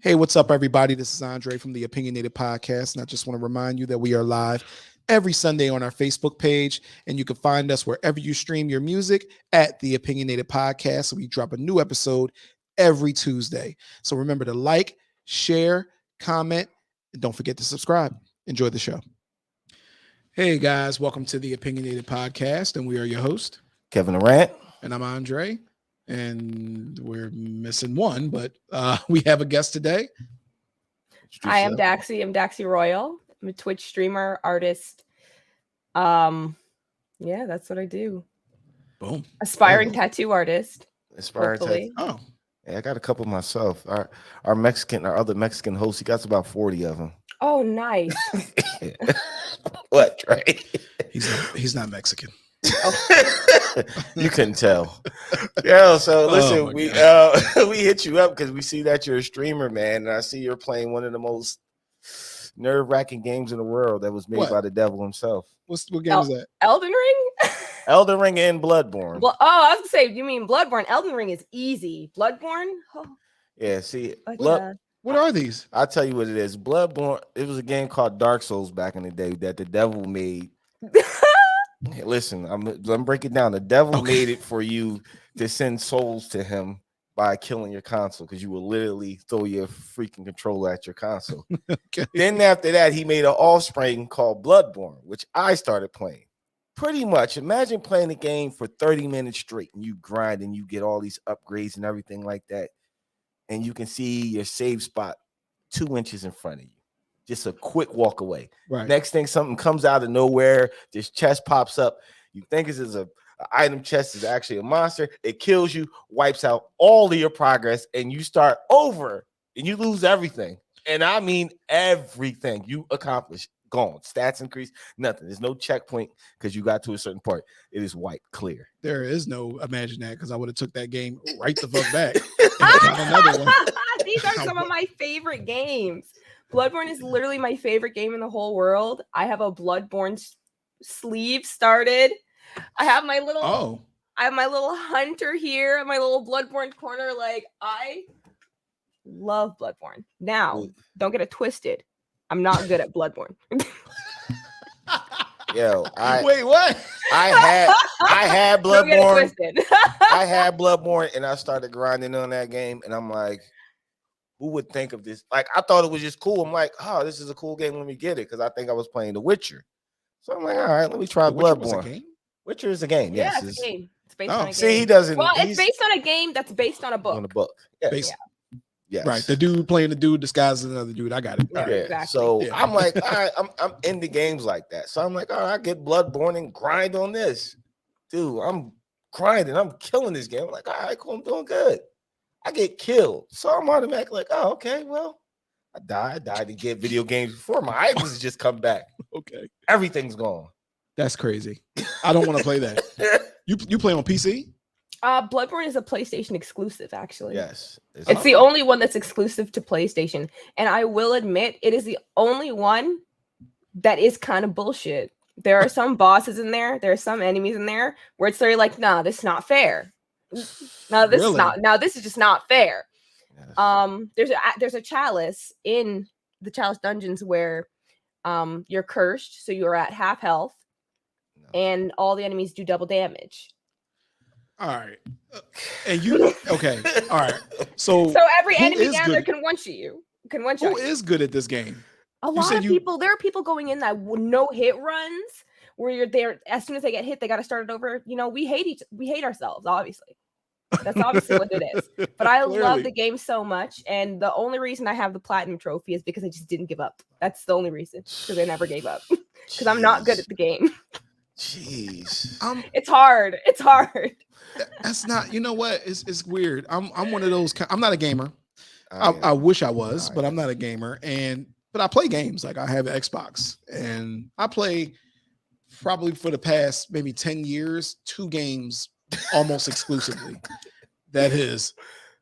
Hey, what's up, everybody? This is Andre from the Opinionated podcast, and I just want to remind you that we are live every Sunday on our Facebook page, and you can find us wherever you stream your music at the Opinionated podcast. So we drop a new episode every Tuesday. So remember to like, share, comment, and don't forget to subscribe. Enjoy the show. Hey, guys, welcome to the Opinionated podcast, and we are your host, Kevin Durant. And I'm Andre. And we're missing one, but we have a guest today. Hi, I'm Daxy. I'm Daxy Royal. I'm a Twitch streamer, artist. Yeah, that's what I do. Boom. Aspiring tattoo artist. Aspiring tattoo. Oh, yeah, I got a couple myself. Our other Mexican host, he got about 40 of them. Oh, nice. What, Trey? He's not Mexican. You couldn't tell. Yeah, so listen, we hit you up because we see that you're a streamer, man, and I see you're playing one of the most nerve-wracking games in the world that was made by the devil himself. What game is that? Elden Ring? Elden Ring and Bloodborne. Well, I was gonna say, you mean Bloodborne? Elden Ring is easy. Bloodborne? Oh. Yeah, see, what are these? I'll tell you what it is. Bloodborne, it was a game called Dark Souls back in the day that the devil made. Hey, listen, let me break it down. The devil made it for you to send souls to him by killing your console because you will literally throw your freaking controller at your console. Then after that, he made an offspring called Bloodborne, which I started playing. Pretty much, imagine playing a game for 30 minutes straight and you grind and you get all these upgrades and everything like that. And you can see your save spot 2 inches in front of you. Just a quick walk away. Right. Next thing, something comes out of nowhere. This chest pops up. You think this is an item chest is actually a monster. It kills you, wipes out all of your progress, and you start over, and you lose everything. And I mean everything you accomplish. Gone. Stats increase. Nothing. There's no checkpoint because you got to a certain part. It is wiped clear. There is no imagine that because I would have took that game right the fuck back. And got another one. These are some of my favorite games. Bloodborne is literally my favorite game in the whole world. I have a Bloodborne sleeve started. I have my little hunter here, my little Bloodborne corner. Like, I love Bloodborne. Now, don't get it twisted. I'm not good at Bloodborne. Yo, wait, what? I had Bloodborne. I had Bloodborne, and I started grinding on that game, and I'm like, who would think of this? Like, I thought it was just cool. I'm like, oh, this is a cool game. Let me get it because I think I was playing The Witcher. So I'm like, all right, let me try Bloodborne. Witcher is a game. Yeah, yes, it's a game. It's based on a game. See, he doesn't. Well, it's based on a game that's based on a book. On a book. Yes. Yes. Right. The dude playing the dude disguised as another dude. I got it. Yeah. Exactly. So I'm like, all right, I'm into games like that. So I'm like, all right, I get Bloodborne and grind on this. Dude, I'm grinding. I'm killing this game. I'm like, all right, cool. I'm doing good. I get killed. So I'm automatically like, oh, okay, well, I died to get video games before my items just come back. Okay. Everything's gone. That's crazy. I don't want to play that. You play on PC? Bloodborne is a PlayStation exclusive, actually. Yes. It's the only one that's exclusive to PlayStation. And I will admit, it is the only one that is kind of bullshit. There are some bosses in there. There are some enemies in there where it's literally like, nah, this is not fair. No, this is not. Now this is just not fair. Yes. There's a chalice in the chalice dungeons where you're cursed, so you're at half health, and all the enemies do double damage. All right, and you okay? All right, so every enemy down there can one-shot you. Who is good at this game? A lot of people. There are people going in that no hit runs where you're there. As soon as they get hit, they got to start it over. You know, we hate ourselves. Obviously, that's obviously what it is. But I love the game so much, and the only reason I have the platinum trophy is because I just didn't give up. That's the only reason, because I never gave up. Because I'm not good at the game. Jeez, it's hard. It's hard. That's not. You know what? It's weird. I'm one of those. I'm not a gamer. I wish I was, but I'm not a gamer. But I play games. Like, I have an Xbox, and I play probably for the past maybe 10 years 2 games almost exclusively. That is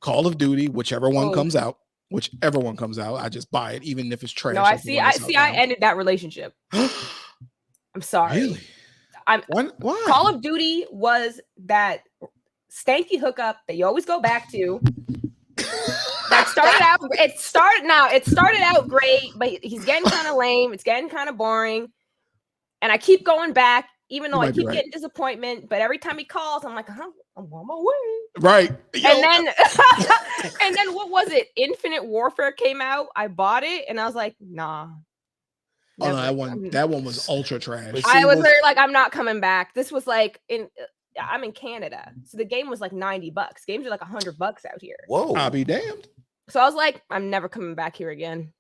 Call of Duty, whichever one comes out. I just buy it, even if it's trash. No, I ended that relationship. I'm sorry. Really? Why? Call of Duty was that stanky hookup that you always go back to. Like it started out great, but he's getting kind of lame. It's getting kind of boring. And I keep going back, even though I keep getting disappointment. But every time he calls, I'm like, I'm on my way. Right. And then and then what was it? Infinite Warfare came out. I bought it and I was like, nah. Oh no, that one was ultra trash. I was literally like, I'm not coming back. This was like I'm in Canada, so the game was like $90. Games are like $100 out here. Whoa, I'll be damned. So I was like, I'm never coming back here again.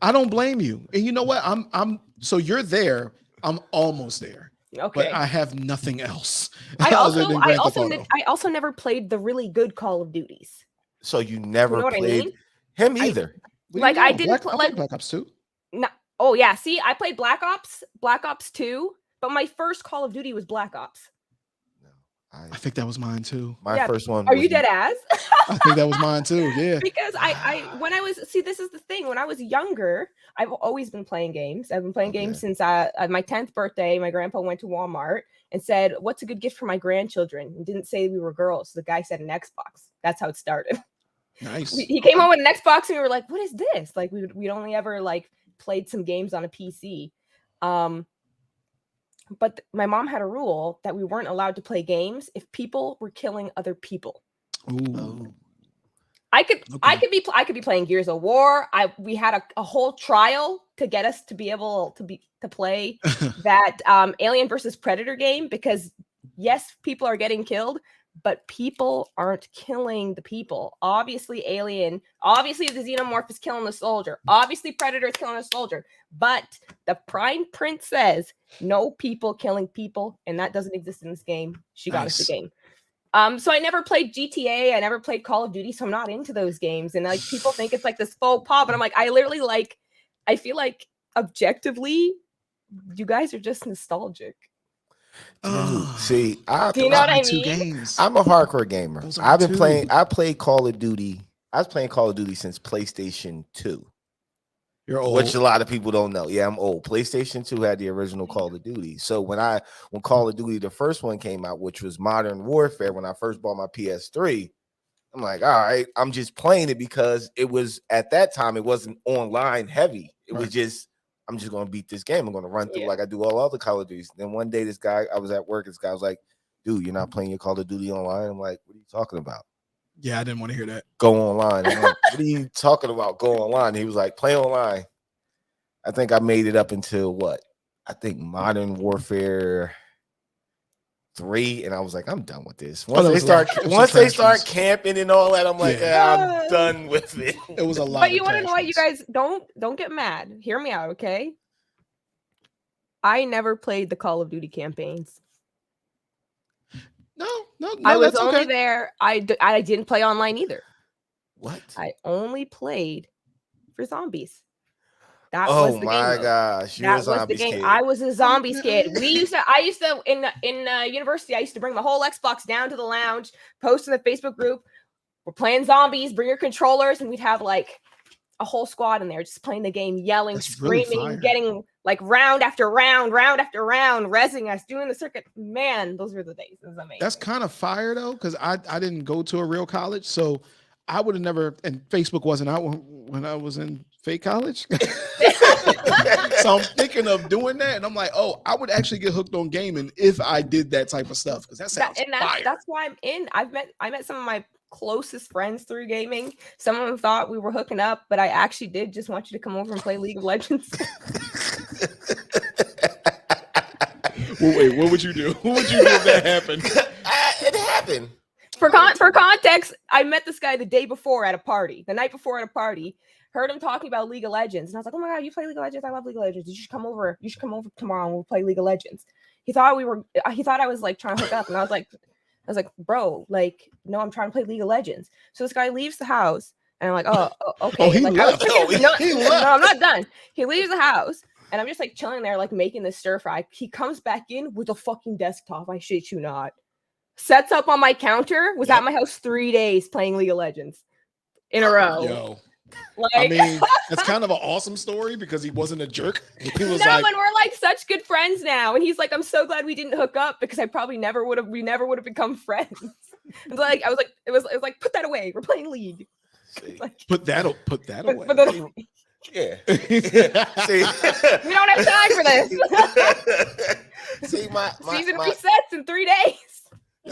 I don't blame you. And you know what? I'm so you're there. I'm almost there. Okay. But I have nothing else. I also never played the really good Call of Duties. So you never played him either. I didn't play like Black Ops 2. No. Oh yeah. See, I played Black Ops 2, but my first Call of Duty was Black Ops. I think that was mine too. My first one. Are you dead ass? I think that was mine too. Yeah. Because this is the thing. When I was younger, I've always been playing games. I've been playing games since my 10th birthday. My grandpa went to Walmart and said, "What's a good gift for my grandchildren?" And didn't say we were girls. So the guy said an Xbox. That's how it started. Nice. He came home with an Xbox and we were like, "What is this?" Like we'd only ever like played some games on a PC. But my mom had a rule that we weren't allowed to play games if people were killing other people. Ooh. I could be playing Gears of War. We had a whole trial to get us to be able to play that Alien versus Predator game, because yes, people are getting killed, but people aren't killing the people. Obviously the xenomorph is killing the soldier. Obviously Predator is killing the soldier. But the fine print says no people killing people, and that doesn't exist in this game. She got us the game. So I never played GTA. I never played Call of Duty, so I'm not into those games. And like people think it's like this faux pas, but I'm like, I feel like objectively, you guys are just nostalgic. See, do you know what I mean? Games. I'm a hardcore gamer. I played Call of Duty. I was playing Call of Duty since PlayStation 2. You're old. Which a lot of people don't know. Yeah, I'm old. PlayStation 2 had the original Call of Duty. So when Call of Duty, the first one came out, which was Modern Warfare, when I first bought my PS3, I'm like, all right, I'm just playing it because it was, at that time, it wasn't online heavy. It was just, I'm just going to beat this game. I'm going to run through like I do all other Call of Duties. Then one day, I was at work, this guy was like, dude, you're not playing your Call of Duty online? I'm like, what are you talking about? Yeah, I didn't want to hear that. Go online. I'm like, what are you talking about? Go online. He was like, play online. I think I made it up until what? I think Modern Warfare 3, and I was like, I'm done with this. Once they start camping and all that, I'm like, I'm done with it. It was a lot. But you want to know what? You guys don't get mad. Hear me out, okay? I never played the Call of Duty campaigns. No, I was only there. I didn't play online either. What? I only played for zombies. Oh my gosh! That was the game. I was a zombies kid. I used to in university. I used to bring the whole Xbox down to the lounge, post in the Facebook group. We're playing zombies. Bring your controllers, and we'd have like a whole squad in there just playing the game, yelling, screaming, really getting like round after round, rezzing us, doing the circuit. Man, those were the days. It was amazing. That's kind of fire though, because I didn't go to a real college, so I would have never. And Facebook wasn't out when I was in fake college. So I'm thinking of doing that, and I'm like, oh, I would actually get hooked on gaming if I did that type of stuff, because that's fire. That's why I'm in. I met some of my closest friends through gaming. Some of them thought we were hooking up, but I actually did just want you to come over and play League of Legends. Well, wait, what would you do? What would you do if that happened? It happened. For context, I met this guy the night before at a party. Heard him talking about League of Legends, and I was like, "Oh my god, you play League of Legends? I love League of Legends. You should come over. You should come over tomorrow and we'll play League of Legends." He thought I was like trying to hook up, and I was like, "Bro, like, no, I'm trying to play League of Legends." So this guy leaves the house, and I'm like, "Oh, okay." Oh, he left. No, I'm not done. He leaves the house, and I'm just like chilling there, like making this stir fry. He comes back in with a fucking desktop. I shit you not. Sets up on my counter. Was at my house 3 days playing League of Legends in a row. Yo. I mean, it's kind of an awesome story because he wasn't a jerk. He was and we're like such good friends now. And he's like, I'm so glad we didn't hook up because we never would have become friends. It was like, put that away. We're playing League. Like, Put that away. but the- Yeah. we don't have time for this. See, my Season resets in 3 days.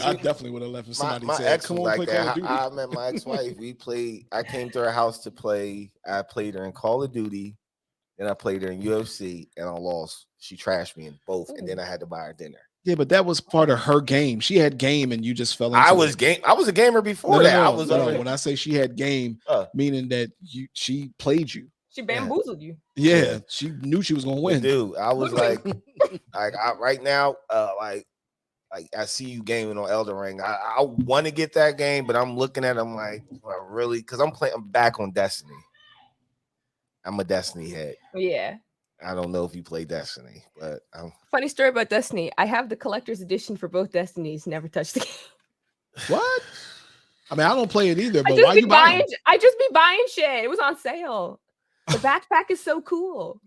I definitely would have left if somebody my said, ex "Come was on, like play Call of that. Duty." I met my ex-wife. We played. I came to her house to play. I played her in Call of Duty, and I played her in UFC, and I lost. She trashed me in both, and then I had to buy her dinner. Yeah, but that was part of her game. She had game, and you just fell into I was it. I was a gamer before that. I was already. When I say she had game, meaning that she played you. She bamboozled you. Yeah, she knew she was gonna win. Dude, I was like right now, like I see you gaming on Elden Ring. I want to get that game, but I'm looking at it, I'm like, well, really? Because I'm back on Destiny. I'm a Destiny head. Yeah. I don't know if you play Destiny, but funny story about Destiny. I have the collector's edition for both Destinies. Never touched the game. What? I mean, I don't play it either. But I just why be you buying? I just be buying shit. It was on sale. The backpack is so cool.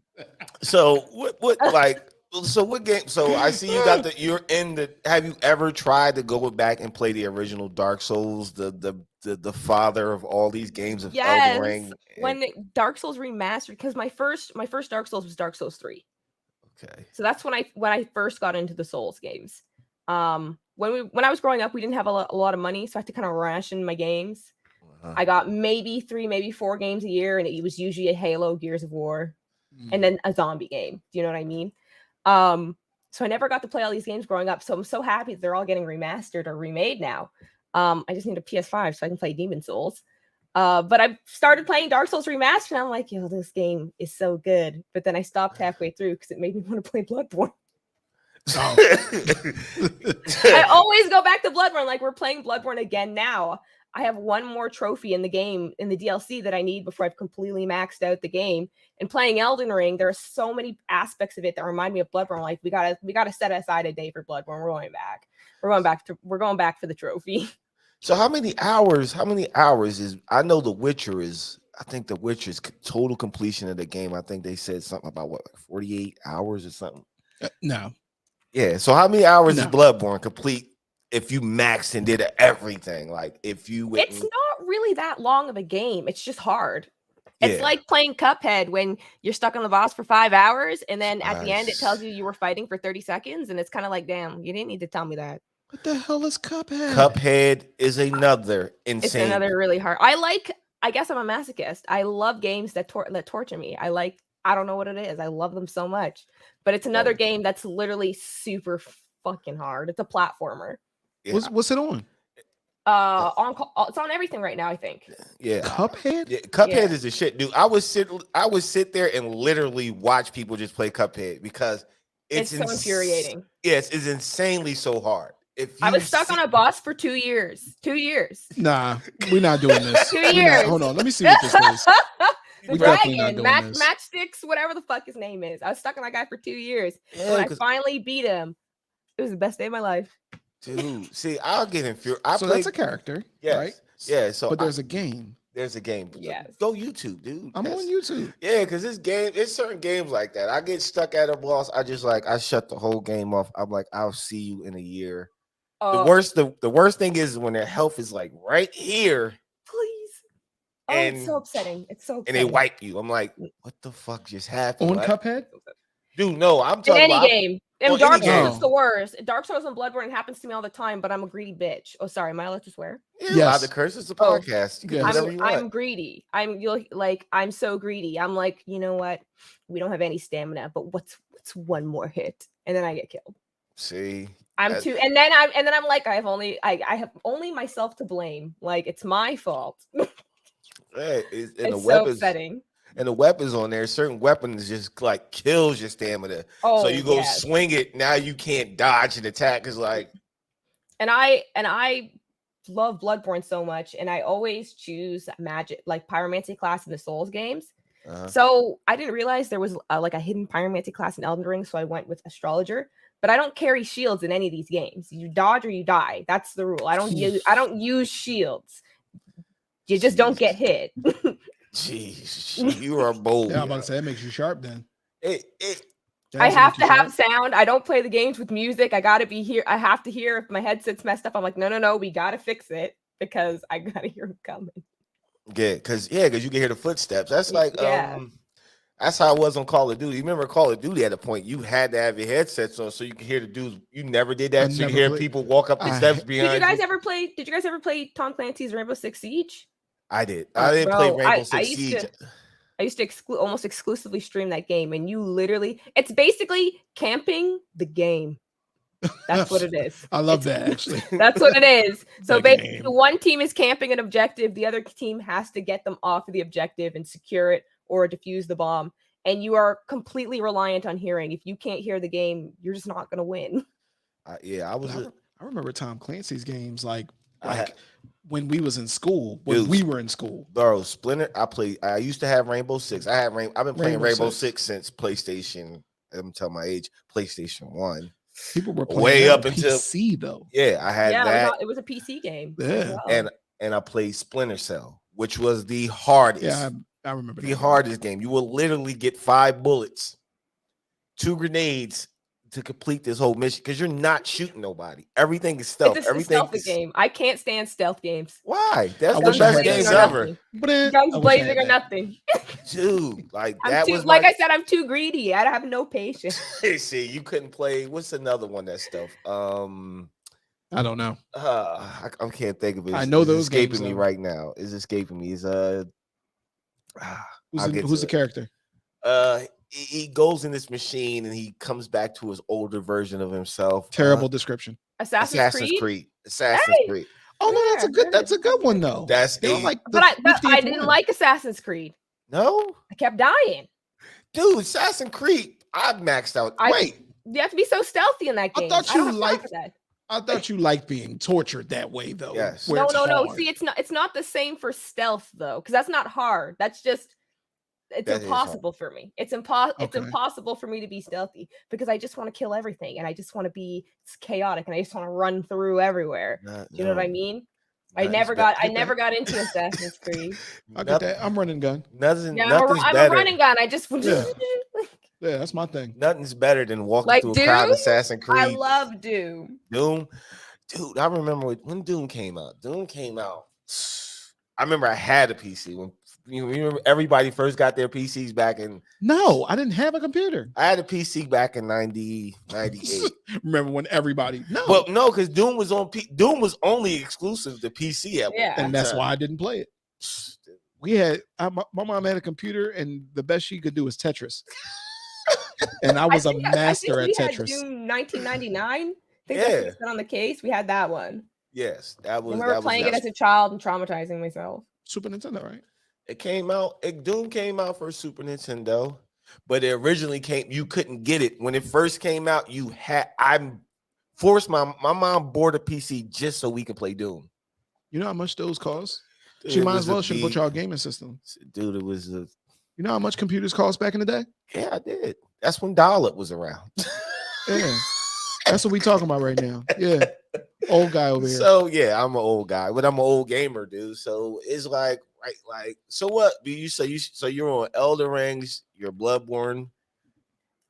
So what like? So what game? So I see you got you're in the. Have you ever tried to go back and play the original Dark Souls, the father of all these games of Elden Ring? When Dark Souls remastered, because my first Dark Souls was Dark Souls 3. Okay. So that's when I first got into the Souls games. When I was growing up, we didn't have a lot of money, so I had to kind of ration my games. I got maybe 3, maybe 4 games a year, and it was usually a Halo, Gears of War, and then a zombie game. Do you know what I mean? So I never got to play all these games growing up. So I'm so happy that they're all getting remastered or remade now. I just need a PS5 so I can play Demon Souls. But I started playing Dark Souls Remastered, and I'm like, yo, this game is so good. But then I stopped halfway through because it made me want to play Bloodborne. Oh. I always go back to Bloodborne. Like, we're playing Bloodborne again now. I have one more trophy in the game, in the DLC, that I need before I've completely maxed out the game. And playing Elden Ring, there are so many aspects of it that remind me of Bloodborne. Like, we gotta set aside a day for Bloodborne. We're going back. We're going back for the trophy. So how many hours is? I know The Witcher is. I think The Witcher's total completion of the game. I think they said something about what, like 48 hours or something. No. Yeah. So how many hours is Bloodborne complete? If you maxed and did everything, like if you went, it's not really that long of a game. It's just hard. It's like playing Cuphead when you're stuck on the boss for 5 hours, and then at the end it tells you were fighting for 30 seconds, and it's kind of like, damn, you didn't need to tell me that. What the hell is Cuphead? Cuphead is another insane. It's another really hard. I guess I'm a masochist. I love games that torture me. I don't know what it is. I love them so much. But it's another game that's literally super fucking hard. It's a platformer. Yeah. What's it on? It's on everything right now, I think. Yeah. Cuphead? Yeah, Cuphead is the shit, dude. I would sit there and literally watch people just play Cuphead because it's so infuriating. Yes, it's insanely so hard. I was stuck on a boss for 2 years. 2 years. Nah, we're not doing this. 2 years. Hold on, let me see what this is. The dragon, Matchsticks, whatever the fuck his name is. I was stuck on that guy for 2 years. Yeah, when I finally beat him, it was the best day of my life. Dude, see, I'll get infuriated. That's a character, right? Yeah. So, but there's a game. There's a game. Yes. Go YouTube, dude. I'm on YouTube. Yeah, because it's certain games like that. I get stuck at a boss. I shut the whole game off. I'm like, I'll see you in a year. The worst thing is when their health is like right here. Please. It's so upsetting. It's so upsetting. And they wipe you. I'm like, what the fuck just happened? On Cuphead? Dude, no, I'm talking in any about game. In Dark Souls, it's the worst. Dark Souls and Bloodborne, it happens to me all the time, but I'm a greedy bitch. Oh, sorry, am I allowed to swear? Yeah, the curse is a podcast. You can do whatever you want. I'm greedy. I'm so greedy. I'm like, you know what? We don't have any stamina, but what's one more hit? And then I get killed. See, and then I'm like, I have only myself to blame. Like, it's my fault. It's so upsetting. And the weapons on there, certain weapons just like kills your stamina. So you go swing it, now you can't dodge an attack. It's like, and I love Bloodborne so much, and I always choose magic, like pyromancy class in the Souls games. So I didn't realize there was like a hidden pyromancy class in Elden Ring, so I went with astrologer. But I don't carry shields in any of these games. You dodge or you die. That's the rule. I don't use shields. You just don't get hit. Jeez, you are bold. Yeah, I'm about to say that makes you sharp then. I have to have sound. I don't play the games with music. I gotta be here. I have to hear if my headset's messed up. I'm like, no, we gotta fix it because I gotta hear him coming. Yeah, because you can hear the footsteps. That's like Yeah. that's how it was on Call of Duty. You remember Call of Duty at a point you had to have your headsets on so you could hear the dudes. You never did I that, so you never hear played. people walk up the I- steps Did behind you guys you. ever play? Did you guys ever play Tom Clancy's Rainbow Six Siege? I did. I didn't play Bro, Rainbow I Six used Siege. to. I used to almost exclusively stream that game, and you literally, it's basically camping the game. That's what it is. I love It's- that actually. That's what it is. So The basically, game. one team is camping an objective, the other team has to get them off of the objective and secure it or defuse the bomb. And you are completely reliant on hearing. If you can't hear the game, you're just not going to win. I remember Tom Clancy's games like I- when we was in school, Dude, we were in school. Bro, Splinter. I used to have Rainbow Six. I've been playing Rainbow Six. Six since PlayStation. I'm telling my age. PlayStation 1. People were playing Way that up on until PC though. Yeah, I had that. It was a PC game. as Yeah. well. And I played Splinter Cell, which was the hardest. Yeah, I remember the that. hardest game. You will literally get 5 bullets, 2 grenades to complete this whole mission because you're not shooting nobody. Everything is stealth. It's a Everything stealth is game. I can't stand stealth games. Why? That's I the wish I best had games that. ever, Guns blazing or nothing. dude. Like I'm that too, was like I said, I'm too greedy. I have no patience. See, you couldn't play. What's another one that's stealth? I don't know. I can't think of it. I know It's those escaping games, me though. right now. It's escaping me. Is Who's the character? He goes in this machine and he comes back to his older version of himself. Terrible description. Assassin's Creed. Assassin's Hey! Creed. Oh no, that's a good one though. That's They're a- like But I didn't one. like Assassin's Creed. No, I kept dying. dude, Assassin's Creed. I maxed out. Wait, You have to be so stealthy in that I game. thought don't you have time liked- for that. I thought you liked being tortured that way though. Yes. where No. it's hard. See, it's not the same for stealth though, because that's not hard. That's just it's That is impossible for me. It's Okay. impossible for me to be stealthy because I just want to kill everything and I just want to be chaotic and I just want to run through everywhere. Do you know what I mean? I never got into Assassin's Creed. I get that. I'm running gun. nothing's Yeah, I'm a better. running gun. I just Yeah. Yeah, that's my thing. Nothing's better than walking Like through a crowd of Doom? Assassin's Creed. I love Doom. Doom. Dude, I remember when Doom came out. I remember I had a PC when you remember everybody first got their PCs back in. No, I didn't have a computer. I had a PC back in 98. Remember when everybody? No, Well, no, because Doom was on. Doom was only exclusive to PC at Yeah. and that's why I didn't play it. We had my mom had a computer, and the best she could do was Tetris. And I was a master at we had Tetris. Doom 1999. I think that's Yeah. what it said on the case. We had that one. Yes, that I was. remember playing it as a child and traumatizing myself. Super Nintendo, right? It came out. Doom came out for Super Nintendo, but it originally came. You couldn't get it when it first came out. You had. I'm forced my mom bought a PC just so we could play Doom. You know how much those cost? Dude, She it might was as well a should have put beat. y'all gaming system. Dude, it was a. You know how much computers cost back in the day? Yeah, I did. That's when dial-up was around. Yeah, that's what we talking about right now. Yeah, old guy over here. So yeah, I'm an old guy, but I'm an old gamer, dude. So it's like, right, like, so what do you say? So you're on Elder Rings, you're Bloodborne.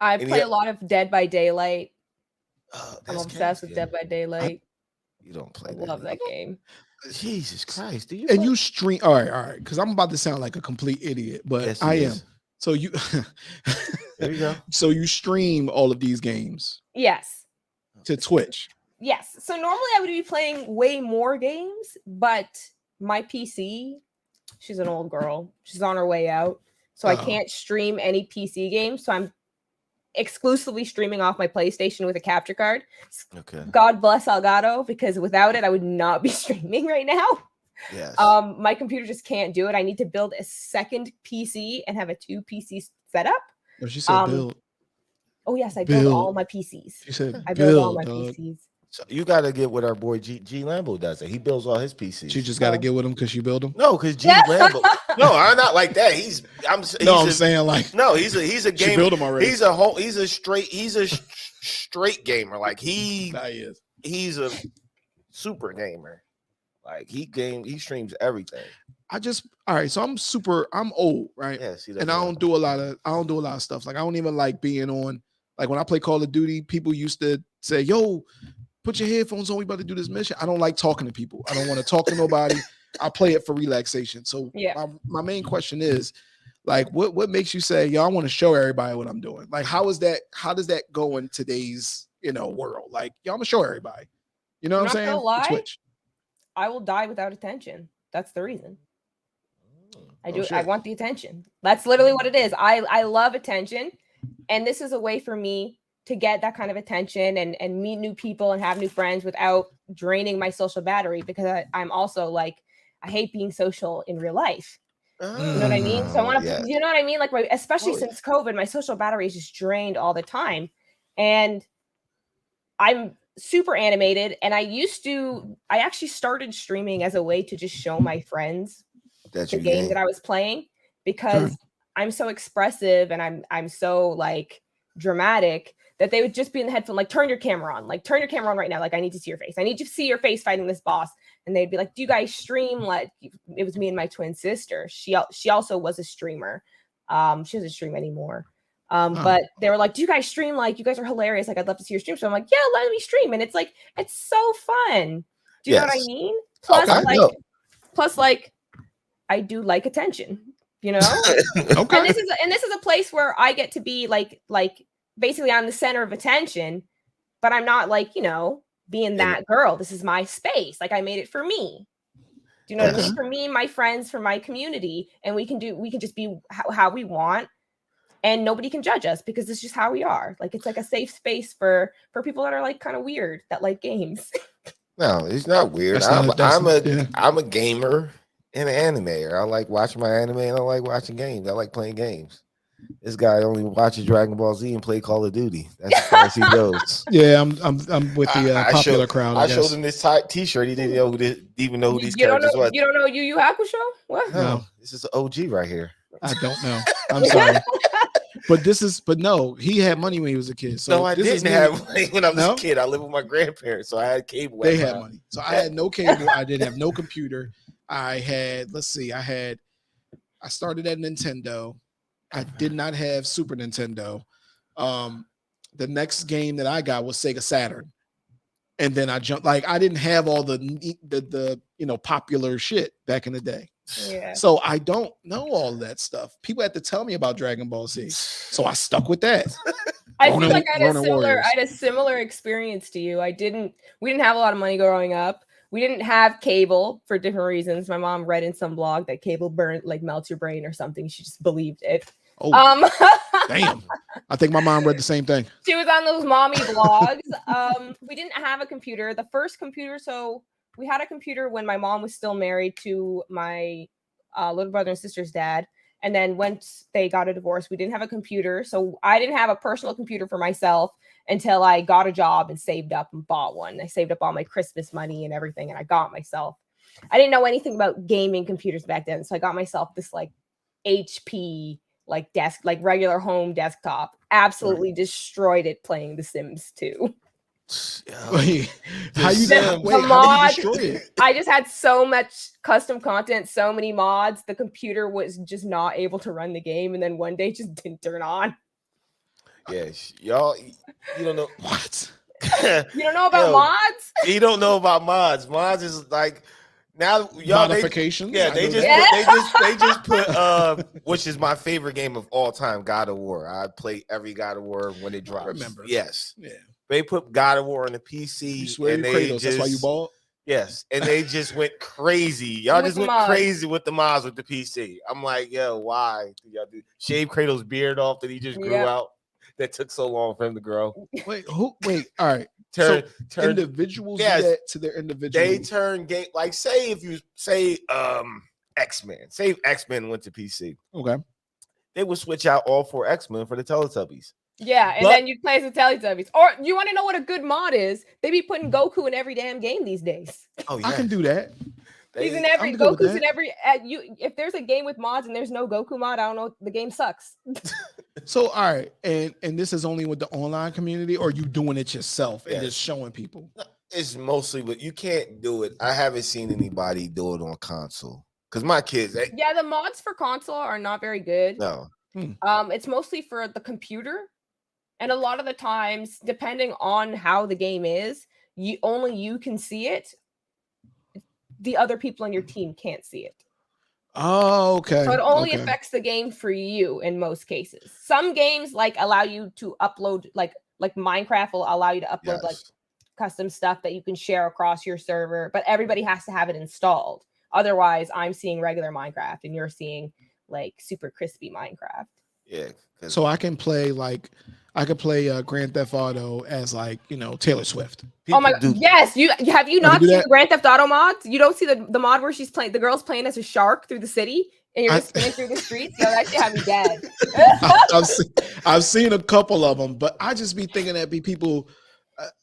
I And play yeah- a lot of Dead by Daylight. Oh, I'm that's obsessed with good. Dead by Daylight. You don't I play that. love that game. Jesus Christ, do you? And play- you stream. All right, because I'm about to sound like a complete idiot, but Yes, he I is. am. So you, There you go. so you stream all of these games Yes. to Twitch. Yes. So normally I would be playing way more games, but my PC, she's an old girl. She's on her way out. So I Uh-oh. can't stream any PC games. So I'm exclusively streaming off my PlayStation with a capture card. Okay. God bless Elgato, because without it, I would not be streaming right now. Yes. My computer just can't do it. I need to build a second PC and have a 2 PC setup. No, she said build. Oh yes, I build Build. all my PCs. She said I build all build, my dog. PCs. So you got to get what our boy G Lambo does. It. He builds all his PCs. She just got to Oh. get with him because she built them. no, because G Yeah. Lambo. No, I'm not like that. He's I'm a- saying like No, he's a she gamer. built them already. He's a straight gamer. Like Nah, he is. he's a super gamer. Like he streams everything. All right. So I'm old, right? Yes, he And I don't do a lot of stuff. Like I don't even like being on. Like when I play Call of Duty, people used to say, "Yo, put your headphones on. We about to do this mission." I don't like talking to people. I don't want to talk to nobody. I play it for relaxation. So Yeah. my main question is, like, what makes you say, yo, I want to show everybody what I'm doing? Like, how does that go in today's world? Like, yo, I'm gonna show everybody. You know I'm what I'm not gonna saying? lie. Twitch. I will die without attention. That's the reason. I Oh, do. I shit. want the attention. That's literally what it is. I love attention, and this is a way for me to get that kind of attention and meet new people and have new friends without draining my social battery, because I'm also like, I hate being social in real life. You know what I mean? So I want to, Yeah. you know what I mean? Like, especially since COVID, my social battery is just drained all the time. And I'm super animated. And I actually started streaming as a way to just show my friends That the you game game. that I was playing, because I'm so expressive and I'm so like dramatic that they would just be in the headphone, like, turn your camera on right now. Like, I need to see your face. I need to see your face fighting this boss. And they'd be like, do you guys stream? Like, it was me and my twin sister. She also was a streamer. She doesn't stream anymore. But they were like, do you guys stream? Like, you guys are hilarious. Like, I'd love to see your stream. So I'm like, yeah, let me stream. And it's like, it's so fun. Do you know what I mean? Plus, like, I do like attention, you know? Okay. And this is a place where I get to be like basically I'm the center of attention, but I'm not like, being that girl. This is my space. Like, I made it for me. Do you know what I mean? For me, my friends, for my community, and we can just be how we want, and nobody can judge us because it's just how we are. Like, it's like a safe space for people that are like kind of weird, that like games. No, it's not weird. I'm a gamer and an animator. I like watching my anime and I like watching games. I like playing games. This guy only watches Dragon Ball Z and play Call of Duty. That's as far as he goes. Yeah, I'm with the popular crowd. I showed him this T-shirt. He didn't even know who these You don't characters know, was. you don't know Yu Yu Hakusho? What? No, this is an OG right here. I don't know. I'm sorry. But no, he had money when he was a kid. So no, I didn't have money when I was a kid. I lived with my grandparents, so I had cable. They had money. So I had no cable. I didn't have no computer. I started at Nintendo. I did not have Super Nintendo. The next game that I got was Sega Saturn. And then I jumped, like, I didn't have all the popular shit back in the day. Yeah. So I don't know all of that stuff. People had to tell me about Dragon Ball Z. So I stuck with that. I feel like I had a similar experience to you. We didn't have a lot of money growing up. We didn't have cable for different reasons. My mom read in some blog that cable melts your brain or something. She just believed it. Oh, damn. I think my mom read the same thing. She was on those mommy blogs. We didn't have a computer. The first computer, so we had a computer when my mom was still married to my little brother and sister's dad. And then once they got a divorce, we didn't have a computer. So I didn't have a personal computer for myself until I got a job and saved up and bought one. I saved up all my Christmas money and everything, and I got myself. I didn't know anything about gaming computers back then. So I got myself this like HP regular home desktop. Absolutely destroyed it playing The Sims 2. How you destroy it? I just had so much custom content, so many mods. The computer was just not able to run the game, and then one day it just didn't turn on. Yes, y'all, you don't know what? You don't know about mods? You don't know about mods. Mods is like now y'all modifications. They just put which is my favorite game of all time, God of War. I play every God of War when it drops. I remember. Yes. Yeah. They put God of War on the PC. You swear, Kratos. That's why you bought? Yes, and they just went crazy. Y'all just went crazy with the mods with the PC. I'm like, yo, why do y'all shave Kratos' beard off that he just grew out? That took so long for him to grow. Wait, all right. Turn individuals do that to their individual. They turn game like say if you say X-Men. Say X-Men went to PC. Okay. They would switch out all 4 X-Men for the Teletubbies. Yeah, and then you'd play as the Teletubbies. Or you want to know what a good mod is? They be putting Goku in every damn game these days. Oh yeah, I can do that. He's in every Goku's in every. If there's a game with mods and there's no Goku mod, I don't know. The game sucks. So all right, and this is only with the online community, or you doing it yourself and just showing people? It's mostly, but you can't do it. I haven't seen anybody do it on console because my kids. The mods for console are not very good. No. It's mostly for the computer, and a lot of the times, depending on how the game is, you can see it. the other people on your team can't see it. Oh, okay. So it only okay. affects the game for you in most cases. Some games like allow you to upload like Minecraft will allow you to upload like custom stuff that you can share across your server, but everybody has to have it installed. Otherwise, I'm seeing regular Minecraft and you're seeing like super crispy Minecraft. Yeah. So I can play Grand Theft Auto as like, Taylor Swift. Oh my god! Yes, you have you not seen the Grand Theft Auto mods? You don't see the mod where the girl's playing as a shark through the city and you're just spinning through the streets. Yo, that shit had me dead. I've seen a couple of them, but I just be thinking that be people.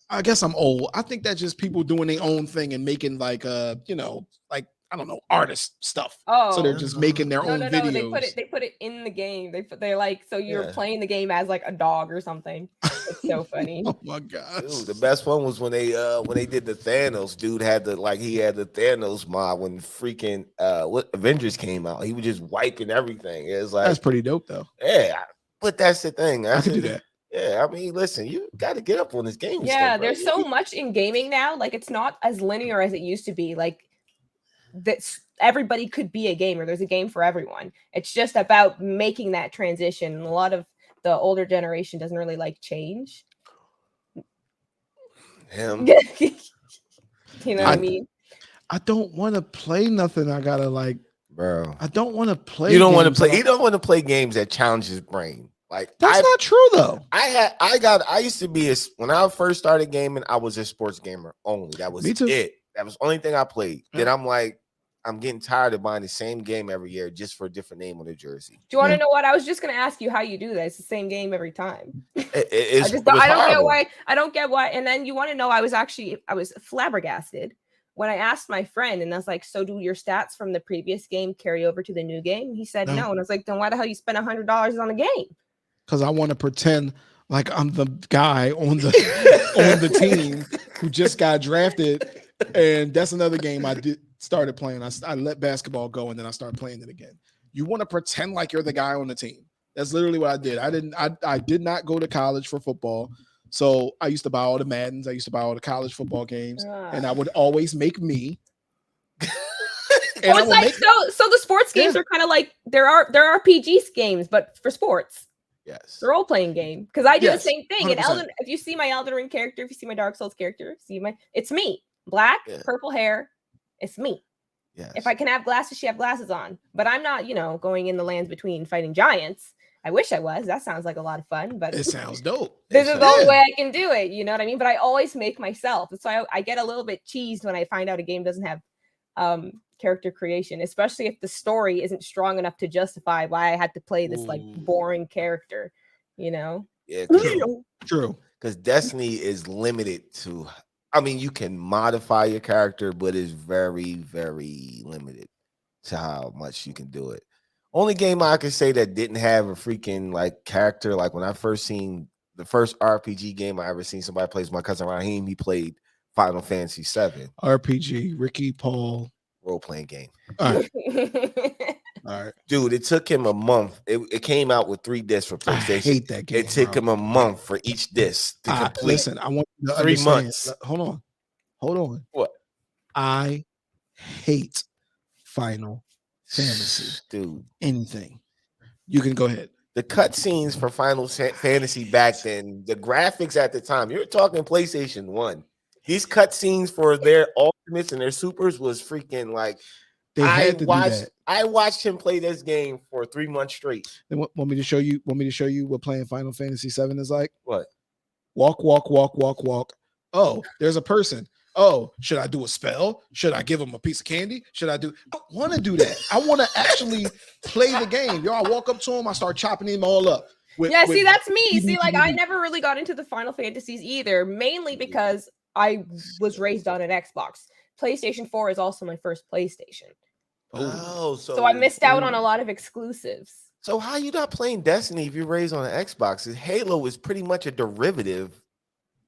I guess I'm old. I think that's just people doing their own thing and making like like I don't know, artist stuff. Oh, so they're just making their own videos. No, they put it in the game. They're like, so you're playing the game as like a dog or something. It's so funny. Oh my god! The best one was when they did the Thanos. Dude had the Thanos mod when freaking Avengers came out. He was just wiping everything. It was like that's pretty dope though. Yeah, but that's the thing. I could do that. Yeah, I mean, listen, you got to get up on this game. Yeah, there's so much in gaming now. Like, it's not as linear as it used to be. Like, that's everybody could be a gamer. There's a game for everyone. It's just about making that transition. And a lot of the older generation doesn't really like change. Him. You know what I mean? I don't want to play nothing. I gotta like, bro. I don't want to play. You don't want to play. You don't want to play games that challenge his brain. Like that's not true though. I used to be when I first started gaming, I was a sports gamer only. That was it. That was the only thing I played. Then I'm like, I'm getting tired of buying the same game every year just for a different name on the jersey. Do you want to know what? I was just going to ask you how you do that. It's the same game every time. I don't get why. And then you want to know, I was flabbergasted when I asked my friend, and I was like, so do your stats from the previous game carry over to the new game? He said no. And I was like, then why the hell you spend $100 on a game? Because I want to pretend like I'm the guy on the team who just got drafted. And that's another game I started playing. I let basketball go and then I started playing it again. You want to pretend like you're the guy on the team. That's literally what I did. I did not go to college for football. So I used to buy all the Maddens. I used to buy all the college football games. And I would always make me. So the sports games are kind of like there are RPG games, but for sports. Yes, the role-playing game, because I do the same thing. 100%. If you see my Elden Ring character, if you see my Dark Souls character, it's me, black, purple hair, it's me. Yes. If I can have glasses, she have glasses on. But I'm not, going in the lands between fighting giants. I wish I was. That sounds like a lot of fun, but it sounds dope. This is the only way I can do it. You know what I mean? But I always make myself. That's why I get a little bit cheesed when I find out a game doesn't have character creation, especially if the story isn't strong enough to justify why I had to play this like boring character, Yeah, true. Because Destiny is limited to, I mean, you can modify your character, but it's very, very limited to how much you can do it. Only game I could say that didn't have a freaking like character, like when I first seen the first RPG game I ever seen somebody play, my cousin Raheem, he played Final Fantasy VII. RPG, Ricky Paul. Role-playing game. All right. All right. Dude, it took him a month. It came out with 3 discs for PlayStation. I hate that game. It took him a month for each disc to complete. Listen, I want you to 3 understand. months. Hold on. What? I hate Final Fantasy. Dude. Anything. You can go ahead. The cutscenes for Final Fantasy back then, the graphics at the time, you're talking PlayStation 1. These cutscenes for their ultimates and their supers was freaking like I watched him play this game for 3 months straight. And want me to show you what playing Final Fantasy VII is like? What? Walk. Oh, there's a person. Oh, should I do a spell? Should I give him a piece of candy? I don't want to do that. I want to actually play the game. I walk up to him, I start chopping him all up. See, that's me. See, like I never really got into the Final Fantasies either, mainly because I was raised on an Xbox. PlayStation 4 is also my first PlayStation. Oh, so I missed out on a lot of exclusives. So how you not playing Destiny if you're raised on an Xbox? Halo is pretty much a derivative.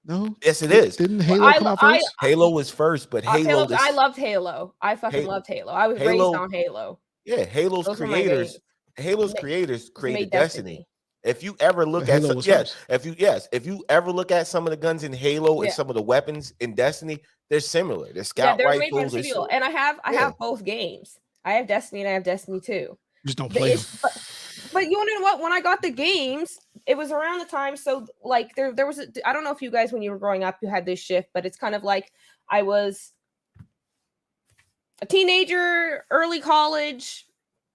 No. Yes, it is. Didn't Halo come out first? Halo was first, but Halo. I loved Halo. I fucking loved Halo. I was raised on Halo. Yeah, Halo's creators created Destiny. If you ever look at Halo was yes, first. if you ever look at some of the guns in Halo and Yeah. some of the weapons in Destiny, they're similar. They're Yeah, scout they're made by the rifles. studio, and I have both games. I have Destiny and I have Destiny 2. Just don't play them. But you know what? When I got the games, it was around the time. So like there was I don't know if you guys when you were growing up you had this shift, but it's kind of like I was a teenager, early college,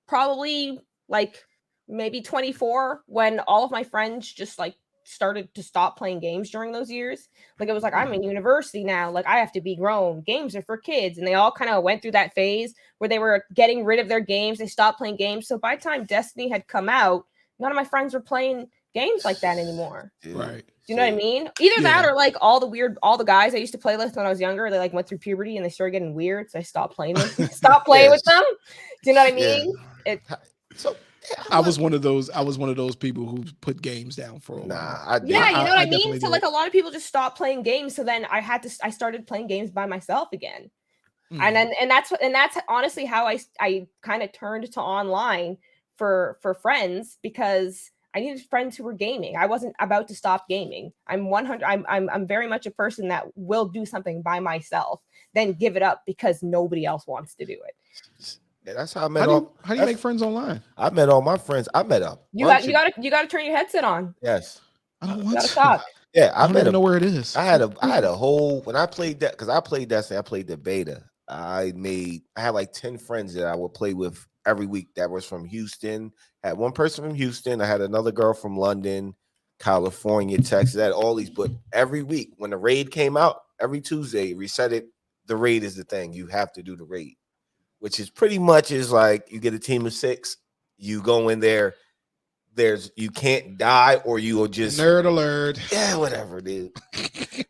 probably like maybe 24 when all of my friends just like started to stop playing games during those years. Like it was like I'm in university now, like I have to be grown. Games are for kids, and they all kind of went through that phase where they were getting rid of their games. They stopped playing games. So by the time Destiny had come out, none of my friends were playing games like that anymore. Right. Do you know what I mean? Either that Yeah. or like all the guys I used to play with when I was younger, they like went through puberty and they started getting weird. So I stopped playing with stopped playing with them. Do you know what I mean? So I was one of those people who put games down for a while. nah, I did. Yeah, you know what I mean? definitely So did. like a lot of people just stopped playing games. So then I started playing games by myself again. Mm. And that's honestly how I kind of turned to online for friends, because I needed friends who were gaming. I wasn't about to stop gaming. I'm very much a person that will do something by myself, then give it up because nobody else wants to do it. Yeah, that's how I met How do you make friends online? I met all my friends. I met up. You gotta turn your headset on. Yes. I don't You want gotta to. talk. Yeah, I don't even know where it is. I had a whole when I played that because I played Destiny. I played the beta. I had like 10 friends that I would play with every week. That was from Houston. I had one person from Houston. I had another girl from London, California, Texas. I had all these, but every week when the raid came out, every Tuesday, reset it. The raid is the thing. You have to do the raid, which is pretty much is like you get a team of 6, you go in there. You can't die or you will just Nerd alert. yeah, whatever, dude.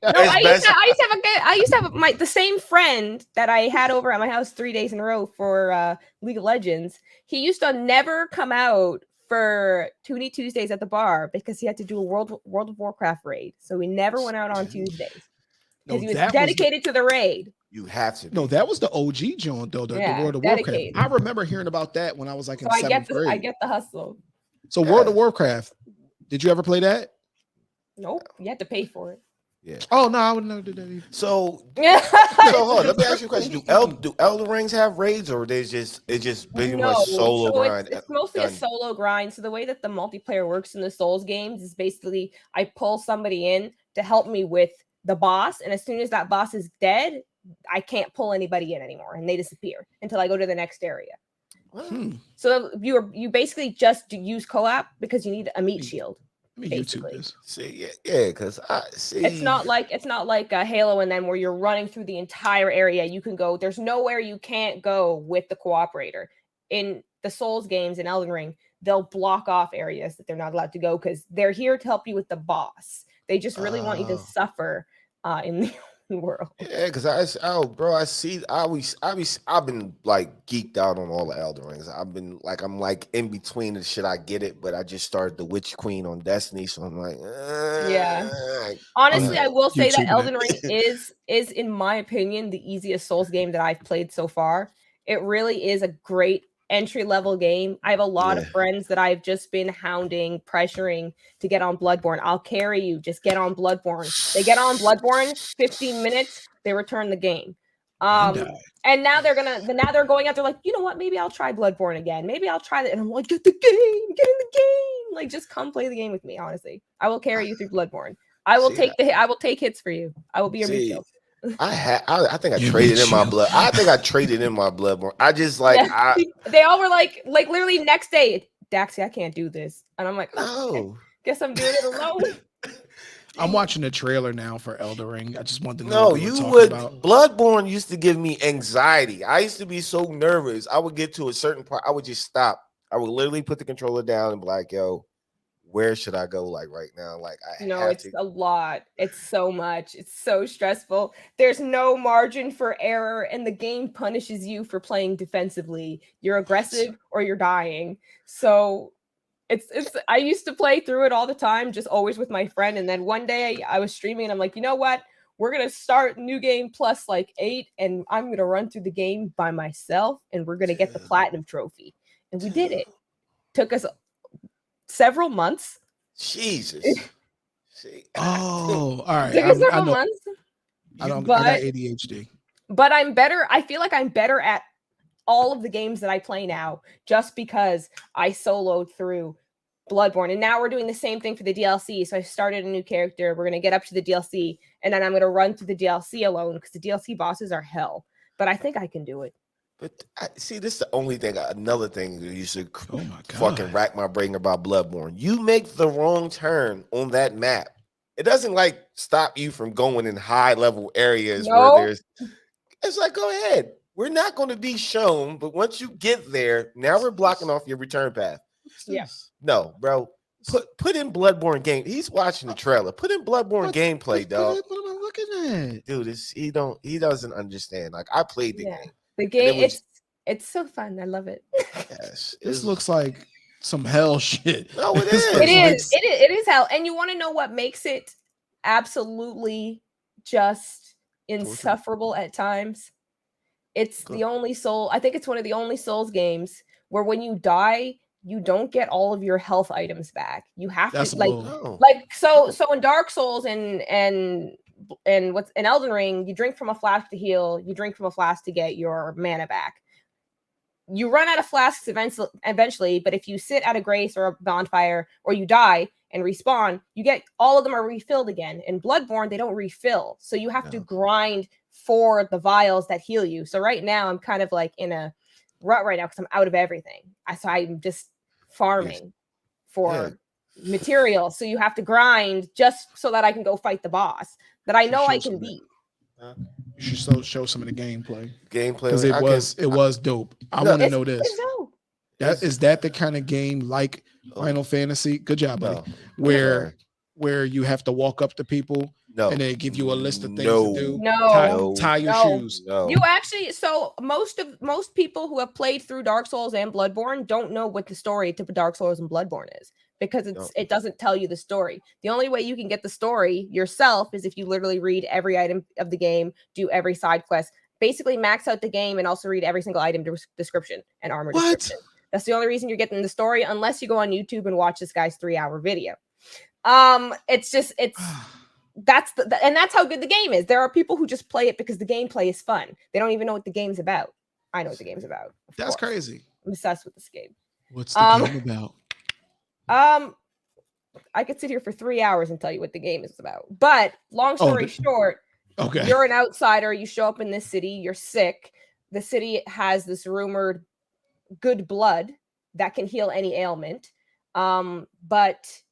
No, I used to have the same friend that I had over at my house 3 days in a row for League of Legends. He used to never come out for Toonie Tuesdays at the bar because he had to do a World of Warcraft raid. So we never went out on Tuesdays because he was dedicated to the raid. You have to. No, that was the OG joint though. The World of dedicated. Warcraft. I remember hearing about that when I was like in So I seventh grade. I get the hustle. So World of Warcraft. Did you ever play that? Nope, you had to pay for it. Yeah. Oh no, I would never do that either. So hold on, let me ask you a question. Do Elder Rings have raids or it's just pretty much solo grind? It's mostly a solo grind. So the way that the multiplayer works in the Souls games is basically I pull somebody in to help me with the boss, and as soon as that boss is dead, I can't pull anybody in anymore, and they disappear until I go to the next area. So you basically just use co-op because you need a meat shield. YouTube this. See, yeah, because I see. It's not like a Halo and then where you're running through the entire area. You can go. There's nowhere you can't go with the cooperator. In the Souls games in Elden Ring, they'll block off areas that they're not allowed to go because they're here to help you with the boss. They just really want you to suffer in the world. Yeah, because I've been like geeked out on all the Elden Rings. I'm like in between the shit. I get it, but I just started the Witch Queen on Destiny, so I'm like, yeah. Honestly, I will say that Elden Ring is in my opinion the easiest Souls game that I've played so far. It really is a great entry-level game. I have a lot of friends that I've just been hounding, pressuring to get on Bloodborne. I'll carry you, just get on Bloodborne. They get on Bloodborne, 15 minutes, they return the game. And now they're going out there like, you know what, maybe I'll try Bloodborne again. Maybe I'll try that. And I'm like, get in the game. Like, just come play the game with me, honestly. I will carry you through Bloodborne. I will take hits for you. I will be your meat shield. I think I traded in my blood. I think I traded in my Bloodborne. I just like they all were like literally next day, Daxy, I can't do this. And I'm like, no. Guess I'm doing it alone. I'm watching the trailer now for Elden Ring. I just want to know. No, you would. Bloodborne used to give me anxiety. I used to be so nervous. I would get to a certain part. I would just stop. I would literally put the controller down and be like, yo, where should I go? Like right now? Like it's a lot. It's so much. It's so stressful. There's no margin for error, and the game punishes you for playing defensively. You're aggressive or you're dying. So it's I used to play through it all the time, just always with my friend. And then one day I was streaming and I'm like, you know what? We're gonna start new game plus like 8, and I'm gonna run through the game by myself, and we're gonna get the platinum trophy. And we did it. Took us several months, Jesus. See, Oh, all right. Took us I several know. months. I got but ADHD. but I'm better. I feel like I'm better at all of the games that I play now, just because I soloed through Bloodborne, and now we're doing the same thing for the DLC. So I started a new character. We're gonna get up to the DLC, and then I'm gonna run through the DLC alone because the DLC bosses are hell. But I think I can do it. But see, this is the only thing. Another thing that you should Oh my fucking god. rack my brain about Bloodborne. You make the wrong turn on that map. It doesn't like stop you from going in high level areas where No. there's. It's like, go ahead. We're not going to be shown, but once you get there, now we're blocking off your return path. Yeah. No, bro. Put in Bloodborne game. He's watching the trailer. Put in Bloodborne gameplay, dog. What am I looking at? Dude, he doesn't understand. Like, I played the game. The game, it was- it's so fun. I love it. Yes, This looks like some hell shit. No, it This is. looks It like is. It is hell. And you want to know what makes it absolutely just insufferable at times? It's the only Soul. I think it's one of the only Souls games where when you die, you don't get all of your health items back. You have That's to bull. so in Dark Souls and what's in Elden Ring, you drink from a flask to heal, you drink from a flask to get your mana back. You run out of flasks eventually, but if you sit at a grace or a bonfire or you die and respawn, you get all of them are refilled again. In Bloodborne, they don't refill. So you have to grind for the vials that heal you. So right now I'm kind of like in a rut right now because I'm out of everything. So I'm just farming for material. So you have to grind just so that I can go fight the boss that I know I can beat. You should show some of the gameplay. Because it was dope. I want to know this. It's Is that the kind of game like Final Fantasy? Good job, buddy. Where you have to walk up to people and they give you a list of things to do. Tie your shoes. You actually, so most people who have played through Dark Souls and Bloodborne don't know what the story to Dark Souls and Bloodborne is because it doesn't tell you the story. The only way you can get the story yourself is if you literally read every item of the game, do every side quest, basically max out the game and also read every single item description and armor description. That's the only reason you're getting the story, unless you go on YouTube and watch this guy's 3-hour video. That's how good the game is. There are people who just play it because the gameplay is fun. They don't even know what the game's about. I know what the game's about. That's crazy. I'm obsessed with this game. What's the game about? I could sit here for 3 hours and tell you what the game is about. But long story short, you're an outsider. You show up in this city. You're sick. The city has this rumored good blood that can heal any ailment. But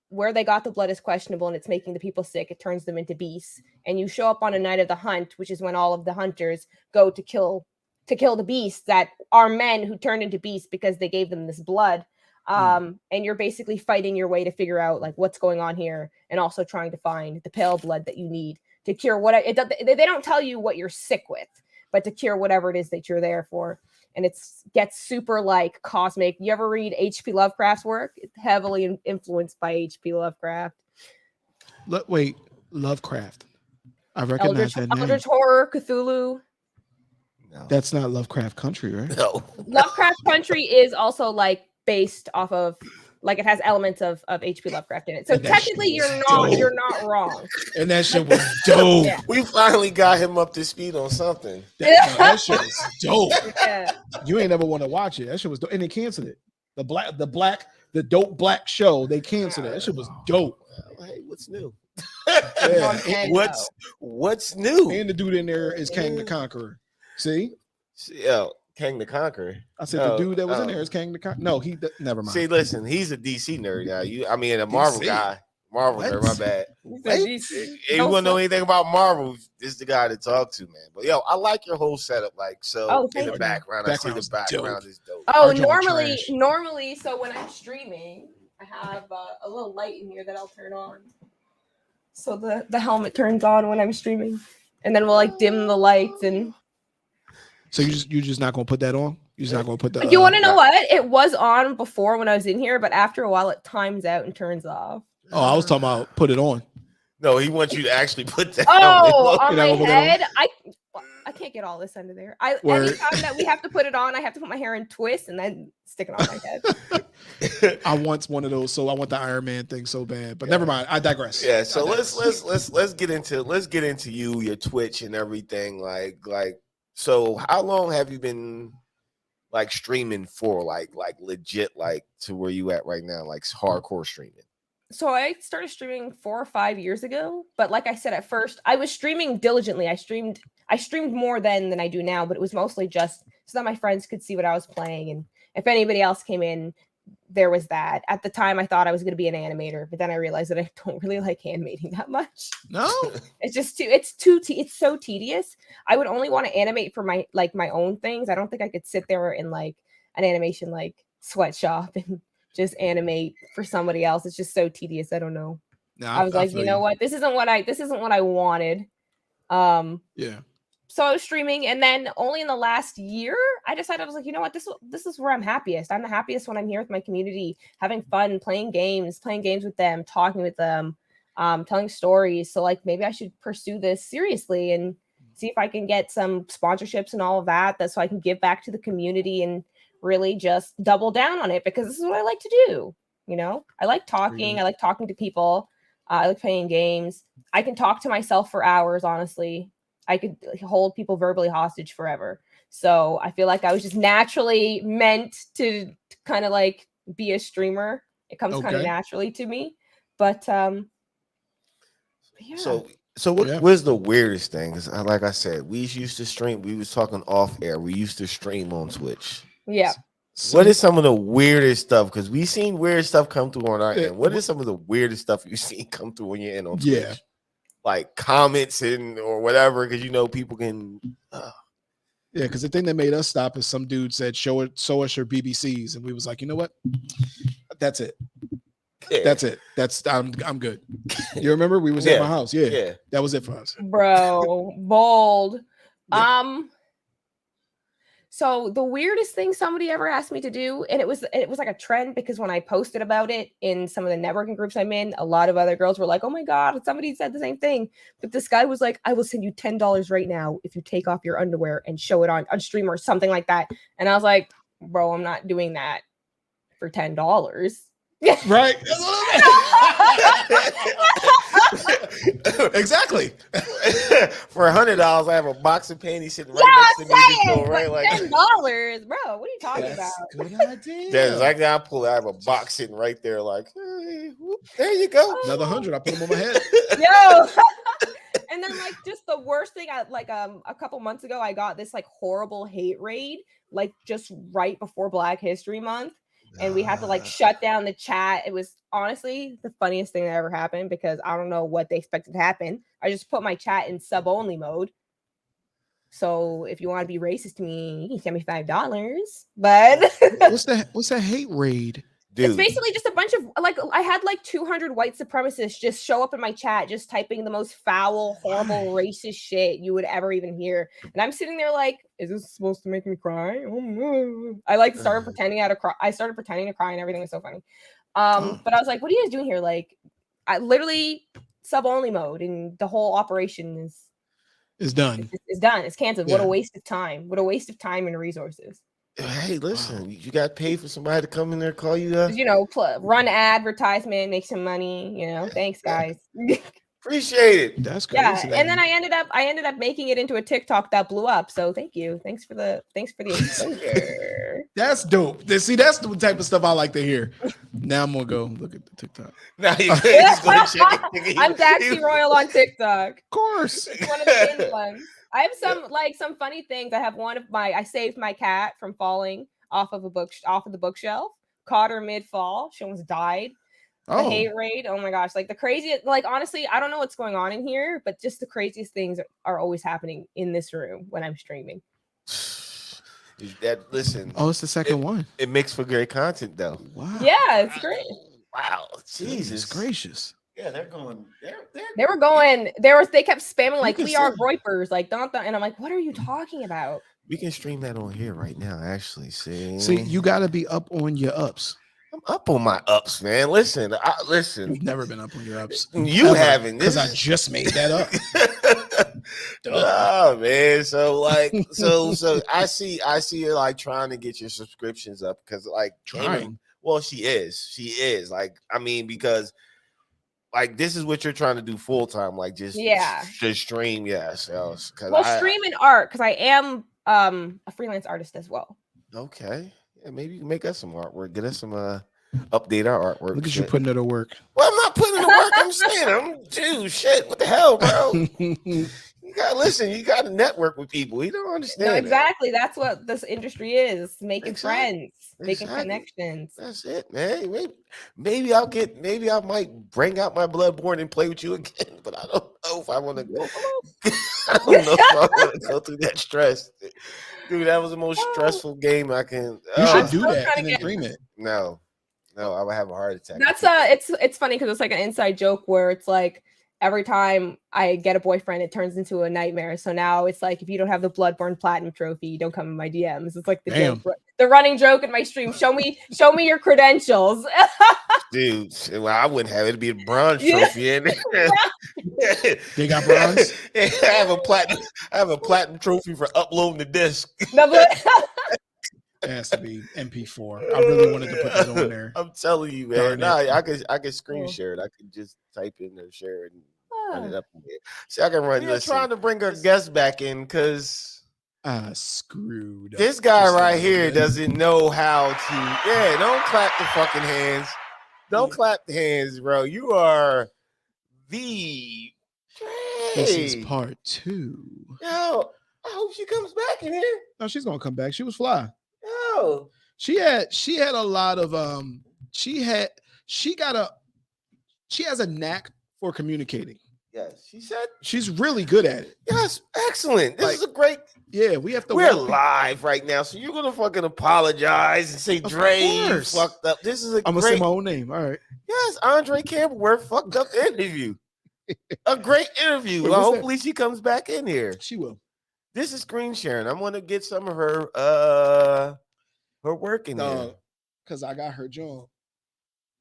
where they got the blood is questionable and it's making the people sick. It turns them into beasts. And you show up on a night of the hunt, which is when all of the hunters go to kill the beasts that are men who turned into beasts because they gave them this blood. And you're basically fighting your way to figure out like what's going on here and also trying to find the pale blood that you need to cure they don't tell you what you're sick with, but to cure whatever it is that you're there for. And it gets super like cosmic. You ever read H.P. Lovecraft's work? It's heavily influenced by H.P. Lovecraft. Wait, Lovecraft. I recognize that name. Eldritch Horror, Cthulhu. No. That's not Lovecraft Country, right? No. Lovecraft Country is also like based off of like it has elements of H.P. Lovecraft in it. So technically you're not wrong. And that shit was dope. Yeah. We finally got him up to speed on something. That shit was dope. Yeah. You ain't never want to watch it. That shit was dope. And they canceled it. The dope black show, they canceled it. That shit was dope. Hey, what's new? What's new? And the dude in there is Kang the Conqueror. See? Yeah. Kang the Conqueror. I said the dude that was in there is Kang the Conqueror. No, never mind. See, listen, he's a DC nerd guy. A Marvel guy. Marvel nerd, my bad. If you want to know anything about Marvel, this is the guy to talk to, man. But I like your whole setup. Like, in the background, I see the background is dope. Oh, normally, so when I'm streaming, I have a little light in here that I'll turn on. So the helmet turns on when I'm streaming. And then we'll like dim the lights and so you're just not gonna put that on? You're just not gonna put that. You want to know what? It was on before when I was in here, but after a while it times out and turns off. Oh, I was talking about put it on. No, he wants you to actually put that. On my head. I can't get all this under there. Anytime Word. that we have to put it on, I have to put my hair in twists and then stick it on my head. I want one of those, so I want the Iron Man thing so bad. But never mind. I digress. Yeah, so I digress. let's get into you, your Twitch and everything. Like so how long have you been like streaming for? Like legit, like to where you at right now, like hardcore streaming? So I started streaming 4 or 5 years ago, but like I said at first, I was streaming diligently. I streamed more than I do now, but it was mostly just so that my friends could see what I was playing, and if anybody else came in, there was that. At the time, I thought I was going to be an animator, but then I realized that I don't really like animating that much. No, It's just it's so tedious. I would only want to animate for my own things. I don't think I could sit there in like an animation like sweatshop and just animate for somebody else. It's just so tedious. I don't know. no, I was like, you know what? This isn't what I wanted. Yeah. So I was streaming, and then only in the last year, I decided I was like, you know what? This is where I'm happiest. I'm the happiest when I'm here with my community, having fun, playing games with them, talking with them, telling stories. So like maybe I should pursue this seriously and see if I can get some sponsorships and all of that so I can give back to the community and really just double down on it, because this is what I like to do. You know, I like talking. I like talking to people. I like playing games. I can talk to myself for hours, honestly. I could hold people verbally hostage forever. So I feel like I was just naturally meant to kind of like be a streamer. It comes kind of naturally to me. But yeah. So what's the weirdest thing? 'Cause like I said, we used to stream. We was talking off air. We used to stream on Twitch. Yeah. What is some of the weirdest stuff? Because we seen weird stuff come through on our end. What is some of the weirdest stuff you seen come through when you're in on Twitch? Yeah. Like comments and or whatever, because you know people can. Yeah, because the thing that made us stop is some dude said, "Show us your BBCs," and we was like, you know what? That's it. Yeah. That's it. I'm good. You remember we was at my house? Yeah, that was it for us, bro. Bold. Yeah. So the weirdest thing somebody ever asked me to do, and it was like a trend, because when I posted about it in some of the networking groups I'm in, a lot of other girls were like, "Oh my god, somebody said the same thing." But this guy was like, "I will send you $10 right now if you take off your underwear and show it on stream," or something like that. And I was like, "Bro, I'm not doing that for $10." Right? Exactly. For $100, I have a box of panties sitting right next to me. Saying, Right, like $10, bro. What are you talking about? Good idea. That's exactly how I pull it. I have a box sitting right there, like, hey, whoop, there you go. Another 100. I put them on my head. Yo. And then like just the worst thing, a couple months ago, I got this like horrible hate raid, like just right before Black History Month. And we had to like shut down the chat. It was honestly the funniest thing that ever happened, because I don't know what they expected to happen. I just put my chat in sub only mode. So if you want to be racist to me, you can send me $5. But what's that hate raid? Dude. It's basically just a bunch of like, I had like 200 white supremacists just show up in my chat, just typing the most foul, horrible, racist shit you would ever even hear. And I'm sitting there like, is this supposed to make me cry? Oh, no. I like started pretending to cry. I started pretending to cry, and everything was so funny. But I was like, what are you guys doing here? Like, I literally sub only mode, and the whole operation is done. It's done. It's canceled. Yeah. What a waste of time. What a waste of time and resources. Hey, listen, you got paid for somebody to come in there, call you up. You know, run advertisement, make some money. You know, thanks, guys. Appreciate it. That's crazy. Yeah, and then I ended up making it into a TikTok that blew up. So thank you. Thanks for the exposure. That's dope. See, that's the type of stuff I like to hear. Now I'm gonna go look at the TikTok. Now you I'm Daxy Royal on TikTok. Of course. It's one of the main ones. I have some funny things. I have I saved my cat from falling off of the bookshelf. Caught her mid-fall. She almost died. The hate raid. Oh my gosh. Like the craziest, like honestly, I don't know what's going on in here, but just the craziest things are always happening in this room when I'm streaming. Listen. Oh, it's the second one. It makes for great content though. Wow. Yeah, it's great. Wow. Jesus gracious. Yeah, they're going. They kept spamming like we are Groypers, like don't. And I'm like, what are you talking about? We can stream that on here right now. Actually, see, you got to be up on your ups. I'm up on my ups, man. Listen. You've never been up on your ups. You haven't, because I just made that up. Oh man, so like, so I see her like trying to get your subscriptions up because like Trying. Well, she is like, I mean, because like this is what you're trying to do full time, like just stream, yes. Well, stream and art because I am a freelance artist as well. Okay, yeah, maybe you can make us some artwork, get us some update our artwork. Look at you putting it to work. Well, I'm not putting it to work. I'm saying, dude, shit, what the hell, bro? You gotta listen. You gotta network with people. You don't understand. No, exactly. That's what this industry is: making friends, making connections. That's it, man. Maybe I might bring out my Bloodborne and play with you again. But I don't know if I want to go. I don't know if I want to go through that stress, dude. That was the most stressful game I can. You should do that and then dream it. No, I would have a heart attack. That's it's funny because it's like an inside joke where it's like every time I get a boyfriend, it turns into a nightmare. So now it's like if you don't have the Bloodborne Platinum trophy, you don't come in my DMs. It's like the joke, the running joke in my stream. Show me your credentials, dude. Well, I wouldn't have it. It'd be a bronze trophy in there. They got bronze. I have a platinum trophy for uploading the disc. It has to be MP4. I really wanted to put that on there. I'm telling you, man. Nah, I could screen share it. I could just type in or share it and run it up in there. See, I can run. We're trying to bring our guests back in because screwed. This guy right here doesn't know how to. Yeah, don't clap the fucking hands. Don't clap the hands, bro. You are the. This is part 2. Yo, I hope she comes back in here. No, she's gonna come back. She was fly. Yo, she had a lot of she has a knack for communicating. Yes, she said she's really good at it. Yes, excellent. This is a great. Yeah, we have to. We're live right now, so you're gonna fucking apologize and say Dre you fucked up. This is I'm gonna say my own name. All right. Yes, Andre Campbell, we're fucked up interview. A great interview. Well, hopefully she comes back in here. She will. This is screen sharing. I'm gonna get some of her work in there. Because I got her job.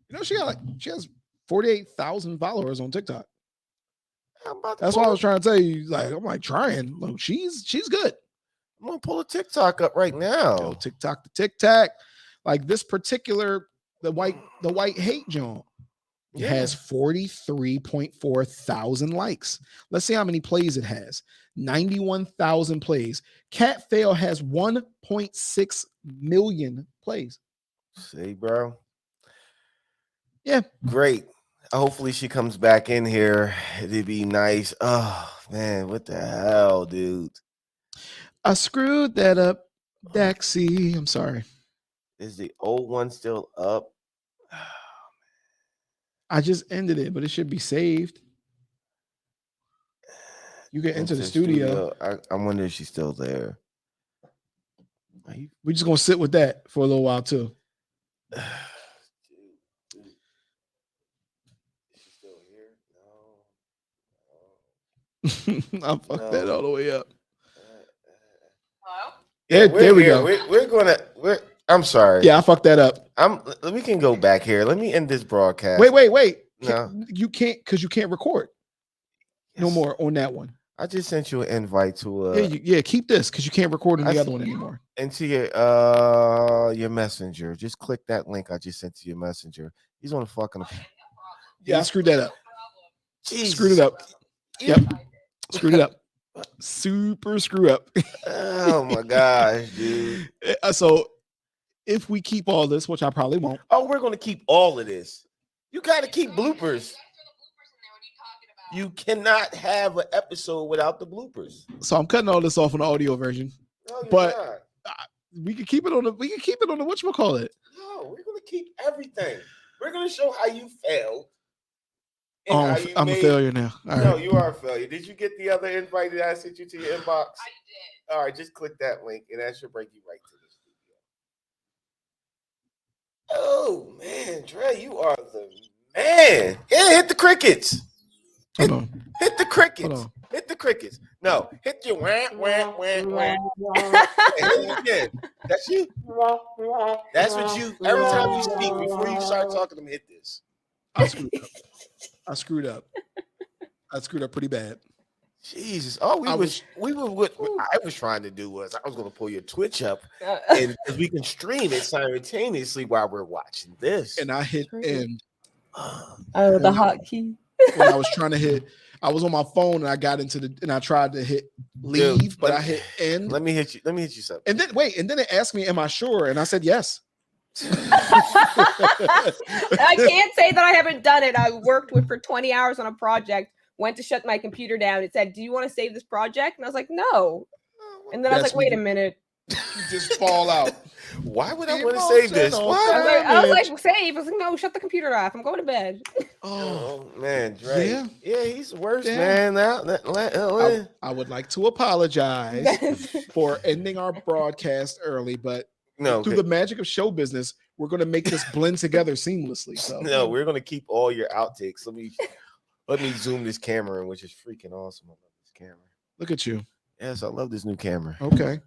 You know, she has 48,000 followers on TikTok. That's what I was trying to tell you. Like, I'm like trying. Look, she's good. I'm gonna pull a TikTok up right now. Yo, TikTok to TikTok. Like this particular the white hate joint. It has 43.4 thousand likes. Let's see how many plays it has. 91,000 plays. Cat Fail has 1.6 million plays. See, bro. Yeah. Great. Hopefully she comes back in here. It'd be nice. Oh, man. What the hell, dude? I screwed that up. Daxy. I'm sorry. Is the old one still up? I just ended it, but it should be saved. You can enter the studio. I wonder if she's still there. We're just gonna sit with that for a little while too. Is she still here? No. I fucked that all the way up. Hello? Yeah, there we go. I'm sorry. Yeah, I fucked that up. We can go back here. Let me end this broadcast. Wait. No. You can't because you can't record. No more on that one. I just sent you an invite to keep this because you can't record on the other one anymore. Into your messenger. Just click that link I just sent to your messenger. He's on the fucking. Yeah, I screwed that up. Jesus. Screwed it up. Yep. Screwed it up. Super screw up. Oh my gosh, dude. So if we keep all this, which I probably won't. Oh, we're gonna keep all of this. You gotta keep bloopers. You cannot have an episode without the bloopers. So I'm cutting all this off on the audio version. No, but we can keep it on the whatchamacallit. No, we're gonna keep everything. We're gonna show how you failed. Oh, I'm a failure now. All no, right. You are a failure. Did you get the other invite that I sent you to your inbox? I did. All right, just click that link and that should bring you right to the studio. Oh man, Dre, you are the man. Yeah, hit the crickets. Hold on. Hit the crickets. Hit the crickets. No, hit your wah. Again. That's you. That's what you. Every time you speak, before you start talking to me, hit this. I screwed up. I screwed up pretty bad. Jesus. Oh, I was trying to do was I was going to pull your Twitch up, and because we can stream it simultaneously while we're watching this. And I hit end. Oh, the hotkey. When I was trying to hit, I was on my phone and I got and I tried to hit leave, dude, but I hit end. Let me hit you something. And then it asked me, "Am I sure?" And I said yes. I can't say that I haven't done it. I worked for 20 hours on a project, went to shut my computer down. It said, "Do you want to save this project?" And I was like, "No." And then I was like, "Wait a minute." You just fall out. Why would I want to save this? Why? I was like, save. I was like, no, shut the computer off. I'm going to bed. Oh man, Dre. Yeah, he's the worst, man. I would like to apologize for ending our broadcast early, but through the magic of show business, we're going to make this blend together seamlessly. So no, we're going to keep all your outtakes. Let me zoom this camera in, which is freaking awesome. I love this camera. Look at you. Yes, I love this new camera. Okay.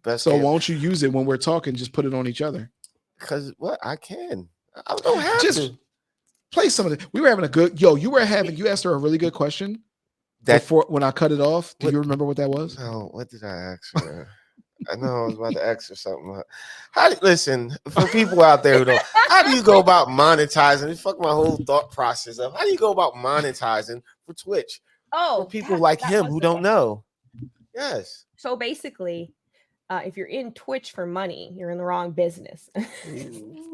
Best so camera. Won't you use it when we're talking? Just put it on each other. Because I can. I don't have to. Play some of it. We were having a good. You asked her a really good question. Before when I cut it off. Do you remember what that was? No. What did I ask her? I know I was about to ask her something. Listen, for people out there who don't, how do you go about monetizing? It's fuck my whole thought process up. How do you go about monetizing for Twitch? Oh, for people like him who don't know. Yes. So basically, if you're in Twitch for money, you're in the wrong business.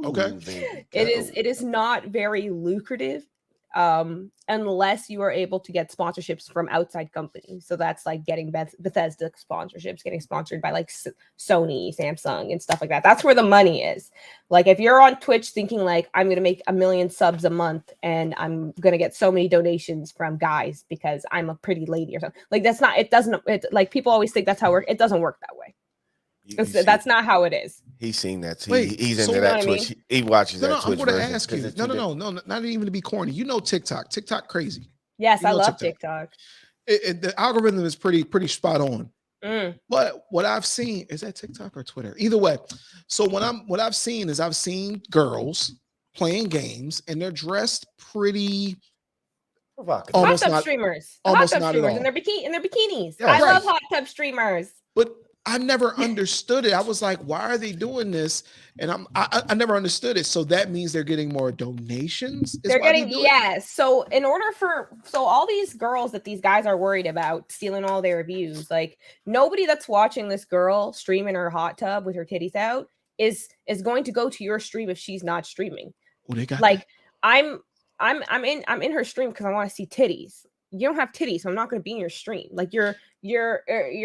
Okay. It is not very lucrative unless you are able to get sponsorships from outside companies. So that's like getting Bethesda sponsorships, getting sponsored by like Sony, Samsung, and stuff like that. That's where the money is. Like if you're on Twitch thinking like I'm gonna make 1 million subs a month and I'm gonna get so many donations from guys because I'm a pretty lady or something, like that's not. It doesn't. Like people always think that's how it works. It doesn't work that way. That's not how it is. He's seen that. Wait, he's into that Twitch. He watches that Twitch. I'm going to ask you. No, not even to be corny. You know TikTok. TikTok crazy. Yes, I love TikTok. The algorithm is pretty spot on. But what I've seen is that TikTok or Twitter. Either way. So what I've seen girls playing games and they're dressed pretty provocative. Hot tub streamers. Hot tub streamers in their bikinis. Yeah, I love hot tub streamers. But I never understood it. I was like, why are they doing this? And I never understood it. So that means they're getting more donations. They're getting, yes. So in order so all these girls that these guys are worried about stealing all their views, like nobody that's watching this girl stream in her hot tub with her titties out is going to go to your stream if she's not streaming. Well, they got like I'm in her stream because I want to see titties. You don't have titties, so I'm not going to be in your stream. Like you're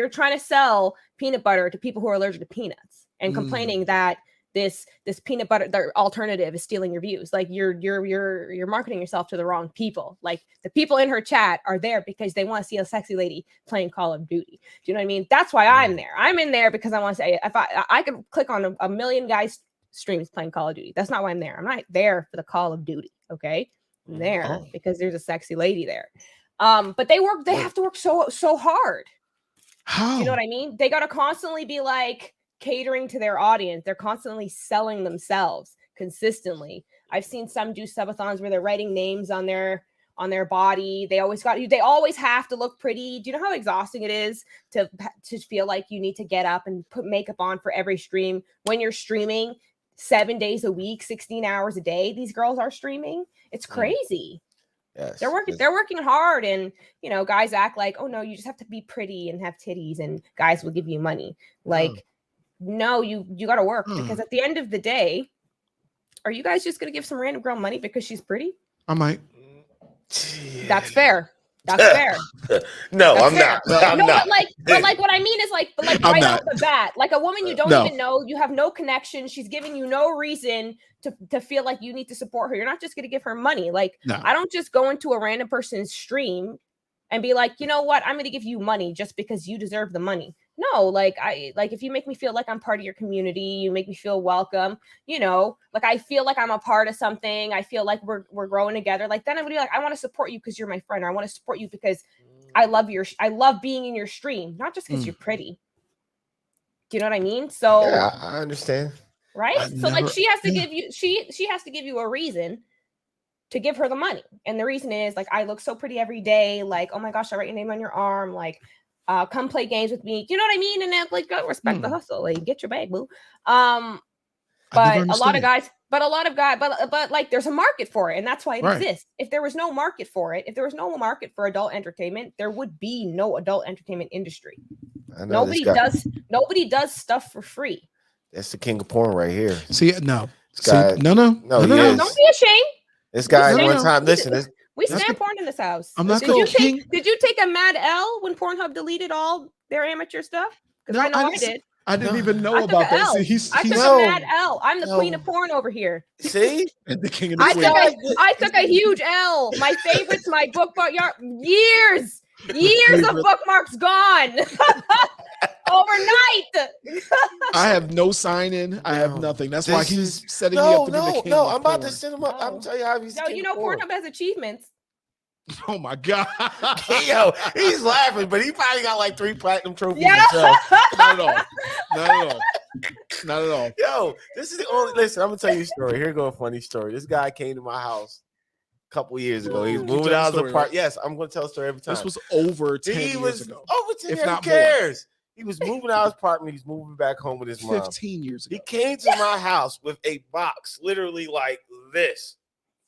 trying to sell peanut butter to people who are allergic to peanuts and complaining that this peanut butter their alternative is stealing your views. Like you're marketing yourself to the wrong people. Like the people in her chat are there because they want to see a sexy lady playing Call of Duty. Do you know what I mean? That's why I'm there. I'm in there because I want to say if I could click on a million guys streams playing Call of Duty. That's not why I'm there. I'm not there for the Call of Duty. Okay, I'm there because there's a sexy lady there. But they have to work so hard. How? You know what I mean? They got to constantly be like catering to their audience. They're constantly selling themselves consistently. I've seen some do subathons where they're writing names on their body. They always have to look pretty. Do you know how exhausting it is to feel like you need to get up and put makeup on for every stream when you're streaming 7 days a week, 16 hours a day? These girls are streaming. It's crazy. Yes, they're working hard, and guys act like, oh no, you just have to be pretty and have titties and guys will give you money. Like, no, you got to work because at the end of the day, are you guys just gonna give some random girl money because she's pretty? I might. That's fair. That's fair. No, That's I'm fair. not. I'm not. But what I mean is like right off the bat, like a woman you don't even know, you have no connection. She's giving you no reason to feel like you need to support her. You're not just going to give her money. Like I don't just go into a random person's stream and be like, you know what, I'm going to give you money just because you deserve the money. No, like if you make me feel like I'm part of your community, you make me feel welcome, like I feel like I'm a part of something. I feel like we're growing together. Like then I would be like, I want to support you because you're my friend, or I want to support you because I love being in your stream, not just because you're pretty. Do you know what I mean? So yeah, I understand. Right? So like she has to give you a reason to give her the money. And the reason is like, I look so pretty every day. Like, oh my gosh, I write your name on your arm. Like, come play games with me. You know what I mean? And then like, respect the hustle. Like, get your bag, boo. But a lot of guys, but like there's a market for it, and that's why it exists. If there was no market for it, if there was no market for adult entertainment, there would be no adult entertainment industry. Nobody does stuff for free. That's the king of porn right here. See, no, no, don't be ashamed. This guy one time, listen, we stand porn in this house. I'm not did you take a mad L when Pornhub deleted all their amateur stuff? Because I know I did. I didn't even know about that. See, I took a mad L. I'm the queen of porn over here. See? And the king of the queen. I took a huge L. My favorites, my bookmark, years of bookmarks gone. Overnight. I have no sign in. I have nothing. That's why he's setting me up to be the king. No, I'm about to send him up. I'm telling you how he's. No, you know, Pornhub has achievements. Oh my god. Yo, he's laughing, but he probably got like 3 platinum trophies. Yeah. Not at all. Yo, this is the only. Listen, I'm gonna tell you a story. Here go a funny story. This guy came to my house a couple years ago. He's moving out of the park. Yes, I'm gonna tell a story every time. This was over 10 years ago. Over 10 years. Who cares? He was moving out of his apartment. He's moving back home with his mom. 15 years ago. He came to my house with a box, literally like this,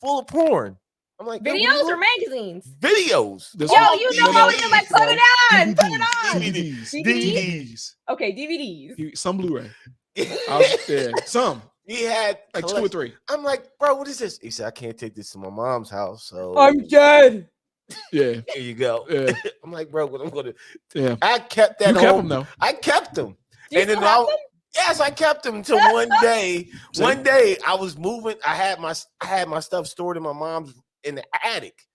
full of porn. I'm like, videos or magazines? Videos. Yo, you know how we do, like, put it on. DVDs. Okay, DVDs. Some Blu-ray. Some. He had like 2 or 3. I'm like, bro, what is this? He said, I can't take this to my mom's house. So I'm dead. Yeah. Here you go. Yeah. I'm like, bro, what I'm gonna. Yeah. I kept that. You kept them though. I kept them. And then them? Yes, I kept them until one day. One day I was moving. I had my stuff stored in my mom's in the attic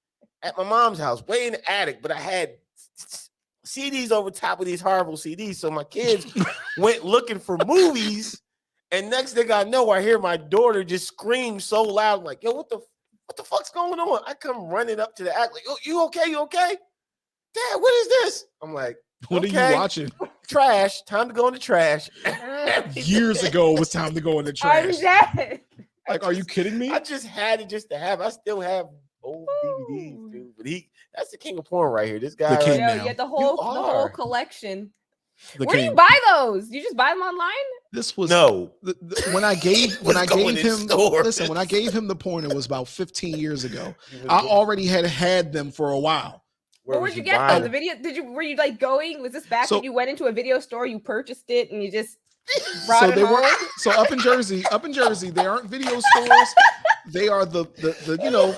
at my mom's house, way in the attic. But I had CDs over top of these horrible CDs. So my kids went looking for movies. And next thing I know, I hear my daughter just scream so loud, I'm like, yo, what the fuck's going on? I come running up to the attic, like, oh, you okay? You okay? Dad, what is this? I'm like, what are you watching? Trash. Time to go in the trash. Years ago, it was time to go in the trash. I'm dead. Like, are you kidding me? I just had it just to have. I still have old DVDs, dude. But that's the king of porn right here. This guy. The king right now. Yeah, the whole collection. The Where king. do you buy those? You just buy them online? This was when I gave him when I gave him the porn, it was about 15 years ago. I already had them for a while. Where'd you get them? The video? Were you like going? Was this back when you went into a video store, you purchased it, and you just brought it home? So up in Jersey, they aren't video stores. They are the you know.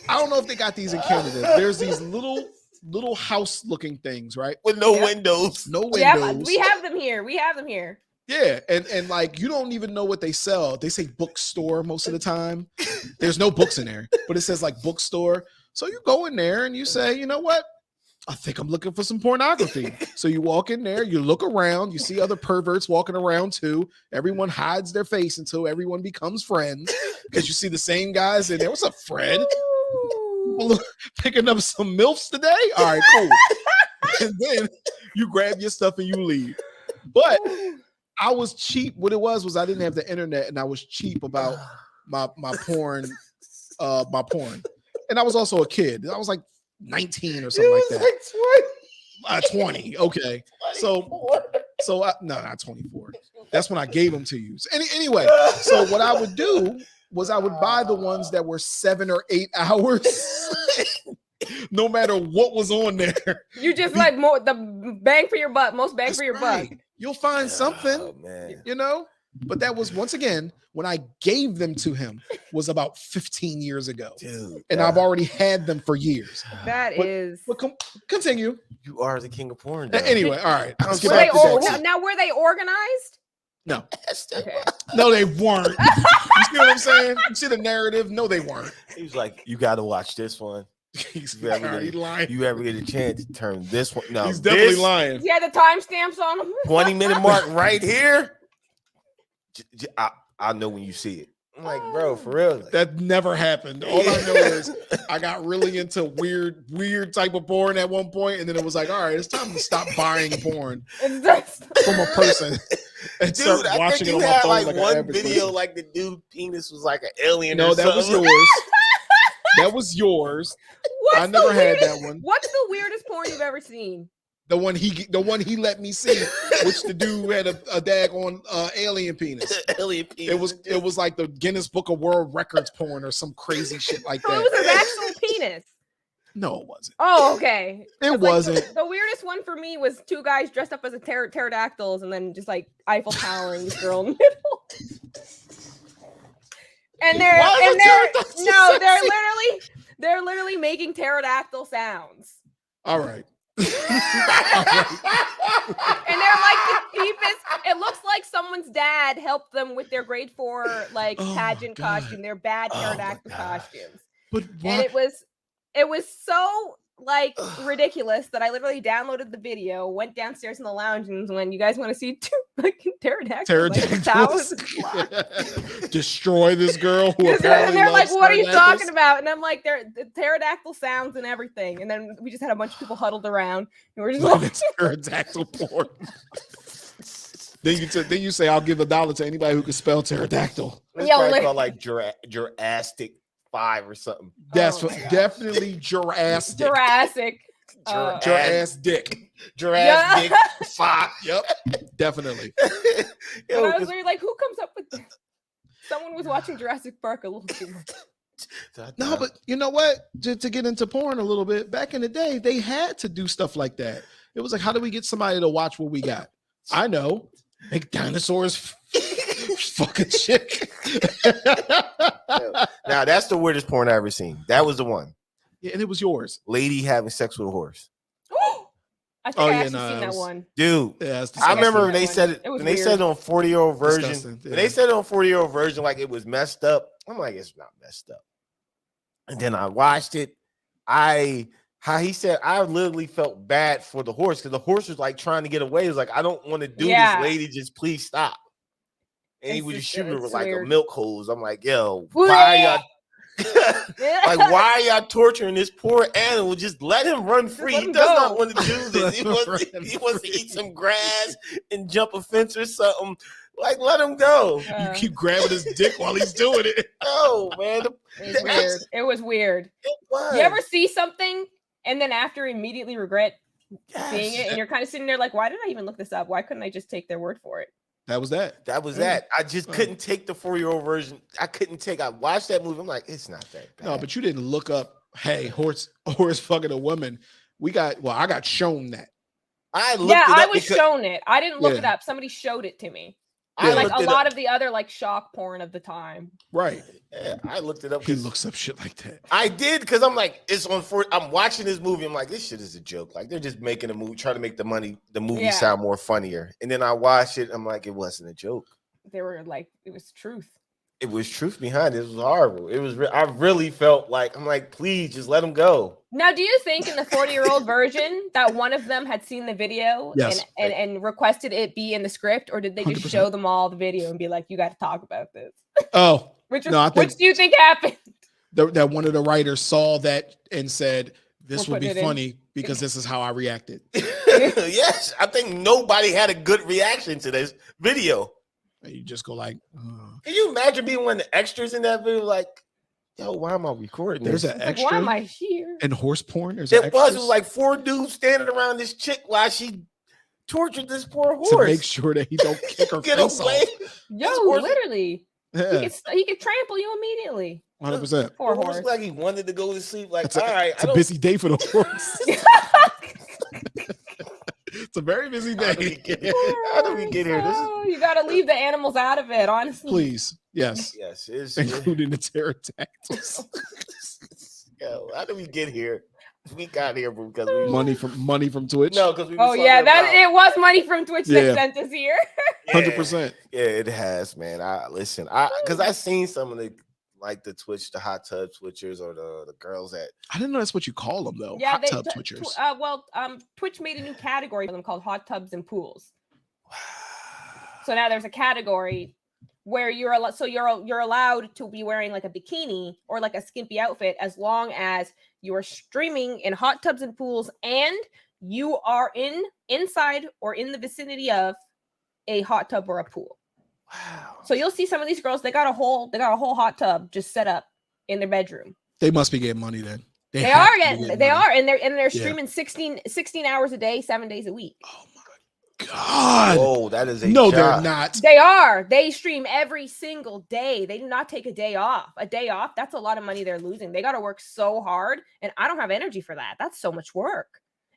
I don't know if they got these in Canada. There's these little house looking things, right? With no windows. No windows. Yeah, we have them here. Yeah, and like you don't even know what they sell. They say bookstore most of the time. There's no books in there, but it says like bookstore. So you go in there and you say, you know what? I think I'm looking for some pornography. So you walk in there, you look around, you see other perverts walking around too. Everyone hides their face until everyone becomes friends because you see the same guys in there. What's up, Fred? Picking up some MILFs today? All right, cool. And then you grab your stuff and you leave. But I was cheap. What it was I didn't have the internet and I was cheap about my porn. And I was also a kid. I was like 19 or something like that. Like 20. Okay. So not 24. That's when I gave them to you. So anyway, so what I would do was I would buy the ones that were 7 or 8 hours, no matter what was on there. You just like more the bang for your buck, most bang for your buck. You'll find something, you know. But that was once again when I gave them to him was about 15 years ago, dude, and I've already had them for years. But continue. You are the king of porn. Anyway, all right. Let's get back to Daxy. Now, were they organized? No. Okay. No, they weren't. You see what I'm saying? You see the narrative? No, they weren't. He was like, you got to watch this one. He's lying. You ever get a chance to turn this one? No, he's definitely lying. He had the timestamps on him. 20-minute mark right here. I know when you see it. I'm like, bro, for real. That never happened. All I know is I got really into weird type of porn at one point, and then it was like, all right, it's time to stop buying porn from a person. and Dude, start I watching think it you on my had phone like like an one average video, person. like the dude penis was like an alien. No, or that was something. yours. That was yours. I never had that one. What's the weirdest porn you've ever seen? The one he let me see, which the dude had a daggone alien penis. Alien penis. It was like the Guinness Book of World Records porn or some crazy shit like So that. it was his actual penis. No, it wasn't. Oh, okay. It 'Cause, wasn't. The weirdest one for me was two guys dressed up as a pterodactyls and then just like Eiffel Towering this girl in the middle. And they're literally making pterodactyl sounds. All right. And they're like the cheapest. It looks like someone's dad helped them with their grade 4 like pageant costume. They're bad pterodactyl costumes. But what? And it was so like ridiculous that I literally downloaded the video, went downstairs in the lounge, and went, "You guys want to see two fucking pterodactyls? Like, destroy this girl who and they're like, "What are you talking about?" And I'm like, "They're the pterodactyl sounds and everything." And then we just had a bunch of people huddled around, and we're just like, pterodactyl porn. Then you say, "I'll give $1 to anybody who can spell pterodactyl." It's probably called like Jurassic 5 or something. That's definitely Jurassic. Jurassic. Jurassic. Jurassic 5. Yep, definitely. I was really like, who comes up with this? Someone was watching Jurassic Park a little too much. No, but you know what? To get into porn a little bit, back in the day, they had to do stuff like that. It was like, how do we get somebody to watch what we got? I know. Make dinosaurs fucking chick. Now that's the weirdest porn I ever seen. That was the one. Yeah, and it was yours. Lady having sex with a horse. I think I actually seen that one. Dude, yeah, I remember when they said it. When they said it on 40-year-old version. Disgusting, yeah. When they said it on 40-year-old version, like it was messed up. I'm like, it's not messed up. And then I watched it. How he said, I literally felt bad for the horse because the horse was like trying to get away. It was like, I don't want to do this, lady. Just please stop. And he was just shooting her with like a milk hose. I'm like, yo, why are y'all? Like, why are y'all torturing this poor animal? Just let him run free. He does not want to do this. He wants to eat some grass and jump a fence or something. Like, let him go. You keep grabbing his dick while he's doing it. Oh, man. It was weird. It was. You ever see something and then after immediately regret seeing it? And you're kind of sitting there like, why did I even look this up? Why couldn't I just take their word for it? That was that. That was that. I just couldn't take the 4-year-old version. I watched that movie. I'm like, it's not that bad. No, but you didn't look up, hey, horse fucking a woman. I got shown that. I was shown it. I didn't look it up. Somebody showed it to me. Like a lot of the other like shock porn of the time. Right. Yeah, I looked it up. He looks up shit like that. I did because I'm like, I'm watching this movie. I'm like, this shit is a joke. Like they're just making a movie, trying to make the movie sound more funnier. And then I watched it. I'm like, it wasn't a joke. They were like, it was truth. It was truth behind it. It was horrible. It was. I really felt like I'm like, please just let him go. Now, do you think in the 40-year-old version that one of them had seen the video and requested it be in the script, or did they just 100%. show them all the video and be like, you got to talk about this? Oh, which do you think happened? That one of the writers saw that and said, this would be funny because this is how I reacted. Yes, I think nobody had a good reaction to this video. And you just go like, Can you imagine being one of the extras in that video? Like, yo, why am I recording there's this? an extra. Why am I here? And horse porn? It was like 4 dudes standing around this chick while she tortured this poor horse. To make sure that he don't kick her face away. off. Yo, literally. Yeah. He could trample you immediately. 100%. Poor horse. Like he wanted to go to sleep. Like, It's it's a busy day for the horse. It's a very busy day. How do we get here? You got to leave the animals out of it, honestly. Please. Yes. Yes. Including the pterodactyls. Yo, how do we get here? We got here because we money from Twitch. No, because we. It was money from Twitch that sent us here. 100%. Yeah, it has, man. Because I seen some of the Twitch, the hot tub twitchers, or the girls that. I didn't know that's what you call them though. Yeah, hot tub twitchers. Twitch made a new category for them called hot tubs and pools. So now there's a category where you're allowed to be wearing like a bikini or like a skimpy outfit as long as you are streaming in hot tubs and pools and you are inside or in the vicinity of a hot tub or a pool. Wow. So you'll see some of these girls, they got a whole hot tub just set up in their bedroom. They must be getting money then. They have are to be getting, money. and they're streaming 16 hours a day, 7 days a week. Oh my God. Whoa, that is a no, job. they're not. They are. They stream every single day. They do not take a day off. A day off, that's a lot of money they're losing. They got to work so hard, and I don't have energy for that. That's so much work.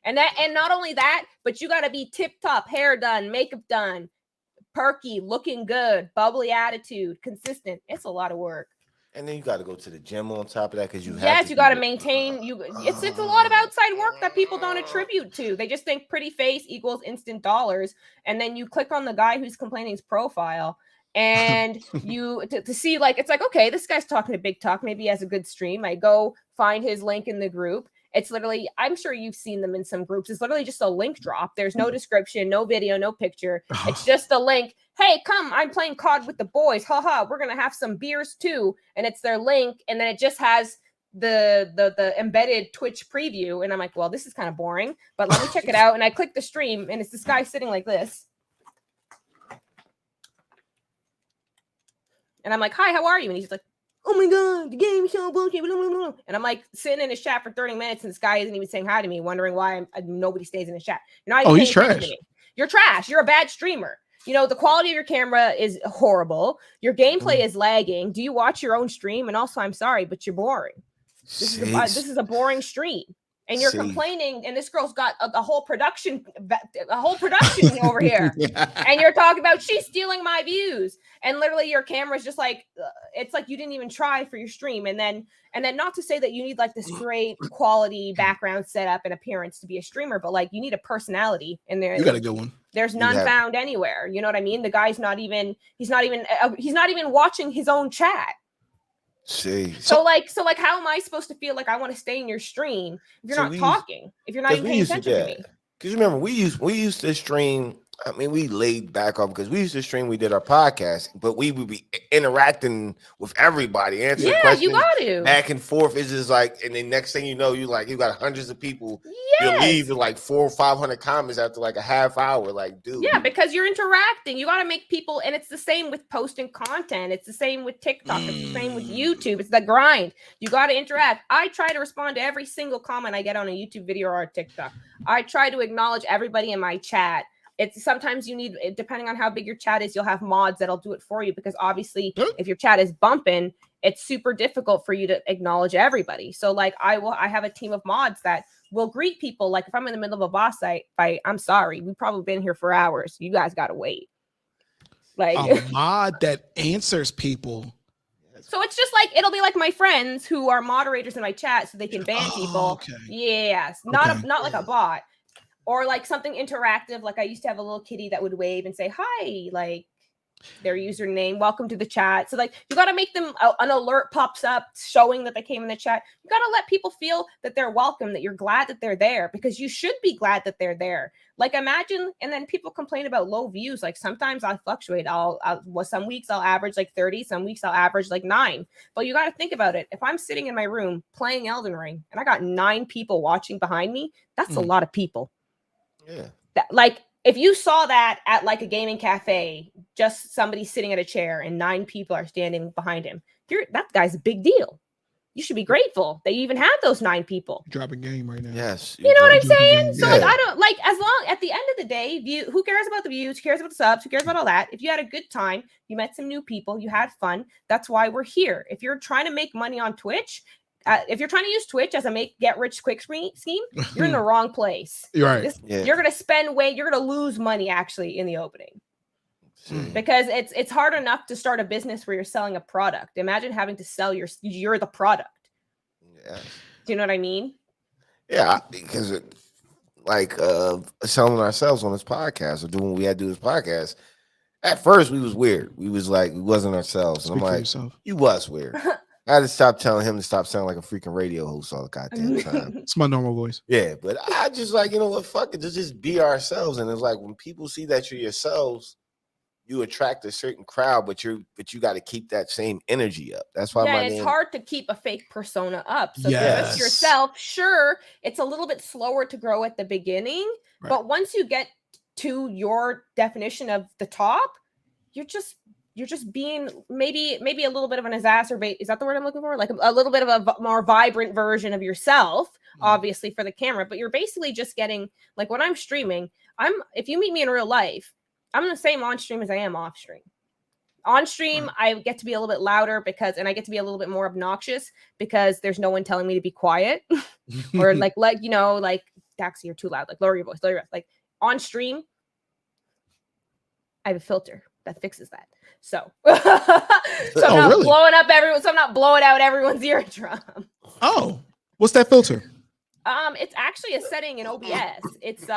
And not only that, but you got to be tip top, hair done, makeup done, perky, looking good, bubbly attitude, consistent. It's a lot of work. And then you got to go to the gym on top of that because you Yes, you got to maintain. It's a lot of outside work that people don't attribute to. They just think pretty face equals instant dollars, and then you click on the guy who's complaining's profile, and you to see like it's like, okay, this guy's talking to big talk. Maybe he has a good stream. I go find his link in the group. It's literally, I'm sure you've seen them in some groups. It's literally just a link drop. There's no description, no video, no picture. It's just a link. Hey, come, I'm playing COD with the boys. Haha, we're going to have some beers too. And it's their link. And then it just has the embedded Twitch preview. And I'm like, well, this is kind of boring, but let me check it out. And I click the stream and it's this guy sitting like this. And I'm like, hi, how are you? And he's like, oh my God, the game is so bullshit. Blah, blah, blah. And I'm like sitting in his chat for 30 minutes and this guy isn't even saying hi to me, wondering why nobody stays in his chat. You're not even he's paying attention trash. to me. You're trash. You're a bad streamer. You know, the quality of your camera is horrible. Your gameplay is lagging. Do you watch your own stream? And also, I'm sorry, but you're boring. This is a boring stream. And you're complaining, and this girl's got a whole production over here. And you're talking about she's stealing my views. And literally your camera's just like, it's like you didn't even try for your stream. And then not to say that you need like this great quality background setup and appearance to be a streamer, but like you need a personality in there. You got a good one. There's none found anywhere. You know what I mean? The guy's he's not even watching his own chat. So like how am I supposed to feel like I want to stay in your stream if you're not talking, if you're not even paying attention to me? Because remember, we used to stream. I mean, we laid back on because we used to stream. We did our podcast, but we would be interacting with everybody, answering questions. You got to back and forth. It's just like, and then next thing you know, you got hundreds of people. Yes. You leave in like 400 or 500 comments after like a half hour. Like, dude. Yeah, because you're interacting. You got to make people, and it's the same with posting content. It's the same with TikTok. It's the same with YouTube. It's the grind. You got to interact. I try to respond to every single comment I get on a YouTube video or a TikTok. I try to acknowledge everybody in my chat. It's sometimes you need, depending on how big your chat is, you'll have mods that'll do it for you because obviously if your chat is bumping, it's super difficult for you to acknowledge everybody. So like I have a team of mods that will greet people. Like if I'm in the middle of a boss fight, I'm sorry, we've probably been here for hours. You guys got to wait. Like a mod that answers people. So it's just like, it'll be like my friends who are moderators in my chat so they can ban people. Okay. Yes. Not like a bot. Or like something interactive. Like I used to have a little kitty that would wave and say, hi, like their username, welcome to the chat. So like you got to make them, an alert pops up showing that they came in the chat. You got to let people feel that they're welcome, that you're glad that they're there, because you should be glad that they're there. Like imagine, and then people complain about low views. Like sometimes I fluctuate. Some weeks I'll average like 30, some weeks I'll average like 9. But you got to think about it. If I'm sitting in my room playing Elden Ring and I got 9 people watching behind me, that's a lot of people. Yeah. Like if you saw that at like a gaming cafe, just somebody sitting at a chair and 9 people are standing behind him, that guy's a big deal. You should be grateful that you even have those 9 people. Dropping game right now. Yes. You know what I'm saying? Game. So like I don't like, as long at the end of the day, who cares about the views? Who cares about the subs? Who cares about all that? If you had a good time, you met some new people, you had fun. That's why we're here. If you're trying to make money on Twitch, if you're trying to use Twitch as a get rich quick scheme, you're in the wrong place. You're right. You're going to you're going to lose money actually in the opening. Because it's hard enough to start a business where you're selling a product. Imagine having to sell you're the product. Yeah. Do you know what I mean? Yeah, because selling ourselves on this podcast or doing what we had to do this podcast. At first, we was weird. We was like, we wasn't ourselves. And I'm like, you was weird. I had to stop telling him to stop sounding like a freaking radio host all the goddamn time. It's my normal voice. Yeah, but I just like, you know what, fuck it, just be ourselves. And it's like when people see that you're yourselves, you attract a certain crowd, but you got to keep that same energy up. That's why it's hard to keep a fake persona up. So just yourself, sure, it's a little bit slower to grow at the beginning, but once you get to your definition of the top, you're just being maybe a little bit of an exacerbate. Is that the word I'm looking for? Like a little bit of a more vibrant version of yourself, obviously for the camera, but you're basically just getting like when I'm streaming, if you meet me in real life, I'm the same on stream as I am off stream. On stream, I get to be a little bit louder and I get to be a little bit more obnoxious because there's no one telling me to be quiet or like Daxy, you're too loud. Like lower your voice. Like on stream, I have a filter that fixes that. So, I'm not blowing up everyone. So I'm not blowing out everyone's eardrum. Oh, what's that filter? It's actually a setting in OBS. It's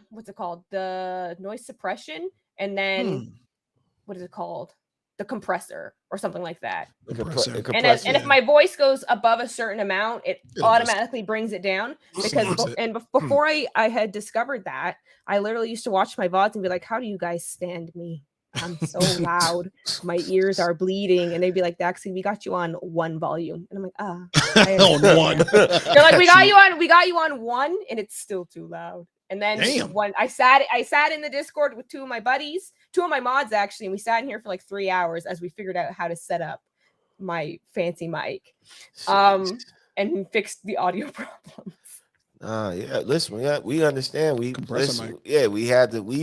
what's it called? The noise suppression, and then what is it called? The compressor or something like that. And if my voice goes above a certain amount, it automatically brings it down. Before I had discovered that, I literally used to watch my VODs and be like, how do you guys stand me? I'm so loud. My ears are bleeding. And they'd be like, Daxy, we got you on 1 volume. And I'm like, on 1. They're like, we got you on 1 and it's still too loud. And then when I sat in the Discord with 2 of my buddies, 2 of my mods actually, and we sat in here for like 3 hours as we figured out how to set up my fancy mic, and fixed the audio problems. Listen, we understand. We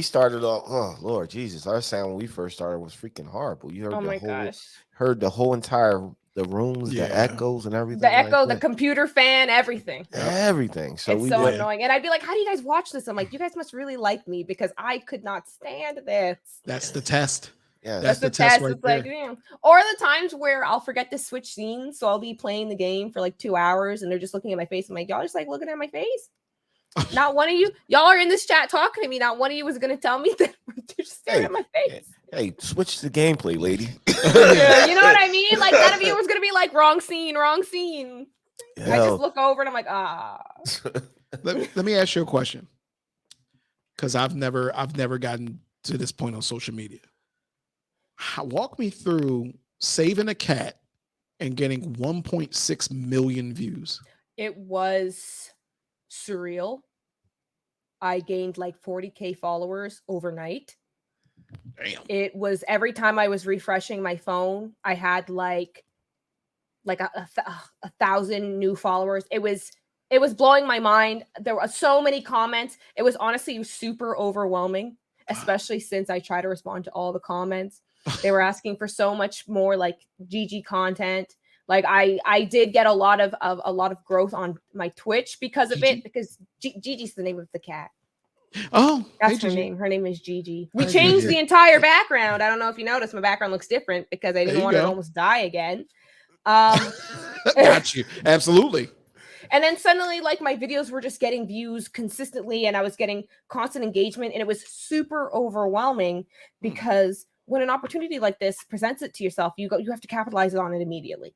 started off. Oh Lord Jesus, our sound when we first started was freaking horrible. You heard heard the whole entire rooms, the echoes and everything. The echo, the computer fan, everything. Everything. So it's so annoying. And I'd be like, how do you guys watch this? I'm like, you guys must really like me because I could not stand this. That's the test. Yeah, that's the test. Right, it's like, or the times where I'll forget to switch scenes, so I'll be playing the game for like 2 hours, and they're just looking at my face. I'm like, y'all just like looking at my face. Not one of y'all are in this chat talking to me. Not one of you was gonna tell me that you're just staring at my face. Hey, switch the gameplay, lady. Yeah, you know what I mean? Like none of you was gonna be like wrong scene. I just look over and I'm like, Let me ask you a question, because I've never gotten to this point on social media. Walk me through saving a cat and getting 1.6 million views. It was surreal. I gained like 40K followers overnight. Damn. It was every time I was refreshing my phone, I had like a 1,000 new followers. It was blowing my mind. There were so many comments. It was honestly super overwhelming, especially since I try to respond to all the comments. They were asking for so much more like GG content. Like I did get a lot of growth on my Twitch because of it, because Gigi's the name of the cat. Oh, that's her name. Her name is Gigi. We changed the entire background. I don't know if you noticed, my background looks different because I didn't want her to almost die again. Got you. Absolutely. And then suddenly, like, my videos were just getting views consistently, and I was getting constant engagement, and it was super overwhelming because when an opportunity like this presents it to yourself, you have to capitalize on it immediately.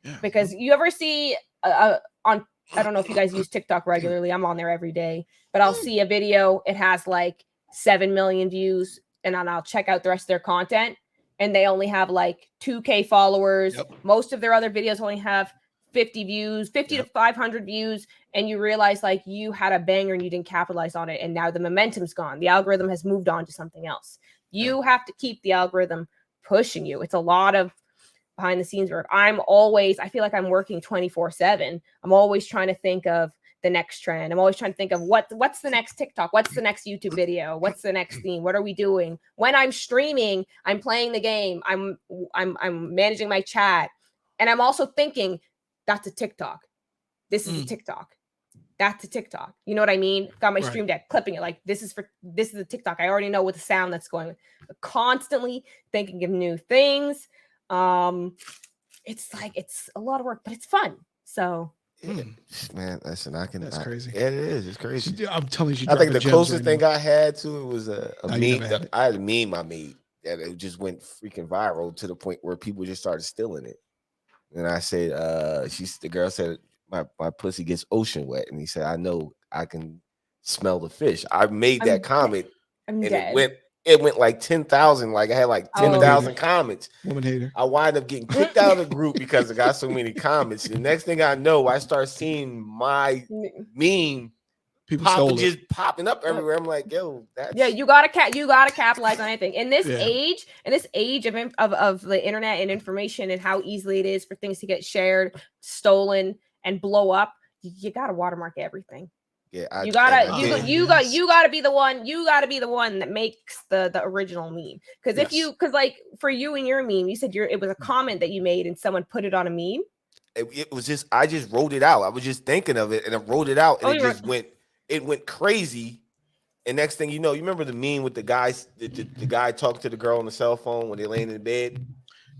Yeah. Because you ever see on, I don't know if you guys use TikTok regularly. I'm on there every day, but I'll see a video. It has like 7 million views, and then I'll check out the rest of their content, and they only have like 2K followers. Yep. Most of their other videos only have 50 views, 50 to 500 views, and you realize like you had a banger and you didn't capitalize on it, and now the momentum's gone. The algorithm has moved on to something else. You have to keep the algorithm pushing you. It's a lot of behind the scenes work. I feel like I'm working 24/7. I'm always trying to think of the next trend. I'm always trying to think of what's the next TikTok, what's the next YouTube video, what's the next theme, what are we doing? When I'm streaming, I'm playing the game, I'm managing my chat, and I'm also thinking that's a TikTok. This is a TikTok. That's a TikTok. You know what I mean? Got my stream deck, clipping it like this is a TikTok. I already know what the sound that's going. Constantly thinking of new things. It's a lot of work, but it's fun. So man, listen, that's crazy. Yeah, it is. It's crazy. I'm telling you. I think the closest thing I had to it was a meme. I had a meme I made that it just went freaking viral to the point where people just started stealing it. And I said, the girl said, my pussy gets ocean wet. And he said, I know I can smell the fish. I made that comment. I'm and dead. It went like 10,000. Like I had like 10,000 comments. Woman hater. I wind up getting kicked out of the group because I got so many comments. The next thing I know, I start seeing my meme People stole it. just popping up everywhere. I'm like, yo, that's Yeah, you gotta capitalize on anything in this age. In this age of the internet and information and how easily it is for things to get shared, stolen, and blow up. You gotta watermark everything. Yeah, You gotta be the one. You gotta be the one that makes the original meme. Because like for you and your meme, you said it was a comment that you made and someone put it on a meme. It was just I just wrote it out. I was just thinking of it and I wrote it out and it went crazy. And next thing you know, you remember the meme with the guys, the guy talking to the girl on the cell phone when they're laying in bed.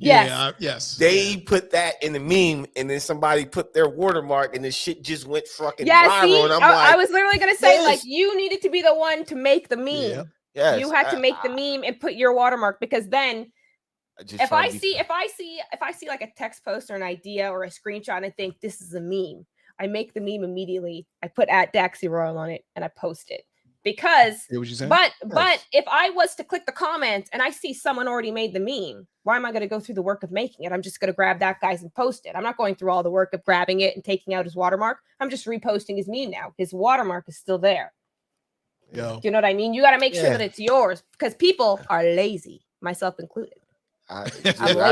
Yes. Yes. They put that in the meme, and then somebody put their watermark, and the shit just went fucking viral. See, and I was literally gonna say, like, you needed to be the one to make the meme. Yep. Yes, you had to make the meme and put your watermark, because then if I see like a text post or an idea or a screenshot and I think this is a meme, I make the meme immediately. I put @Daxy Royal on it and I post it. Because but if I was to click the comments and I see someone already made the meme, why am I going to go through the work of making it? I'm just going to grab that guy's and post it. I'm not going through all the work of grabbing it and taking out his watermark. I'm just reposting his meme now. His watermark is still there. Yo. Do you know what I mean? You got to make sure that it's yours, because people are lazy, myself included. I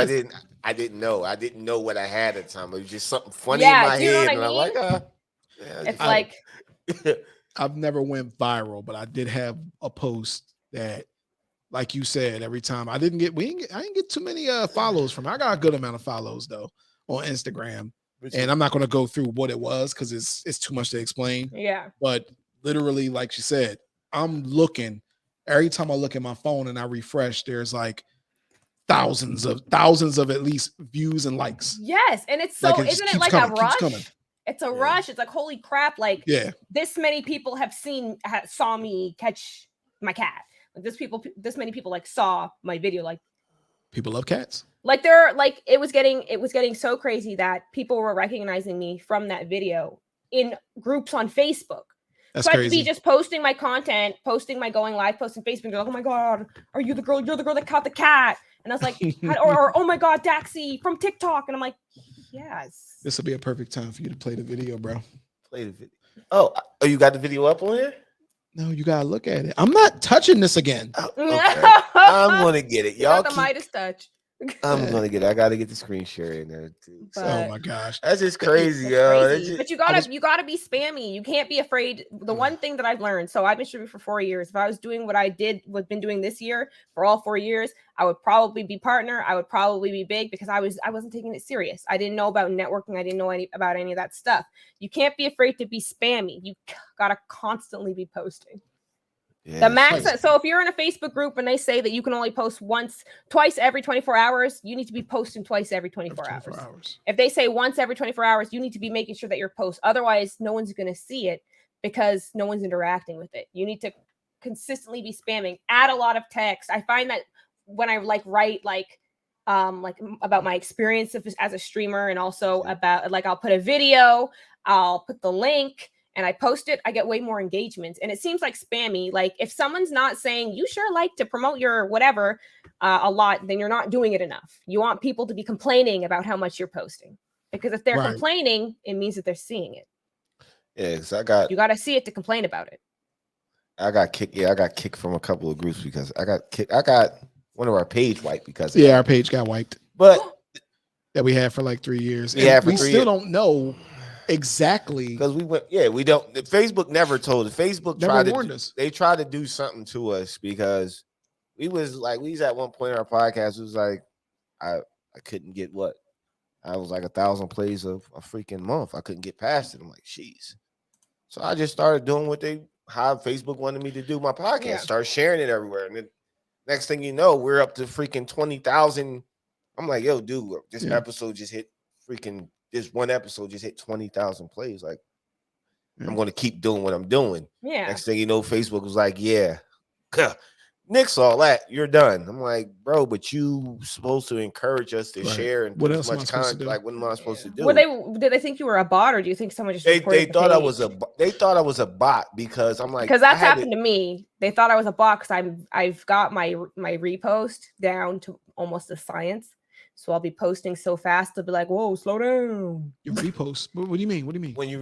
didn't know. I didn't know what I had at the time. It was just something funny in my head, and I'm like, it's like. I've never went viral, but I did have a post that, like you said, every time I didn't get too many follows from it. I got a good amount of follows though on Instagram, and I'm not going to go through what it was because it's too much to explain. Yeah. But literally, like she said, I'm looking every time I look at my phone and I refresh. There's like thousands of at least views and likes. Yes, and it's so like isn't it like a rush? It's a rush. It's like, holy crap! Like, this many people have saw me catch my cat. Like this many people like saw my video. Like, people love cats. Like it was getting so crazy that people were recognizing me from that video in groups on Facebook. That's so crazy. I'd be just posting my content, posting my going live, posting Facebook. They're like, oh my god, are you the girl? You're the girl that caught the cat. And I was like, or oh my god, Daxy from TikTok. And I'm like, yes. This will be a perfect time for you to play the video, bro. Play the video. Oh, you got the video up on here? No, you gotta look at it. I'm not touching this again. Oh, okay. I'm gonna get it. Y'all the Midas touch. I'm gonna get it. I gotta get the screen share in there too. Oh my gosh, that's just crazy, yo. Crazy. But you gotta be spammy. You can't be afraid. The one thing that I've learned, so I've been streaming for 4 years. If I was doing what I been doing this year for all 4 years, I would probably be partner. I would probably be big, because I wasn't taking it serious. I didn't know about networking. I didn't know about any of that stuff. You can't be afraid to be spammy. You gotta constantly be posting. Yeah, the max. So if you're in a Facebook group and they say that you can only post twice every 24 hours, you need to be posting twice every 24 hours. If they say once every 24 hours, you need to be making sure that you're post. Otherwise, no one's going to see it because no one's interacting with it. You need to consistently be spamming. Add a lot of text. I find that when I write about my experience as a streamer, and also about I'll put a video, I'll put the link, and I post it, I get way more engagement. And it seems like spammy. Like, if someone's not saying, you sure like to promote your whatever a lot, then you're not doing it enough. You want people to be complaining about how much you're posting. Because if they're complaining, it means that they're seeing it. Yeah, because you got to see it to complain about it. I got kicked. Yeah, I got kicked from a couple of groups because I got one of our page wiped because our page got wiped. But that we had for like 3 years. We still don't know exactly, because we don't. Facebook never told us. Facebook warned us. They tried to do something to us because we was at one point in our podcast, it was like I couldn't get I was like 1,000 plays a freaking month. I couldn't get past it. I'm like, jeez. So I just started doing how Facebook wanted me to do my podcast. Start sharing it everywhere, and then next thing you know, we're up to freaking 20,000. I'm like, yo, dude, this episode just hit freaking. This one episode just hit 20,000 plays. Like, I'm going to keep doing what I'm doing. Yeah. Next thing you know, Facebook was like, nix all that. You're done. I'm like, bro, but you supposed to encourage us to share and put as much content. Like, what am I supposed to do? Did they think you were a bot, or do you think someone just they thought I was they thought I was a bot, because I'm like, because that's happened to me. They thought I was a bot because I've got my repost down to almost a science. So I'll be posting so fast, they'll be like, whoa, slow down. You repost. What do you mean? What do you mean? When you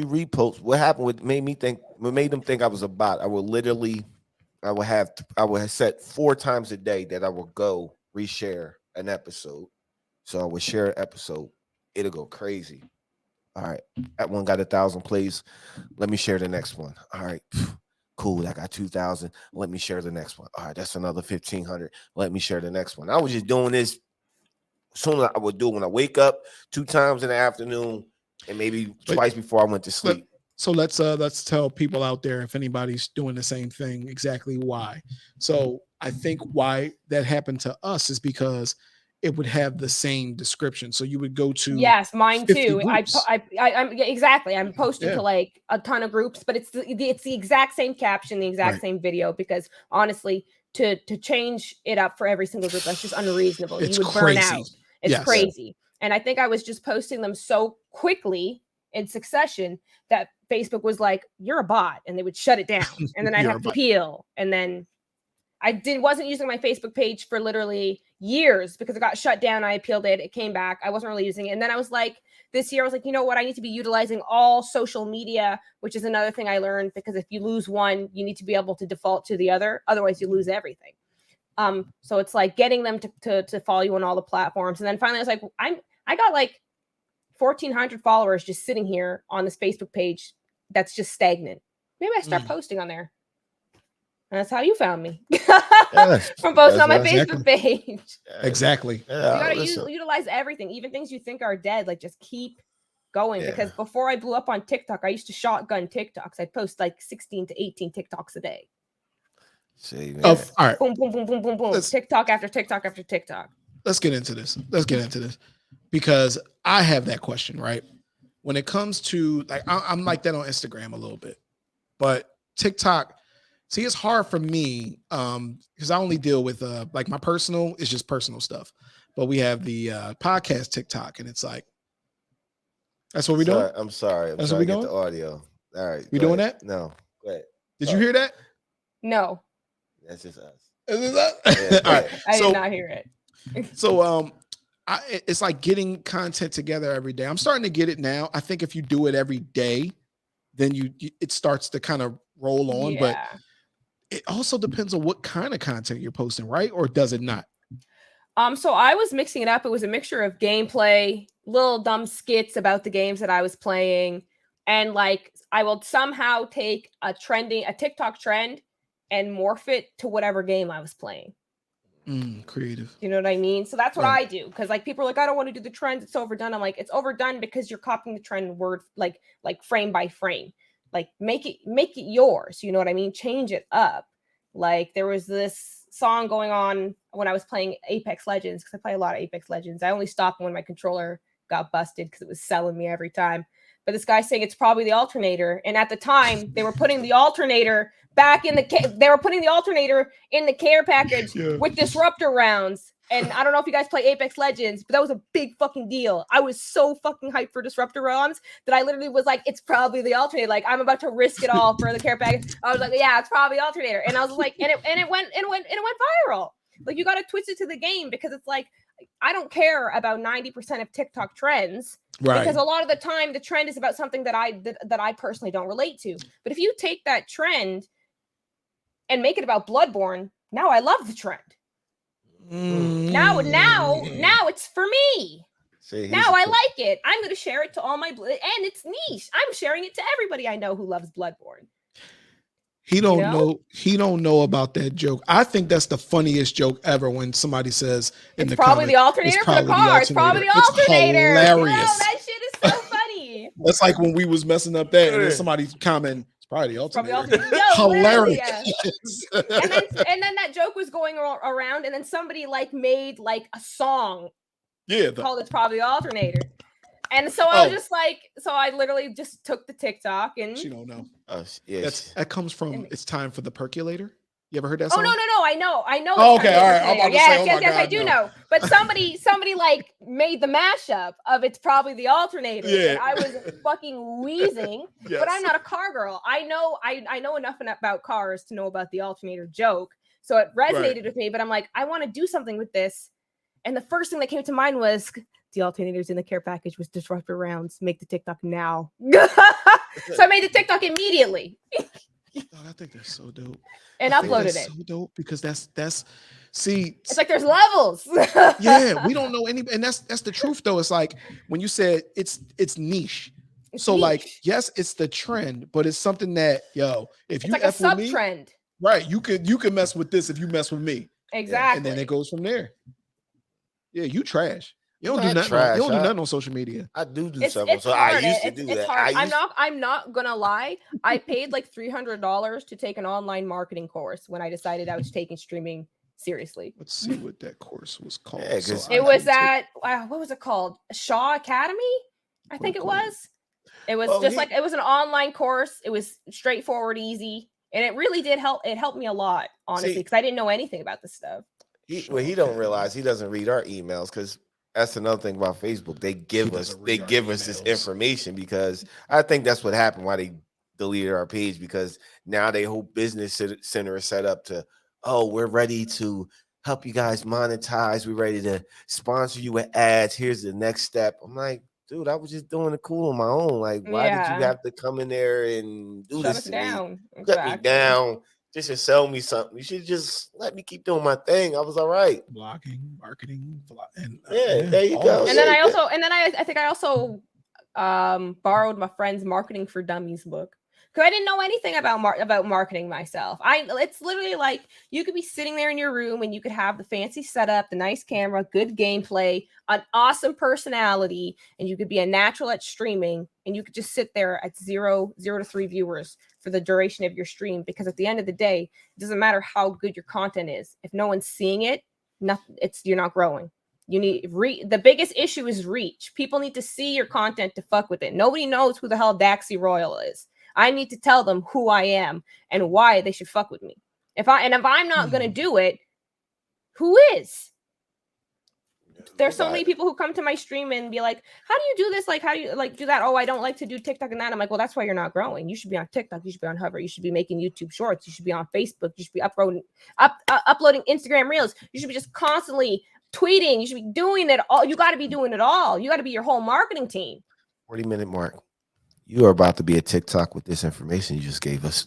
repost, what happened? What made them think I was a bot? I would have set 4 times a day that I would go reshare an episode. So I would share an episode. It'll go crazy. All right, that one got 1,000 plays. Let me share the next one. All right, cool. I got 2,000. Let me share the next one. All right, that's another 1,500. Let me share the next one. I was just doing this. Soon as I would do it when I wake up, 2 times in the afternoon, and maybe twice before I went to sleep. So let's tell people out there, if anybody's doing the same thing, exactly why. So I think why that happened to us is because it would have the same description. So you would go to yes, mine too. groups. I'm exactly. I'm posting Yeah. to like a ton of groups, but it's the exact same caption, the exact Right. same video. Because honestly, to change it up for every single group, that's just unreasonable. It's You would burn crazy. out. It's Yes. crazy. And I think I was just posting them so quickly in succession that Facebook was like, "You're a bot," and they would shut it down, and then I'd You're a have to bot. appeal, and then wasn't using my Facebook page for literally years because it got shut down. I appealed it. It came back. I wasn't really using it. And then I was like, this year, I was like, you know what? I need to be utilizing all social media, which is another thing I learned, because if you lose one, you need to be able to default to the other. Otherwise, you lose everything. So it's like getting them to follow you on all the platforms. And then finally, I was like, I got like 1,400 followers just sitting here on this Facebook page that's just stagnant. Maybe I start posting on there. And that's how you found me. From posting on my Facebook page. Exactly. Yeah, You gotta utilize everything, even things you think are dead. Like, just keep going. Yeah. Because before I blew up on TikTok, I used to shotgun TikToks. I'd post like 16 to 18 TikToks a day. See, All right. Boom, boom, boom, boom, boom, boom. TikTok after TikTok after TikTok. Let's get into this. Because I have that question, right? When it comes to, like, I'm like that on Instagram a little bit, but TikTok, see, it's hard for me because I only deal with like my personal, it's just personal stuff. But we have the podcast TikTok, and it's like, that's what we're doing? I'm sorry. That's what we doing? The audio. All right. We doing that? No. Go ahead. Did you hear that? No. That's just us. Is it that? Yeah, All right. I did not hear it. So it's like getting content together every day. I'm starting to get it now. I think if you do it every day, then it starts to kind of roll on. But it also depends on what kind of content you're posting, right? Or does it not? So I was mixing it up. It was a mixture of gameplay, little dumb skits about the games that I was playing, and like I will somehow take a TikTok trend and morph it to whatever game I was playing. Creative. You know what I mean? So that's what I do. Because like people are like, I don't want to do the trends. It's overdone. I'm like, it's overdone because you're copying the trend word like frame by frame. Like make it yours. You know what I mean? Change it up. Like there was this song going on when I was playing Apex Legends, because I play a lot of Apex Legends. I only stopped when my controller got busted because it was selling me every time. But this guy saying it's probably the alternator, and at the time they were putting the alternator back in they were putting the alternator in the care package with disruptor rounds. And I don't know if you guys play Apex Legends, but that was a big fucking deal. I was so fucking hyped for disruptor rounds that I literally was like, it's probably the alternator. Like I'm about to risk it all for the care package. I was like, yeah, it's probably alternator. And I was like, and it went viral. Like you got to twist it to the game, because it's like, I don't care about 90% of TikTok trends, right? Because a lot of the time the trend is about something that I personally don't relate to. But if you take that trend and make it about Bloodborne, now I love the trend. Now it's for me. Now I like it. I'm going to share it to all my and it's niche. I'm sharing it to everybody I know who loves Bloodborne. He don't know. He don't know about that joke. I think that's the funniest joke ever when somebody says in the probably comments, the alternator for the car. It's probably the alternator. Hilarious. You know, that shit is so funny. That's like when we was messing up that, and then somebody comment, it's probably the alternator. Hilarious. and then that joke was going around, and then somebody like made like a song. Called It's Probably the Alternator. And so I was just like, so I literally just took the TikTok and she don't know. Yes. That comes from It's Time for the Percolator. You ever heard that song? Oh no, I know. Oh, okay, all right. I'm about to say, yes, I do know. But somebody like made the mashup of It's Probably the Alternator. Yeah. And I was fucking wheezing. Yes. But I'm not a car girl. I know enough about cars to know about the alternator joke. So it resonated with me. But I'm like, I want to do something with this. And the first thing that came to mind was the alternators in the care package was disruptor rounds. Make the TikTok now. So I made the TikTok immediately. I think that's so dope. And I think uploaded that's it. so dope because that's see. It's like there's levels. Yeah, we don't know any, and that's the truth though. It's like when you said it's niche. It's So niche. like, yes, it's the trend, but it's something that if it's you like a F with sub me, trend. right? You can mess with this if you mess with me, Exactly. and then it goes from there. Yeah, you trash. You don't Not do nothing. trash. You don't do nothing on social media. I do It's something. So hard. I used to It's do that. hard. I'm not gonna lie. I paid like $300 to take an online marketing course when I decided I was taking streaming seriously. Let's see what that course was called. Yeah, 'cause It was at what was it called? Shaw Academy, I think it was. It was it was an online course. It was straightforward, easy, and it really did help. It helped me a lot, honestly, because I didn't know anything about this stuff. He don't realize he doesn't read our emails because that's another thing about Facebook. They give us this information because I think that's what happened why they deleted our page, because now they whole business center is set up to, oh, we're ready to help you guys monetize. We're ready to sponsor you with ads. Here's the next step. I'm like, dude, I was just doing it cool on my own. Like, why did you have to come in there and do this to me? Shut me down. Just to sell me something. You should just let me keep doing my thing. I was all right. Blogging, marketing, and there you go. And then I think I also borrowed my friend's Marketing for Dummies book. Because I didn't know anything about marketing myself. It's literally like you could be sitting there in your room and you could have the fancy setup, the nice camera, good gameplay, an awesome personality, and you could be a natural at streaming, and you could just sit there at 0 to 3 viewers for the duration of your stream. Because at the end of the day, it doesn't matter how good your content is. If no one's seeing it, you're not growing. You need the biggest issue is reach. People need to see your content to fuck with it. Nobody knows who the hell Daxy Royal is. I need to tell them who I am and why they should fuck with me. If I'm not gonna do it, who is? There's so many people who come to my stream and be like, how do you do this? Like, how do you do that? Oh, I don't like to do TikTok and that. I'm like, well, that's why you're not growing. You should be on TikTok. You should be on Hover. You should be making YouTube shorts. You should be on Facebook. You should be uploading Instagram reels. You should be just constantly tweeting. You should be doing it all. You got to be doing it all. You got to be your whole marketing team. 40-minute mark. You are about to be a TikTok with this information you just gave us.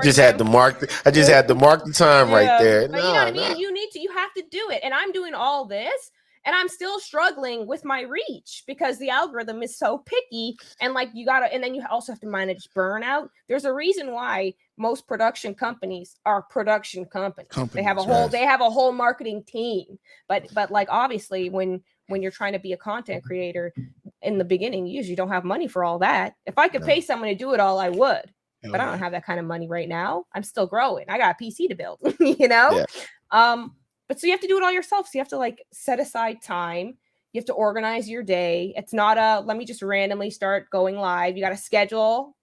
Just had to mark. I just had to mark the time right there. But you know what I mean? You have to do it. And I'm doing all this, and I'm still struggling with my reach because the algorithm is so picky. And like and then you also have to manage burnout. There's a reason why most production companies are production companies. They have a whole marketing team. But like obviously when you're trying to be a content creator in the beginning, you usually don't have money for all that. If I could pay someone to do it all, I would. But I don't have that kind of money right now. I'm still growing. I got a PC to build, you know? Yeah. But so you have to do it all yourself. So you have to like set aside time. You have to organize your day. It's not let me just randomly start going live. You got to schedule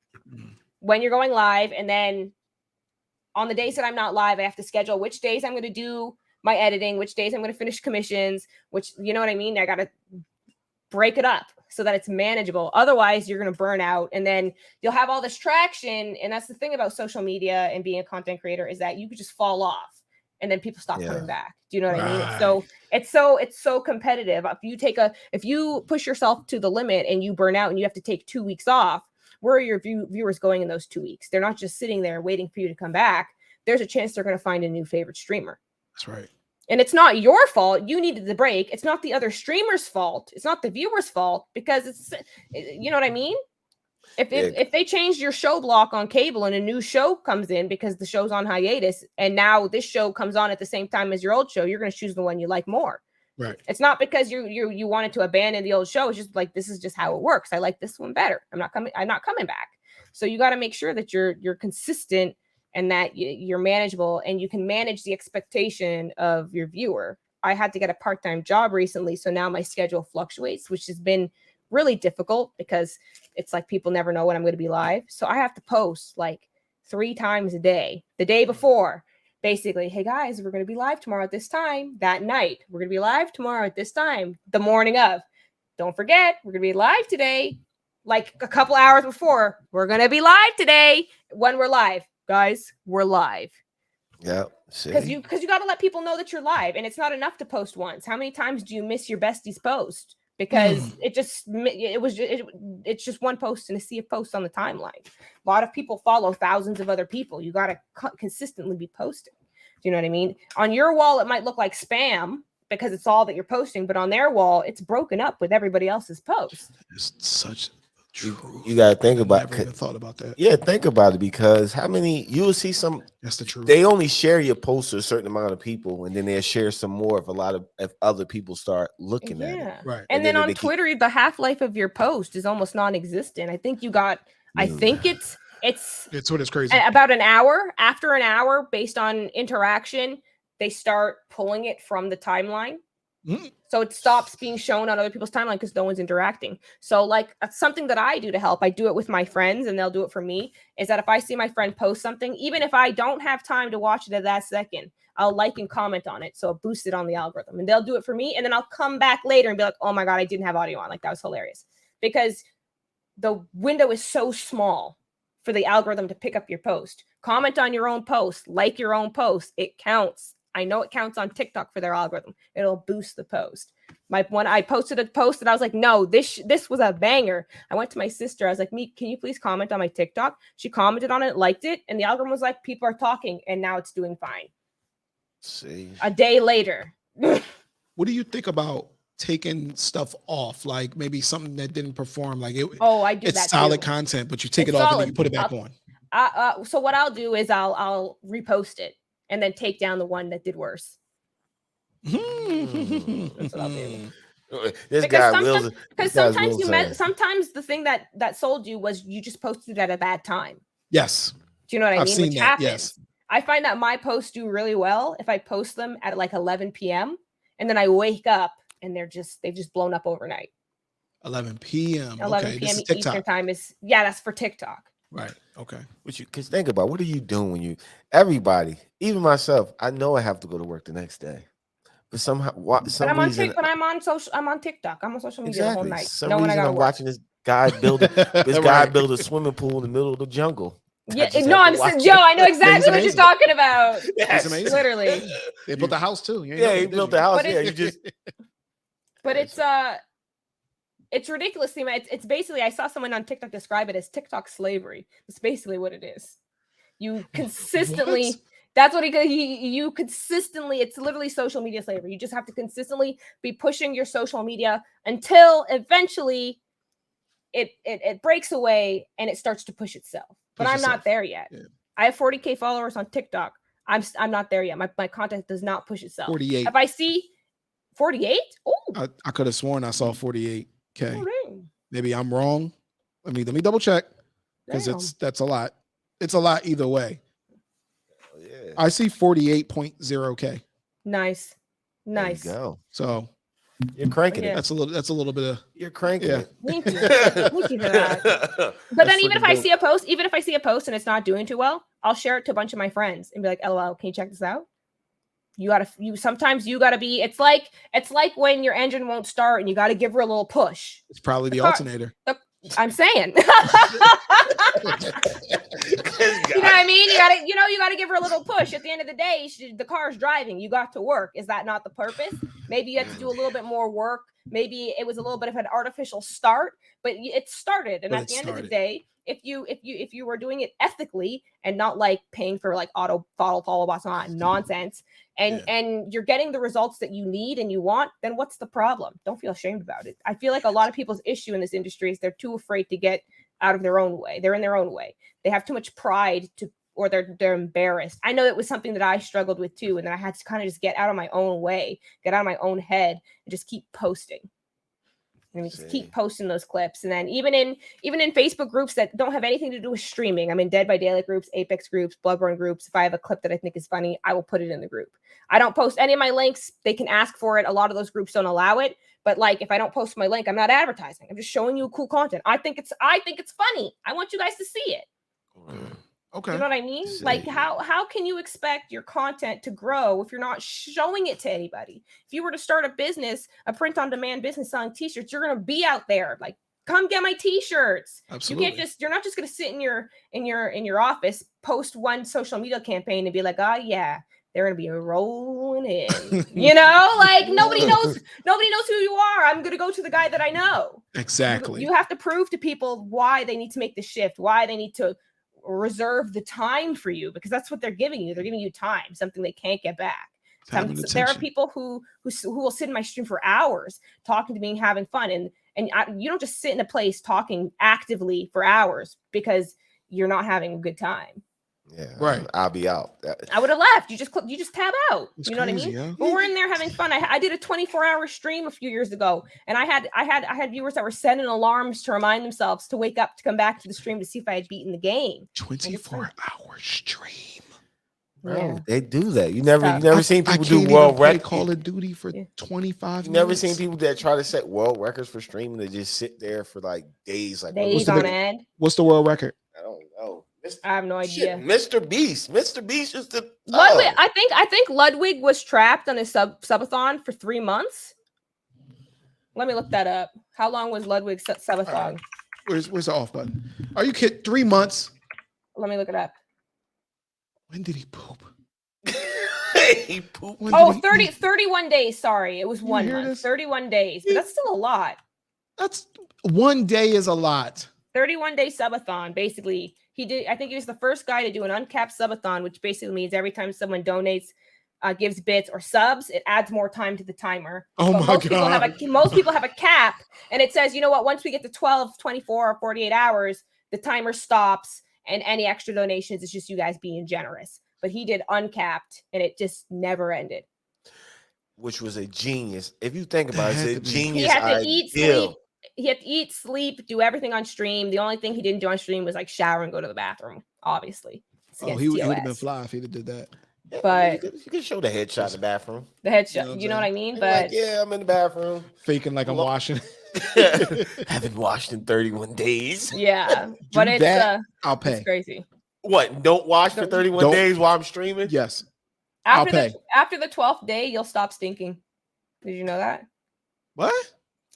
when you're going live. And then on the days that I'm not live, I have to schedule which days I'm going to do my editing, which days I'm going to finish commissions, which, you know what I mean? I got to break it up so that it's manageable. Otherwise, you're going to burn out, and then you'll have all this traction. And that's the thing about social media and being a content creator is that you could just fall off, and then people stop coming back. Do you know what I mean? It's so competitive. If you push yourself to the limit and you burn out and you have to take 2 weeks off, where are your viewers going in those 2 weeks? They're not just sitting there waiting for you to come back. There's a chance they're going to find a new favorite streamer. That's right. And it's not your fault. You needed the break. It's not the other streamer's fault. It's not the viewer's fault, because it's, you know what I mean? If they changed your show block on cable and a new show comes in because the show's on hiatus, and now this show comes on at the same time as your old show, you're going to choose the one you like more. Right. It's not because you wanted to abandon the old show. It's just like, this is just how it works. I like this one better. I'm not coming back. So you got to make sure that you're consistent and that you're manageable, and you can manage the expectation of your viewer. I had to get a part-time job recently, so now my schedule fluctuates, which has been really difficult because it's like people never know when I'm going to be live. So I have to post like 3 times a day. The day before, basically, hey guys, we're going to be live tomorrow at this time. That night, we're going to be live tomorrow at this time. The morning of, don't forget, we're going to be live today. Like a couple hours before, we're going to be live today when we're live. Guys, we're live. Yeah. Because you got to let people know that you're live, and it's not enough to post once. How many times do you miss your bestie's post because it's just one post and a sea of posts on the timeline? A lot of people follow thousands of other people. You got to consistently be posting. Do you know what I mean? On your wall, it might look like spam because it's all that you're posting, but on their wall, it's broken up with everybody else's post. It's such true. You gotta think about. Never even thought about that. Yeah, think about it, because how many you will see some. That's the truth. They only share your post to a certain amount of people, and then they'll share some more if other people start looking at it. Right. And then on Twitter, the half-life of your post is almost non-existent. I think Twitter's crazy. About an hour. After an hour, based on interaction, they start pulling it from the timeline. So it stops being shown on other people's timeline because no one's interacting. So like something that I do to help, I do it with my friends and they'll do it for me, is that if I see my friend post something, even if I don't have time to watch it at that second, I'll like and comment on it. So it boosts it on the algorithm, and they'll do it for me. And then I'll come back later and be like, oh my God, I didn't have audio on. Like, that was hilarious. Because the window is so small for the algorithm to pick up your post. Comment on your own post, like your own post. It counts. I know it counts on TikTok for their algorithm. It'll boost the post. When I posted a post and I was like, no, this was a banger. I went to my sister. I was like, can you please comment on my TikTok? She commented on it, liked it, and the algorithm was like, people are talking, and now it's doing fine. See. A day later. What do you think about taking stuff off? Like maybe something that didn't perform. Like I do it's that solid too. Content, but you take it off solid. And then you put it back on. So what I'll do is I'll repost it and then take down the one that did worse. That's what I'll do. Sometimes the thing that sold you was you just posted at a bad time. Yes. Do you know what I mean? Which happens. Yes. I find that my posts do really well if I post them at like 11 p.m. and then I wake up and they've just blown up overnight. 11 p.m. 11 p.m. Eastern time that's for TikTok. Right. Okay. Because think about, what are you doing when everybody, even myself, I know I have to go to work the next day, but somehow, I'm on TikTok. I'm on social media the whole night. I'm watching this guy build a swimming pool in the middle of the jungle. Yeah, no, I know exactly what you're talking about. Yes. It's amazing. Literally. They built a house too. He built the house. But it's ridiculous. It's basically, I saw someone on TikTok describe it as TikTok slavery. It's basically what it is. You consistently, that's what you consistently, it's literally social media slavery. You just have to consistently be pushing your social media until eventually it breaks away and it starts to push itself. But I'm not there yet. Yeah. I have 40K followers on TikTok. I'm not there yet. My content does not push itself. 48. If I see 48, I could have sworn I saw 48K. Maybe I'm wrong. Let me double check, because that's a lot. It's a lot either way. Yeah. I see 48.0K. Nice. There you go. So you're cranking it. That's a little bit of you're cranking it. Thank you. Thank you for that. But then even if I see a post and it's not doing too well, I'll share it to a bunch of my friends and be like, LOL, can you check this out? Sometimes you gotta be, it's like when your engine won't start and you gotta give her a little push. It's probably the alternator. I'm saying. You know what I mean? You gotta give her a little push. At the end of the day, the car's driving. You got to work. Is that not the purpose? Maybe you have to do a little bit more work. Maybe it was a little bit of an artificial start, but it started. And at the end of the day, if you were doing it ethically and not like paying for like auto follow bots nonsense, and you're getting the results that you need and you want, then what's the problem? Don't feel ashamed about it. I feel like a lot of people's issue in this industry is they're too afraid to get out of their own way. They're in their own way. They have too much pride or they're embarrassed. I know it was something that I struggled with too, and then I had to kind of just get out of my own way, get out of my own head, and just keep posting. And just keep posting those clips. And then even in Facebook groups that don't have anything to do with streaming, I'm in Dead by Daylight groups, Apex groups, Bloodborne groups. If I have a clip that I think is funny, I will put it in the group. I don't post any of my links. They can ask for it. A lot of those groups don't allow it. But like, if I don't post my link, I'm not advertising. I'm just showing you cool content. I think it's funny. I want you guys to see it. Okay. You know what I mean? Like, how can you expect your content to grow if you're not showing it to anybody? If you were to start a business, a print-on-demand business selling t-shirts, you're going to be out there like Come get my t-shirts. Absolutely. You're not just gonna sit in your office, post one social media campaign and be like, oh yeah, they're gonna be rolling in. You know, like nobody knows who you are. I'm gonna go to the guy that I know. Exactly. You have to prove to people why they need to make the shift, why they need to reserve the time for you, because that's what they're giving you. They're giving you time, something they can't get back. There are people who will sit in my stream for hours talking to me and having fun, and you don't just sit in a place talking actively for hours because you're not having a good time. Yeah, right. I'll be out. I would have left. You just tab out. It's you know crazy, what I mean? Yeah? But we're in there having fun. I did a 24-hour stream a few years ago, and I had viewers that were setting alarms to remind themselves to wake up to come back to the stream to see if I had beaten the game. 24-hour stream. Bro, Yeah. they do that. You never seen people do world record Call of Duty for 25 You minutes. never seen people that try to set world records for streaming that just sit there for like days, days on end. What's the world record? I don't know. I have no idea. Mr. Beast is the Ludwig. I think Ludwig was trapped on his subathon for 3 months. Let me look that up. How long was Ludwig's subathon? Right. Where's the off button? Are you kidding? 3 months. Let me look it up. When did he poop? He pooped. 31 days. Sorry, it was 1 month. 31 days. But that's still a lot. That's 1 day is a lot. 31-day subathon. Basically, he did. I think he was the first guy to do an uncapped subathon, which basically means every time someone donates, gives bits or subs, it adds more time to the timer. Oh, my God. Most people have a cap, and it says, you know what? Once we get to 12, 24, or 48 hours, the timer stops. And any extra donations is just you guys being generous. But he did uncapped, and it just never ended. Which was a genius. If you think about it, it's a genius. He had to eat, sleep. He had to eat, sleep, do everything on stream. The only thing he didn't do on stream was like shower and go to the bathroom, obviously. He would have been fly if he'd have did that. But you can show the headshot in the bathroom. The headshot, you know what I mean? But like, yeah, I'm in the bathroom. Faking like I'm washing. Haven't washed in 31 days. Yeah. But I'll pay. It's crazy. What? Don't wash for 31 days while I'm streaming? Yes. I'll pay. After the 12th day, you'll stop stinking. Did you know that? What?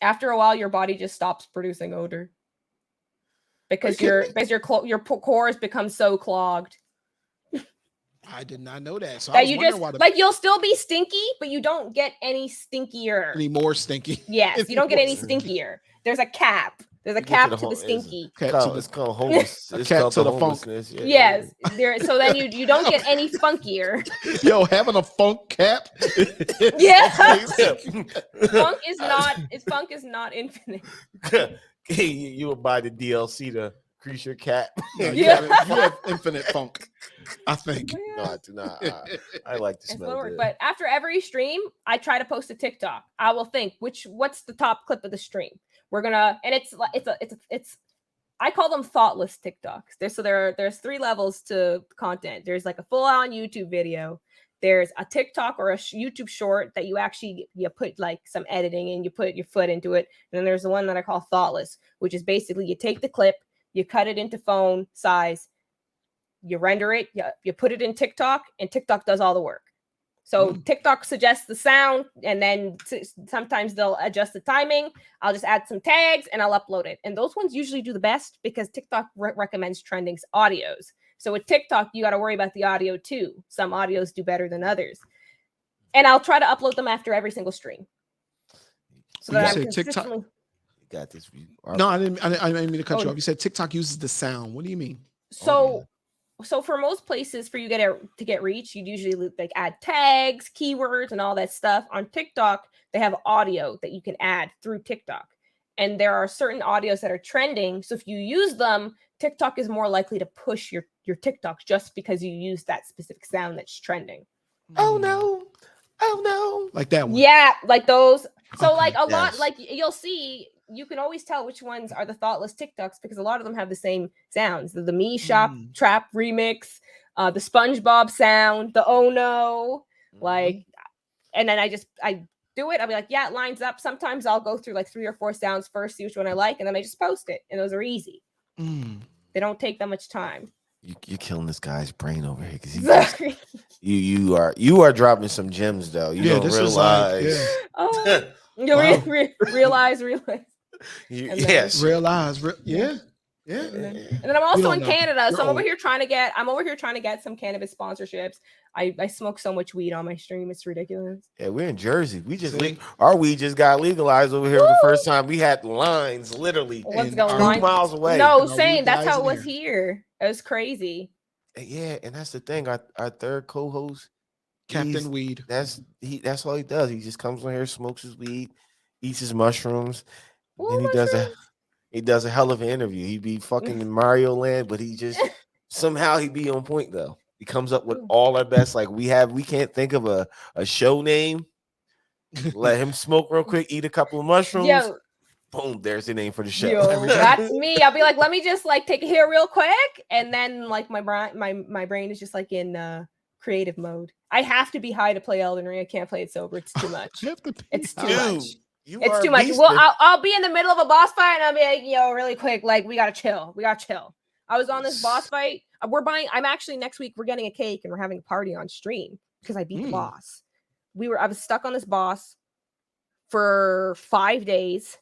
After a while, your body just stops producing odor. Because your pores become so clogged. I did not know that. So that you'll still be stinky, but you don't get any stinkier. Any more stinky. Yes, you don't get any stinkier. There's a cap. There's a cap to the stinky. It's called homeless. It's cap to the funk. Yes. So then you don't get any funkier. Yo, having a funk cap. Yeah. Funk is not infinite. Hey, you would buy the DLC to increase your cap. No, you have infinite funk. I think. No, I do not. I like to smell good. But after every stream, I try to post a TikTok. I will think what's the top clip of the stream. We're gonna, and it's I call them thoughtless TikToks. There's 3 levels to content. There's like a full-on YouTube video. There's a TikTok or a YouTube short that you put like some editing and you put your foot into it. And then there's the one that I call thoughtless, which is basically you take the clip, you cut it into phone size, you render it, you put it in TikTok, and TikTok does all the work. So TikTok suggests the sound, and then sometimes they'll adjust the timing. I'll just add some tags, and I'll upload it. And those ones usually do the best because TikTok recommends trending audios. So with TikTok, you got to worry about the audio too. Some audios do better than others. And I'll try to upload them after every single stream. So that I'm TikTok. You got this. No, I didn't mean to cut you off. You said TikTok uses the sound. What do you mean? So for most places for you to get reach, you'd usually like add tags, keywords, and all that stuff. On TikTok, they have audio that you can add through TikTok. And there are certain audios that are trending. So if you use them, TikTok is more likely to push your TikToks just because you use that specific sound that's trending. Oh no. Like that one. Yeah, like those. So like a lot, like you'll see, you can always tell which ones are the thoughtless TikToks because a lot of them have the same sounds. The Me Shop Trap remix, the SpongeBob sound, the Oh No, like, and then I do it. I'll be like, yeah, it lines up. Sometimes I'll go through like 3 or 4 sounds first, see which one I like, and then I just post it. And those are easy. They don't take that much time. You're killing this guy's brain over here because you are dropping some gems though. You don't realize. Realize. then- Yes. Realize, Yeah. yeah. And then I'm also don't in know. Canada, so You're I'm over old. here trying to get some cannabis sponsorships. I smoke so much weed on my stream, it's ridiculous. Yeah, we're in Jersey. We just See? our weed just got legalized over here for the first time. We had lines literally Let's And go our 2 line. miles away. No, And our same. weed That's guys how it in was here. here. It was crazy. Yeah, and that's the thing. Our third co-host, Captain Weed. that's all he does. He just comes on here, smokes his weed, eats his mushrooms, and Ooh, then he does a hell of an interview. He'd be fucking in Mario Land, but he just somehow he'd be on point though. He comes up with all our best. Like we can't think of a show name. Let him smoke real quick, eat a couple of mushrooms. Yo, Boom, there's the name for the show. Every time. that's me. I'll be like, let me just like take a hit real quick, and then like my brain is just like in creative mode. I have to be high to play Elden Ring. I can't play it sober. It's too much. You have to It's too high. much. You It's are too a much. beast, Well, man. I'll be in the middle of a boss fight and I'll be like, yo, really quick, like we gotta chill. I was on this boss fight. I'm actually next week. We're getting a cake and we're having a party on stream because I beat the boss. I was stuck on this boss for 5 days.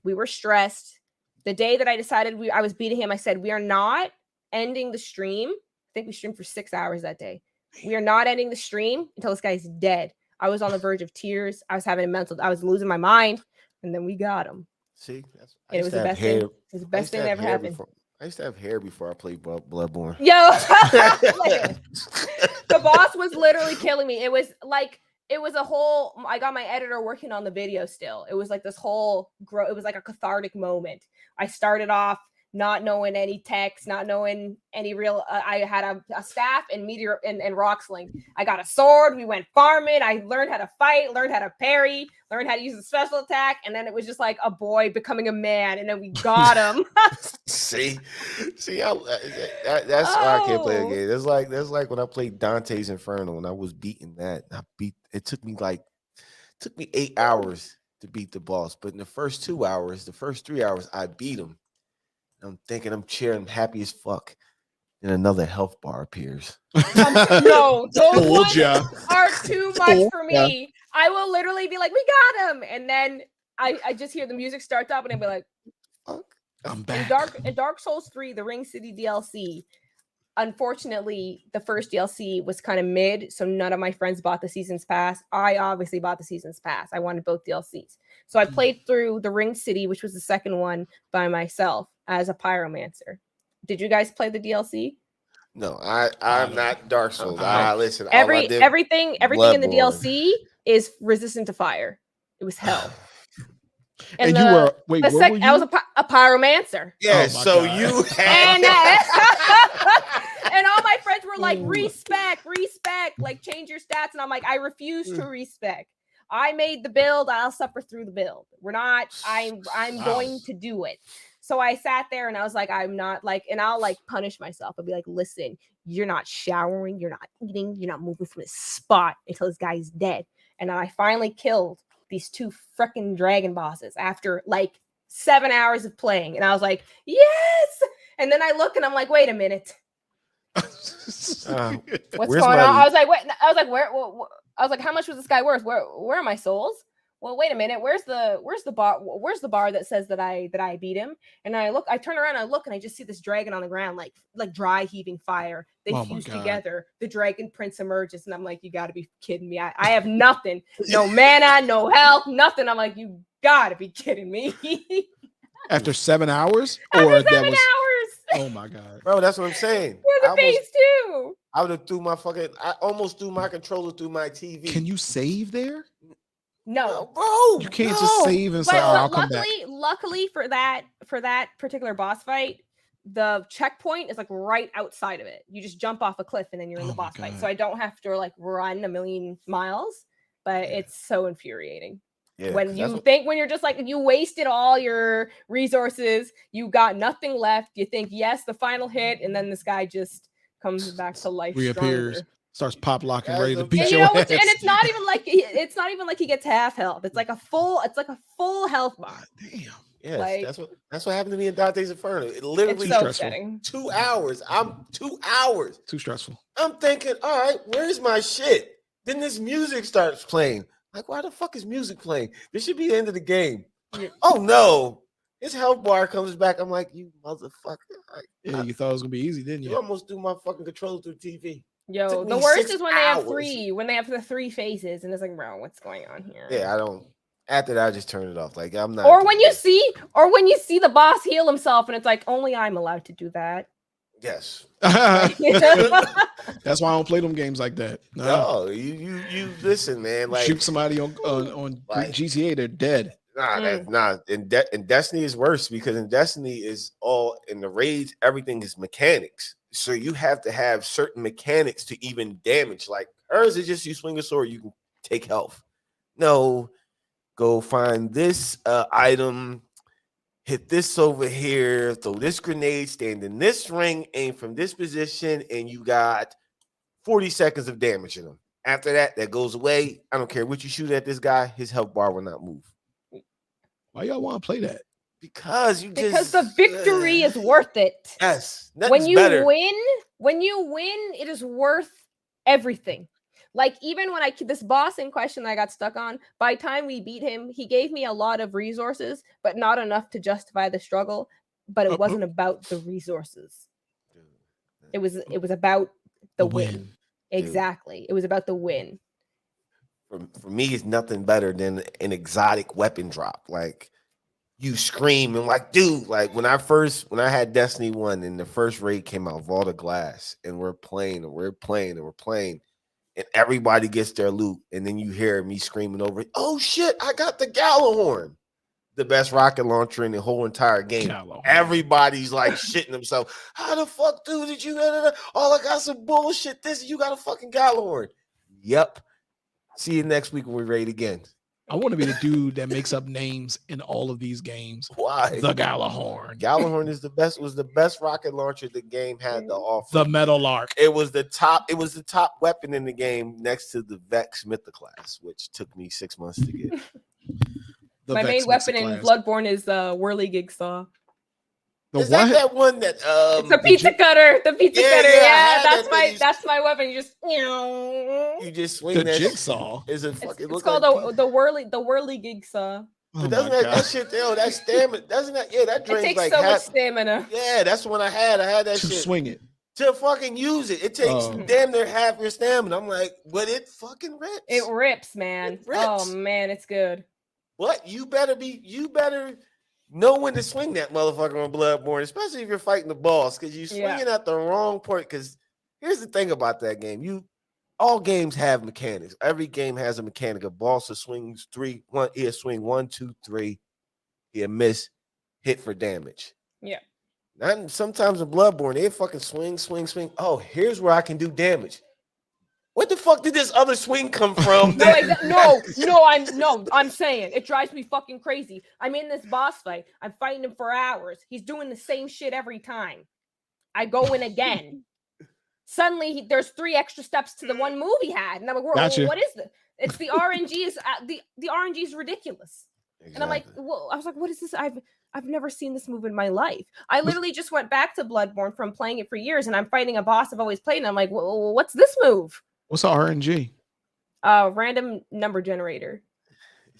We were stressed. The day that I decided I was beating him, I said, we are not ending the stream. I think we streamed for 6 hours that day. We are not ending the stream until this guy's dead. I was on the verge of tears. I was losing my mind, and then we got him. See, It was the best thing. It was the best thing that ever happened. I used to have hair before I played Bloodborne. Yo, the boss was literally killing me. It was a whole. I got my editor working on the video still. It was like this whole it was like a cathartic moment. I started off not knowing any text, not knowing any real. I had a staff and meteor and rock sling. I got a sword. We went farming. I learned how to fight, learned how to parry, learned how to use a special attack, and then it was just like a boy becoming a man, and then we got him. See, that's why I can't play a game. That's like when I played Dante's Inferno and I was beating that. It took me 8 hours to beat the boss, but in the first 2 hours, the first 3 hours, I beat him. I'm thinking I'm cheering, happy as fuck. And another health bar appears. No, those ones ya. are too much for me. I will literally be like, we got him. And then I just hear the music start up and I'll be like, Fuck. I'm back. in Dark Souls 3, the Ring City DLC, unfortunately, the first DLC was kind of mid, so none of my friends bought the Season's Pass. I obviously bought the Season's Pass. I wanted both DLCs. So I played through the Ring City, which was the second one, by myself as a pyromancer. Did you guys play the DLC? No, I'm not Dark Souls. Listen, everything in the Bloodborne. DLC is resistant to fire. It was hell. And you were wait, what were you? I was a pyromancer. Yeah, Oh my so God. you And and all my friends were like, respect, like change your stats. And I'm like, I refuse to respect. I made the build, I'll suffer through the build. I'm going to do it. So I sat there and I was like, I'm not like, and I'll like punish myself. I'll be like, listen, you're not showering, you're not eating, you're not moving from this spot until this guy's dead. And then I finally killed these 2 freaking dragon bosses after like 7 hours of playing. And I was like, yes. And then I look and I'm like, wait a minute. What's going on? I was like, wait. I was like, where? I was like, how much was this guy worth? Where are my souls? Well, wait a minute. Where's the bar? Where's the bar that says that I beat him? And I turn around, and I look, and I just see this dragon on the ground, like dry heaving fire. They fuse together. The dragon prince emerges, and I'm like, you got to be kidding me! I have nothing, no mana, no health, nothing. I'm like, you got to be kidding me! After 7 hours, After 7 hours. Oh my God, bro, that's what I'm saying. We're the phase 2. I would have I almost threw my controller through my TV. Can you save there? No, bro, You can't just save and say, I'll come back. Luckily for that particular boss fight, the checkpoint is like right outside of it. You just jump off a cliff and then you're in the boss fight. So I don't have to like run a million miles, but it's so infuriating. Yeah, when you're just like, you wasted all your resources, you got nothing left. You think, yes, the final hit, and then this guy just comes back to life, reappears, starts pop locking, ready to and beat your ass. And it's not even like he gets half health. It's like a full health bar. Damn. Yes, like, that's what happened to me in Dante's Inferno. It literally so upsetting. 2 hours. I'm 2 hours. Too stressful. I'm thinking, all right, where's my shit? Then this music starts playing. Like, why the fuck is music playing? This should be the end of the game. Oh no, his health bar comes back. I'm like, you motherfucker. Yeah, you thought it was gonna be easy, didn't You you? almost threw my fucking controller through the TV. Yo, Took the me worst 6 is when they have hours. when they have the 3 phases, and it's like, bro, what's going on here? Yeah, I don't. After that, I just turn it off. Like I'm not. Or when you see the boss heal himself, and it's like, only I'm allowed to do that. Yes. That's why I don't play them games like that. No, you listen, man. Like shoot somebody on like, GTA, they're dead. Nah, that's not. In Destiny is worse because in Destiny is all in the raids. Everything is mechanics, so you have to have certain mechanics to even damage. Like hers is just you swing a sword, you can take health. No, go find this item. Hit this over here, throw this grenade, stand in this ring, aim from this position, and you got 40 seconds of damage in him. After that, that goes away. I don't care what you shoot at this guy, his health bar will not move. Why y'all want to play that? Because the victory is worth it. Yes. When you win, it is worth everything. Like even when this boss in question that I got stuck on, by the time we beat him, he gave me a lot of resources, but not enough to justify the struggle. But it wasn't about the resources. It was about the win. Exactly. It was about the win. For me, it's nothing better than an exotic weapon drop. Like you scream and like, dude, like when I had Destiny 1 and the first raid came out, Vault of Glass, and we're playing and everybody gets their loot, and then you hear me screaming over, oh shit, I got the Gallahorn, the best rocket launcher in the whole entire game. Everybody's like shitting themselves. How the fuck, dude, did you all I got some bullshit? You got a fucking Gallahorn. Yep. See you next week when we raid again. I want to be the dude that makes up names in all of these games. Why? The Gallahorn. Gallahorn is was the best rocket launcher the game had to offer. The Metal Lark. It was the top weapon in the game next to the Vex Mythoclast, which took me 6 months to get. My main weapon in Bloodborne is Whirligig Saw. Is that one that it's a pizza cutter? The pizza cutter, yeah. That's my weapon. You just swing the that jigsaw. Is it fucking? It's called the Whirligig Saw. But doesn't that shit? That stamina doesn't that? Yeah, that drains it takes like so much stamina. Yeah, that's the one I had. I had that shit. Swing it. To fucking use it. It takes damn near half your stamina. I'm like, but it fucking rips. It rips, man. It rips. Oh man, it's good. What? You better know when to swing that motherfucker on Bloodborne, especially if you're fighting the boss, because you're swinging at the wrong point. Because here's the thing about that game: all games have mechanics. Every game has a mechanic. A boss swings 3, 1. He'll swing 1, 2, 3. He'll miss, hit for damage. Yeah. And sometimes in Bloodborne, they fucking swing. Oh, here's where I can do damage. What the fuck did this other swing come from? I'm saying it drives me fucking crazy. I'm in this boss fight. I'm fighting him for hours. He's doing the same shit every time. I go in again. Suddenly, there's 3 extra steps to the one move he had, and I'm like, what is this? It's the RNG is the RNG is ridiculous. Exactly. And I'm like, well, I was like, what is this? I've never seen this move in my life. I literally just went back to Bloodborne from playing it for years, and I'm fighting a boss I've always played, and I'm like, well, what's this move? What's the RNG? Random number generator.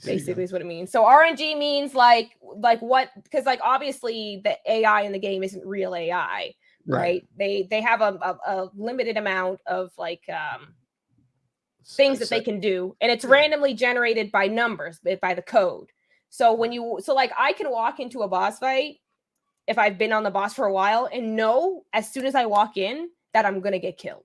Basically is what it means. So RNG means like what? Because like obviously the AI in the game isn't real AI, right? They have a limited amount of like things that they can do, and it's randomly generated by numbers, by the code. So like I can walk into a boss fight if I've been on the boss for a while and know as soon as I walk in that I'm gonna get killed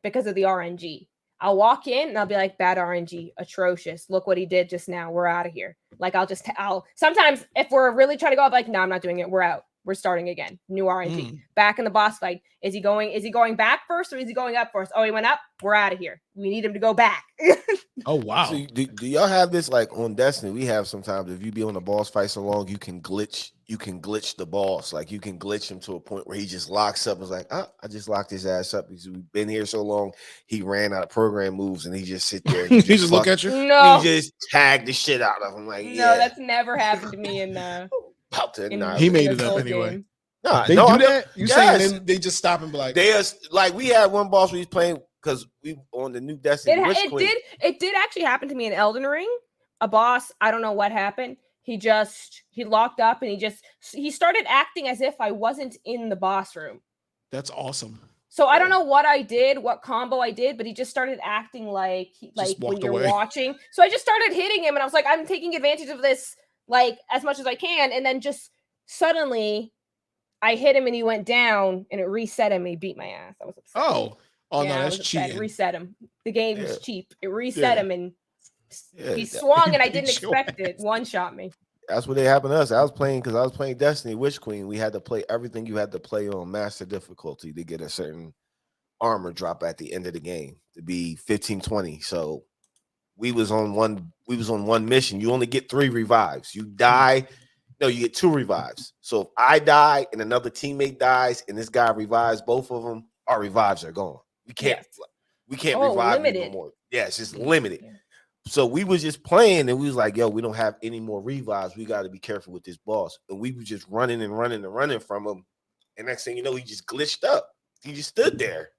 because of the RNG. I'll walk in and I'll be like, bad RNG, atrocious. Look what he did just now. We're out of here. Like I'll sometimes if we're really trying to go, I'm like, no, I'm not doing it. We're out. We're starting again. New RNG. Back in the boss fight. Is he going back first or is he going up first? Oh, he went up. We're out of here. We need him to go back. Oh wow. So do y'all have this like on Destiny? We have sometimes if you be on a boss fight so long, you can glitch the boss. Like you can glitch him to a point where he just locks up and is like, I just locked his ass up because we've been here so long. He ran out of program moves and he just sit there. And he just look at you. No, he just tag the shit out of him. Like, no, that's never happened to me in he made it up anyway. Game. No, they do that. You saying they just stop and be like, they are like we had one boss we was playing because we on the new Destiny. It did actually happen to me in Elden Ring. A boss, I don't know what happened. he locked up and he started acting as if I wasn't in the boss room. That's awesome. So I don't know what I did, what combo I did, but he just started acting like when you're watching. So I just started hitting him, and I was like, I'm taking advantage of this like as much as I can, and then just suddenly I hit him and he went down, and it reset him. And he beat my ass. I was upset. Oh no, that's cheating. Reset him. The game was cheap. It reset him, and he swung, He and I beat didn't your expect it. One shot me. That's what happened to us. I was playing Destiny Witch Queen. We had to play everything you had to play on master difficulty to get a certain armor drop at the end of the game to be 1520. So we was on one mission. You only get 3 revives. You die, no, you get 2 revives. So if I die and another teammate dies and this guy revives both of them, our revives are gone. We can't revive you no more. Yeah, it's just limited. Yeah. So we was just playing and we was like, yo, we don't have any more revives. We got to be careful with this boss. And we were just running from him. And next thing you know, he just glitched up. He just stood there.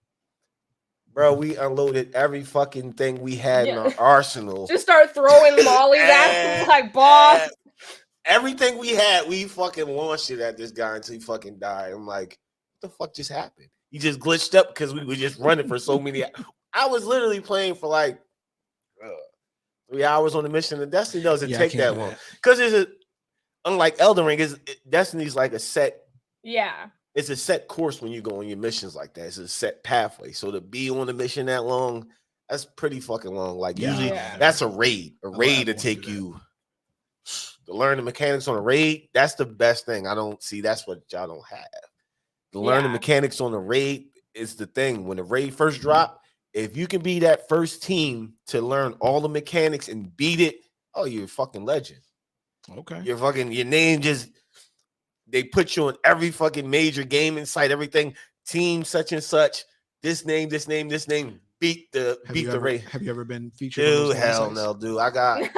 Bro, we unloaded every fucking thing we had in our arsenal. Just start throwing mollies at him like, boss. Everything we had, we fucking launched it at this guy until he fucking died. I'm like, what the fuck just happened? He just glitched up because we were just running for so many. I was literally playing for like 3 hours on the mission, and Destiny doesn't take that long. Because unlike Elden Ring, Destiny's like a set. Yeah. It's a set course when you go on your missions like that. It's a set pathway. So to be on the mission that long, that's pretty fucking long. Like usually that's a raid. A raid to take you to learn the mechanics on a raid. That's the best thing. I don't see. That's what y'all don't have. To learn the mechanics on the raid is the thing. When the raid first drop, if you can be that first team to learn all the mechanics and beat it, oh, you're a fucking legend. Okay. Your name just. They put you on every fucking major gaming site, everything, team such and such, this name, beat the raid. Have you ever been featured? Dude, hell no, dude. I got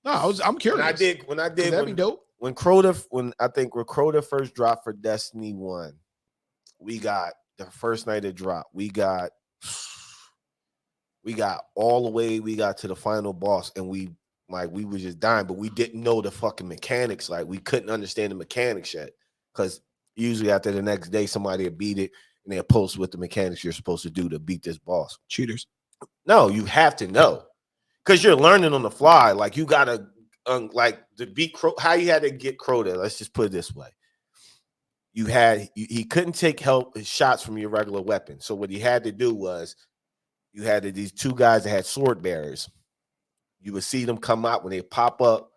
I'm curious. When I did that'd be dope. When Crota first dropped for Destiny 1, we got the first night it dropped. We got all the way, we got to the final boss, and we were just dying, but we didn't know the fucking mechanics. Like we couldn't understand the mechanics yet. Because usually after the next day, somebody will beat it and they'll post what the mechanics you're supposed to do to beat this boss. Cheaters. No, you have to know. Because you're learning on the fly. Like you gotta to beat how you had to get Crota. Let's just put it this way. He couldn't take shots from your regular weapon. So what he had to do was you had these 2 guys that had sword bearers. You would see them come out when they pop up.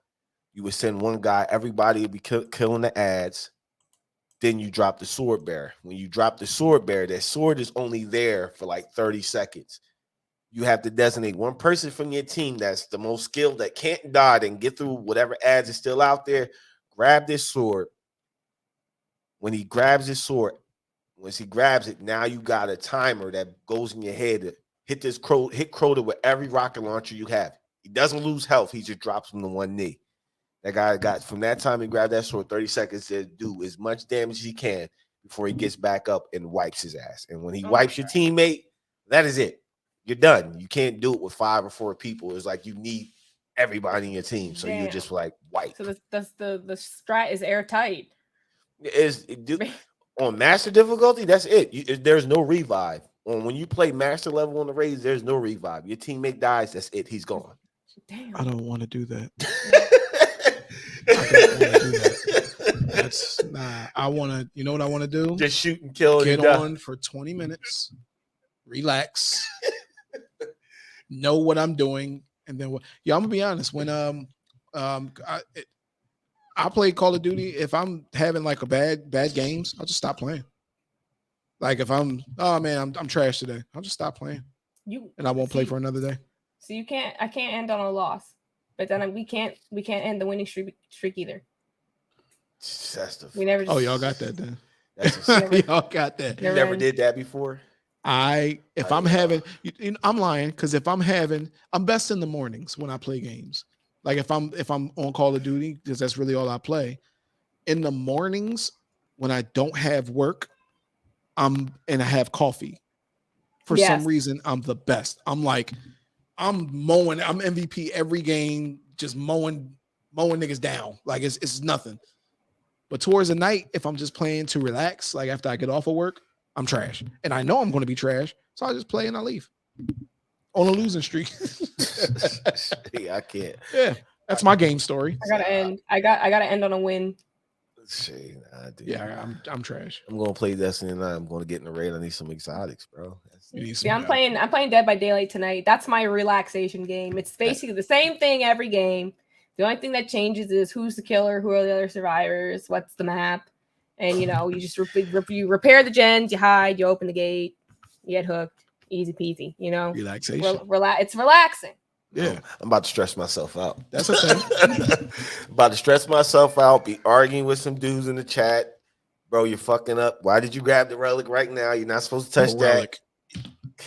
You would send one guy. Everybody would be killing the ads. Then you drop the sword bearer. When you drop the sword bearer, that sword is only there for like 30 seconds. You have to designate one person from your team that's the most skilled, that can't dodge and get through whatever ads is still out there. Grab this sword. When he grabs his sword, once he grabs it, now you got a timer that goes in your head to hit Crota with every rocket launcher you have. He doesn't lose health. He just drops from the one knee. That guy got, from that time he grabbed that sword, 30 seconds to do as much damage as he can before he gets back up and wipes his ass. And when he wipes your teammate, that is it. You're done. You can't do it with 5 or 4 people. It's like you need everybody in your team. So you're just like wipe. So the strat is airtight. On master difficulty, that's it. There's no revive. When you play master level on the raids, there's no revive. Your teammate dies, that's it. He's gone. Damn. I don't want to do that. I don't want to do that. That's nah. I want to. You know what I want to do? Just shoot and kill. Get on for 20 minutes. Relax. Know what I'm doing, and then what? Yeah, I'm gonna be honest. When I play Call of Duty. If I'm having like a bad games, I'll just stop playing. Like if I'm I'm trash today, I'll just stop playing. And I won't play for another day. So I can't end on a loss, but then we can't end the winning streak either. We never. Y'all got that then. Y'all got that. You never did that before. I'm lying because if I'm best in the mornings when I play games. Like if I'm on Call of Duty, because that's really all I play. In the mornings when I don't have work, and I have coffee. For some reason, I'm the best. I'm mowing. I'm MVP every game, just mowing mowing niggas down. Like it's nothing. But towards the night, if I'm just playing to relax, like after I get off of work, I'm trash. And I know I'm going to be trash. So I just play and I leave. On a losing streak. Yeah, I can't. Yeah. That's my game story. I gotta end. I gotta end on a win. Shit, nah, dude. Yeah, I'm trash. I'm gonna play Destiny 9. I'm gonna get in the raid. I need some exotics, bro. Yeah, I'm playing Dead by Daylight tonight. That's my relaxation game. It's basically the same thing every game. The only thing that changes is who's the killer, who are the other survivors, what's the map, and you just you repair the gens, you hide, you open the gate, you get hooked, easy peasy. Relaxation. It's relaxing. Yeah, I'm about to stress myself out. That's a thing. About to stress myself out. Be arguing with some dudes in the chat, bro. You're fucking up. Why did you grab the relic right now? You're not supposed to touch that.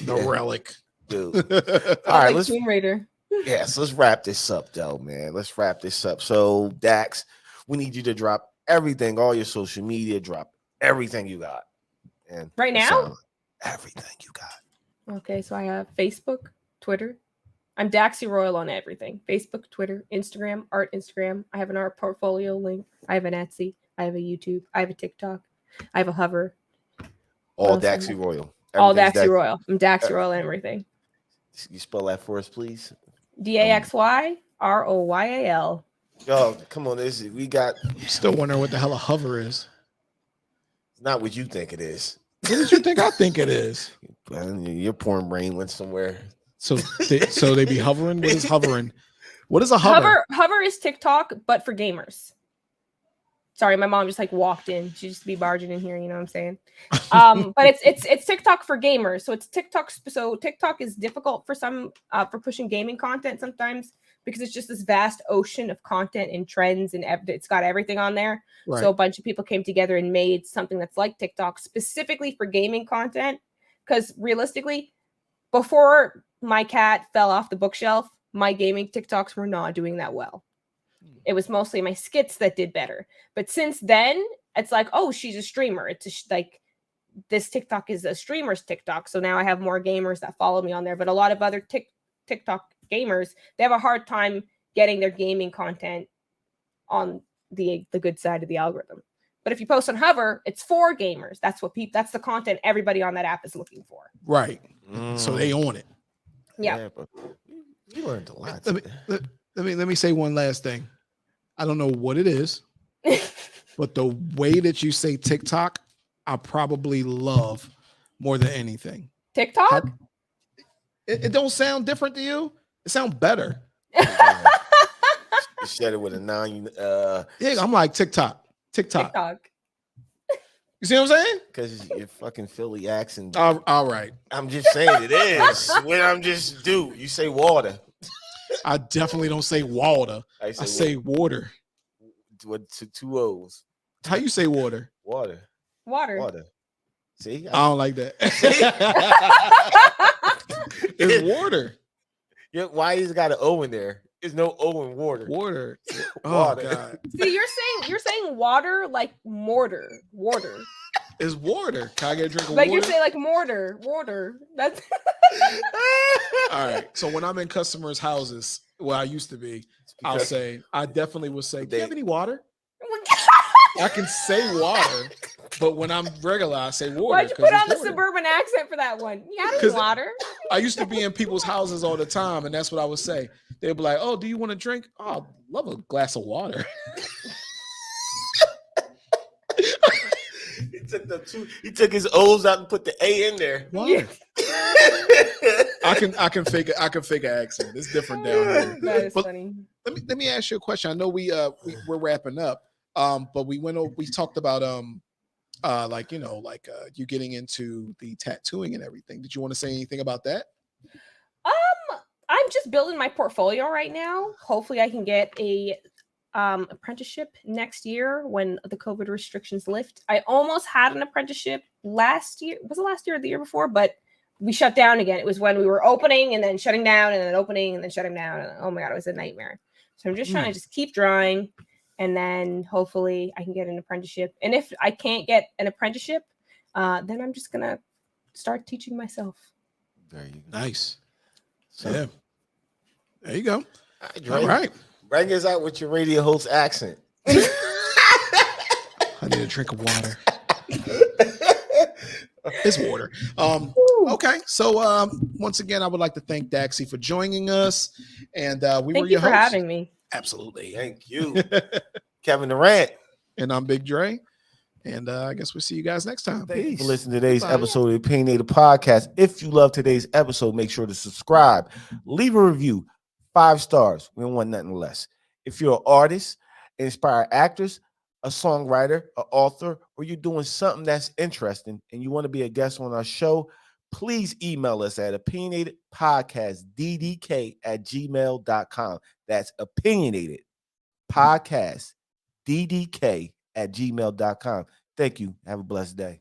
The relic, dude. All right, let's Tomb Raider. Yes, let's wrap this up, though, man. Let's wrap this up. So, Dax, we need you to drop everything, all your social media, drop everything you got, and right now, everything you got. Okay, so I have Facebook, Twitter. I'm Daxy Royal on everything. Facebook, Twitter, Instagram, art Instagram. I have an art portfolio link. I have an Etsy. I have a YouTube. I have a TikTok. I have a Hover. All Daxy Royal. All Daxy Royal. I'm Daxy Royal and everything. You spell that for us, please. DAXYROYAL. Yo, come on, we got. Still wondering what the hell a hover is. It's not what you think it is. What did you think I think it is? Your porn brain went somewhere. So they be hovering. What is hovering? What is a hover? Hover is TikTok, but for gamers. Sorry, my mom just walked in. She just be barging in here. You know what I'm saying? But it's TikTok for gamers. So it's TikTok. So TikTok is difficult for some for pushing gaming content sometimes because it's just this vast ocean of content and trends and it's got everything on there. Right. So a bunch of people came together and made something that's like TikTok specifically for gaming content. Because realistically, before my cat fell off the bookshelf, my gaming TikToks were not doing that well. It was mostly my skits that did better. But since then, it's like, oh, she's a streamer. It's like this TikTok is a streamer's TikTok. So now I have more gamers that follow me on there. But a lot of other TikTok gamers, they have a hard time getting their gaming content on the good side of the algorithm. But if you post on Hover, it's for gamers. That's the content everybody on that app is looking for. Right. So they own it. Yeah. But you learned a lot. Let me say one last thing. I don't know what it is, but the way that you say TikTok, I probably love more than anything. TikTok? It don't sound different to you? It sounds better. You said it with a 9. Yeah, I'm like TikTok. You see what I'm saying? Because your fucking Philly accent. All right. I'm just saying it is. When I'm just you say water. I definitely don't say water. I say water. With 2 O's. How you say water? Water. See? I don't like that. It's water. Yeah, why he's got an O in there? There's no O in water. Water. Oh water. God. See, you're saying water like mortar. Water. It's water. Can I get a drink of water? Like you're saying like mortar. That's all right. So when I'm in customers' houses, where I used to be, I definitely would say, do you have any water? I can say water, but when I'm regular, I say water. Why'd you put on the suburban accent for that one? You got any water? I used to be in people's houses all the time, and that's what I would say. They'd be like, oh, do you want a drink? Oh, I'd love a glass of water. He took his O's out and put the A in there. Water. I can fake an accent. It's different down here. That is funny. Let me ask you a question. I know we're wrapping up. But we talked about you getting into the tattooing and everything. Did you want to say anything about that? I'm just building my portfolio right now. Hopefully I can get a apprenticeship next year when the COVID restrictions lift. I almost had an apprenticeship last year. Was it last year or the year before? But we shut down again. It was when we were opening and then shutting down and then opening and then shutting down. And oh my God, it was a nightmare. So I'm just trying to just keep drawing. And then hopefully I can get an apprenticeship. And if I can't get an apprenticeship, then I'm just going to start teaching myself. There you go. Nice. So, yeah. There you go. All right. Bring us out with your radio host accent. I need a drink of water. It's water. Okay. So once again, I would like to thank Daxy for joining us. And we were Thank you your for hosts. having me. Absolutely. Thank you. Kevin Durant. And I'm Big Dre. And I guess we'll see you guys next time. Thank you for Peace. listening to today's Goodbye. episode of the Opinionated Podcast. If you love today's episode, make sure to subscribe, leave a review, 5 stars. We don't want nothing less. If you're an artist, inspired actress, a songwriter, an author, or you're doing something that's interesting and you want to be a guest on our show, please email us at opinionatedpodcastddk@gmail.com. That's opinionatedpodcastddk@gmail.com. Thank you. Have a blessed day.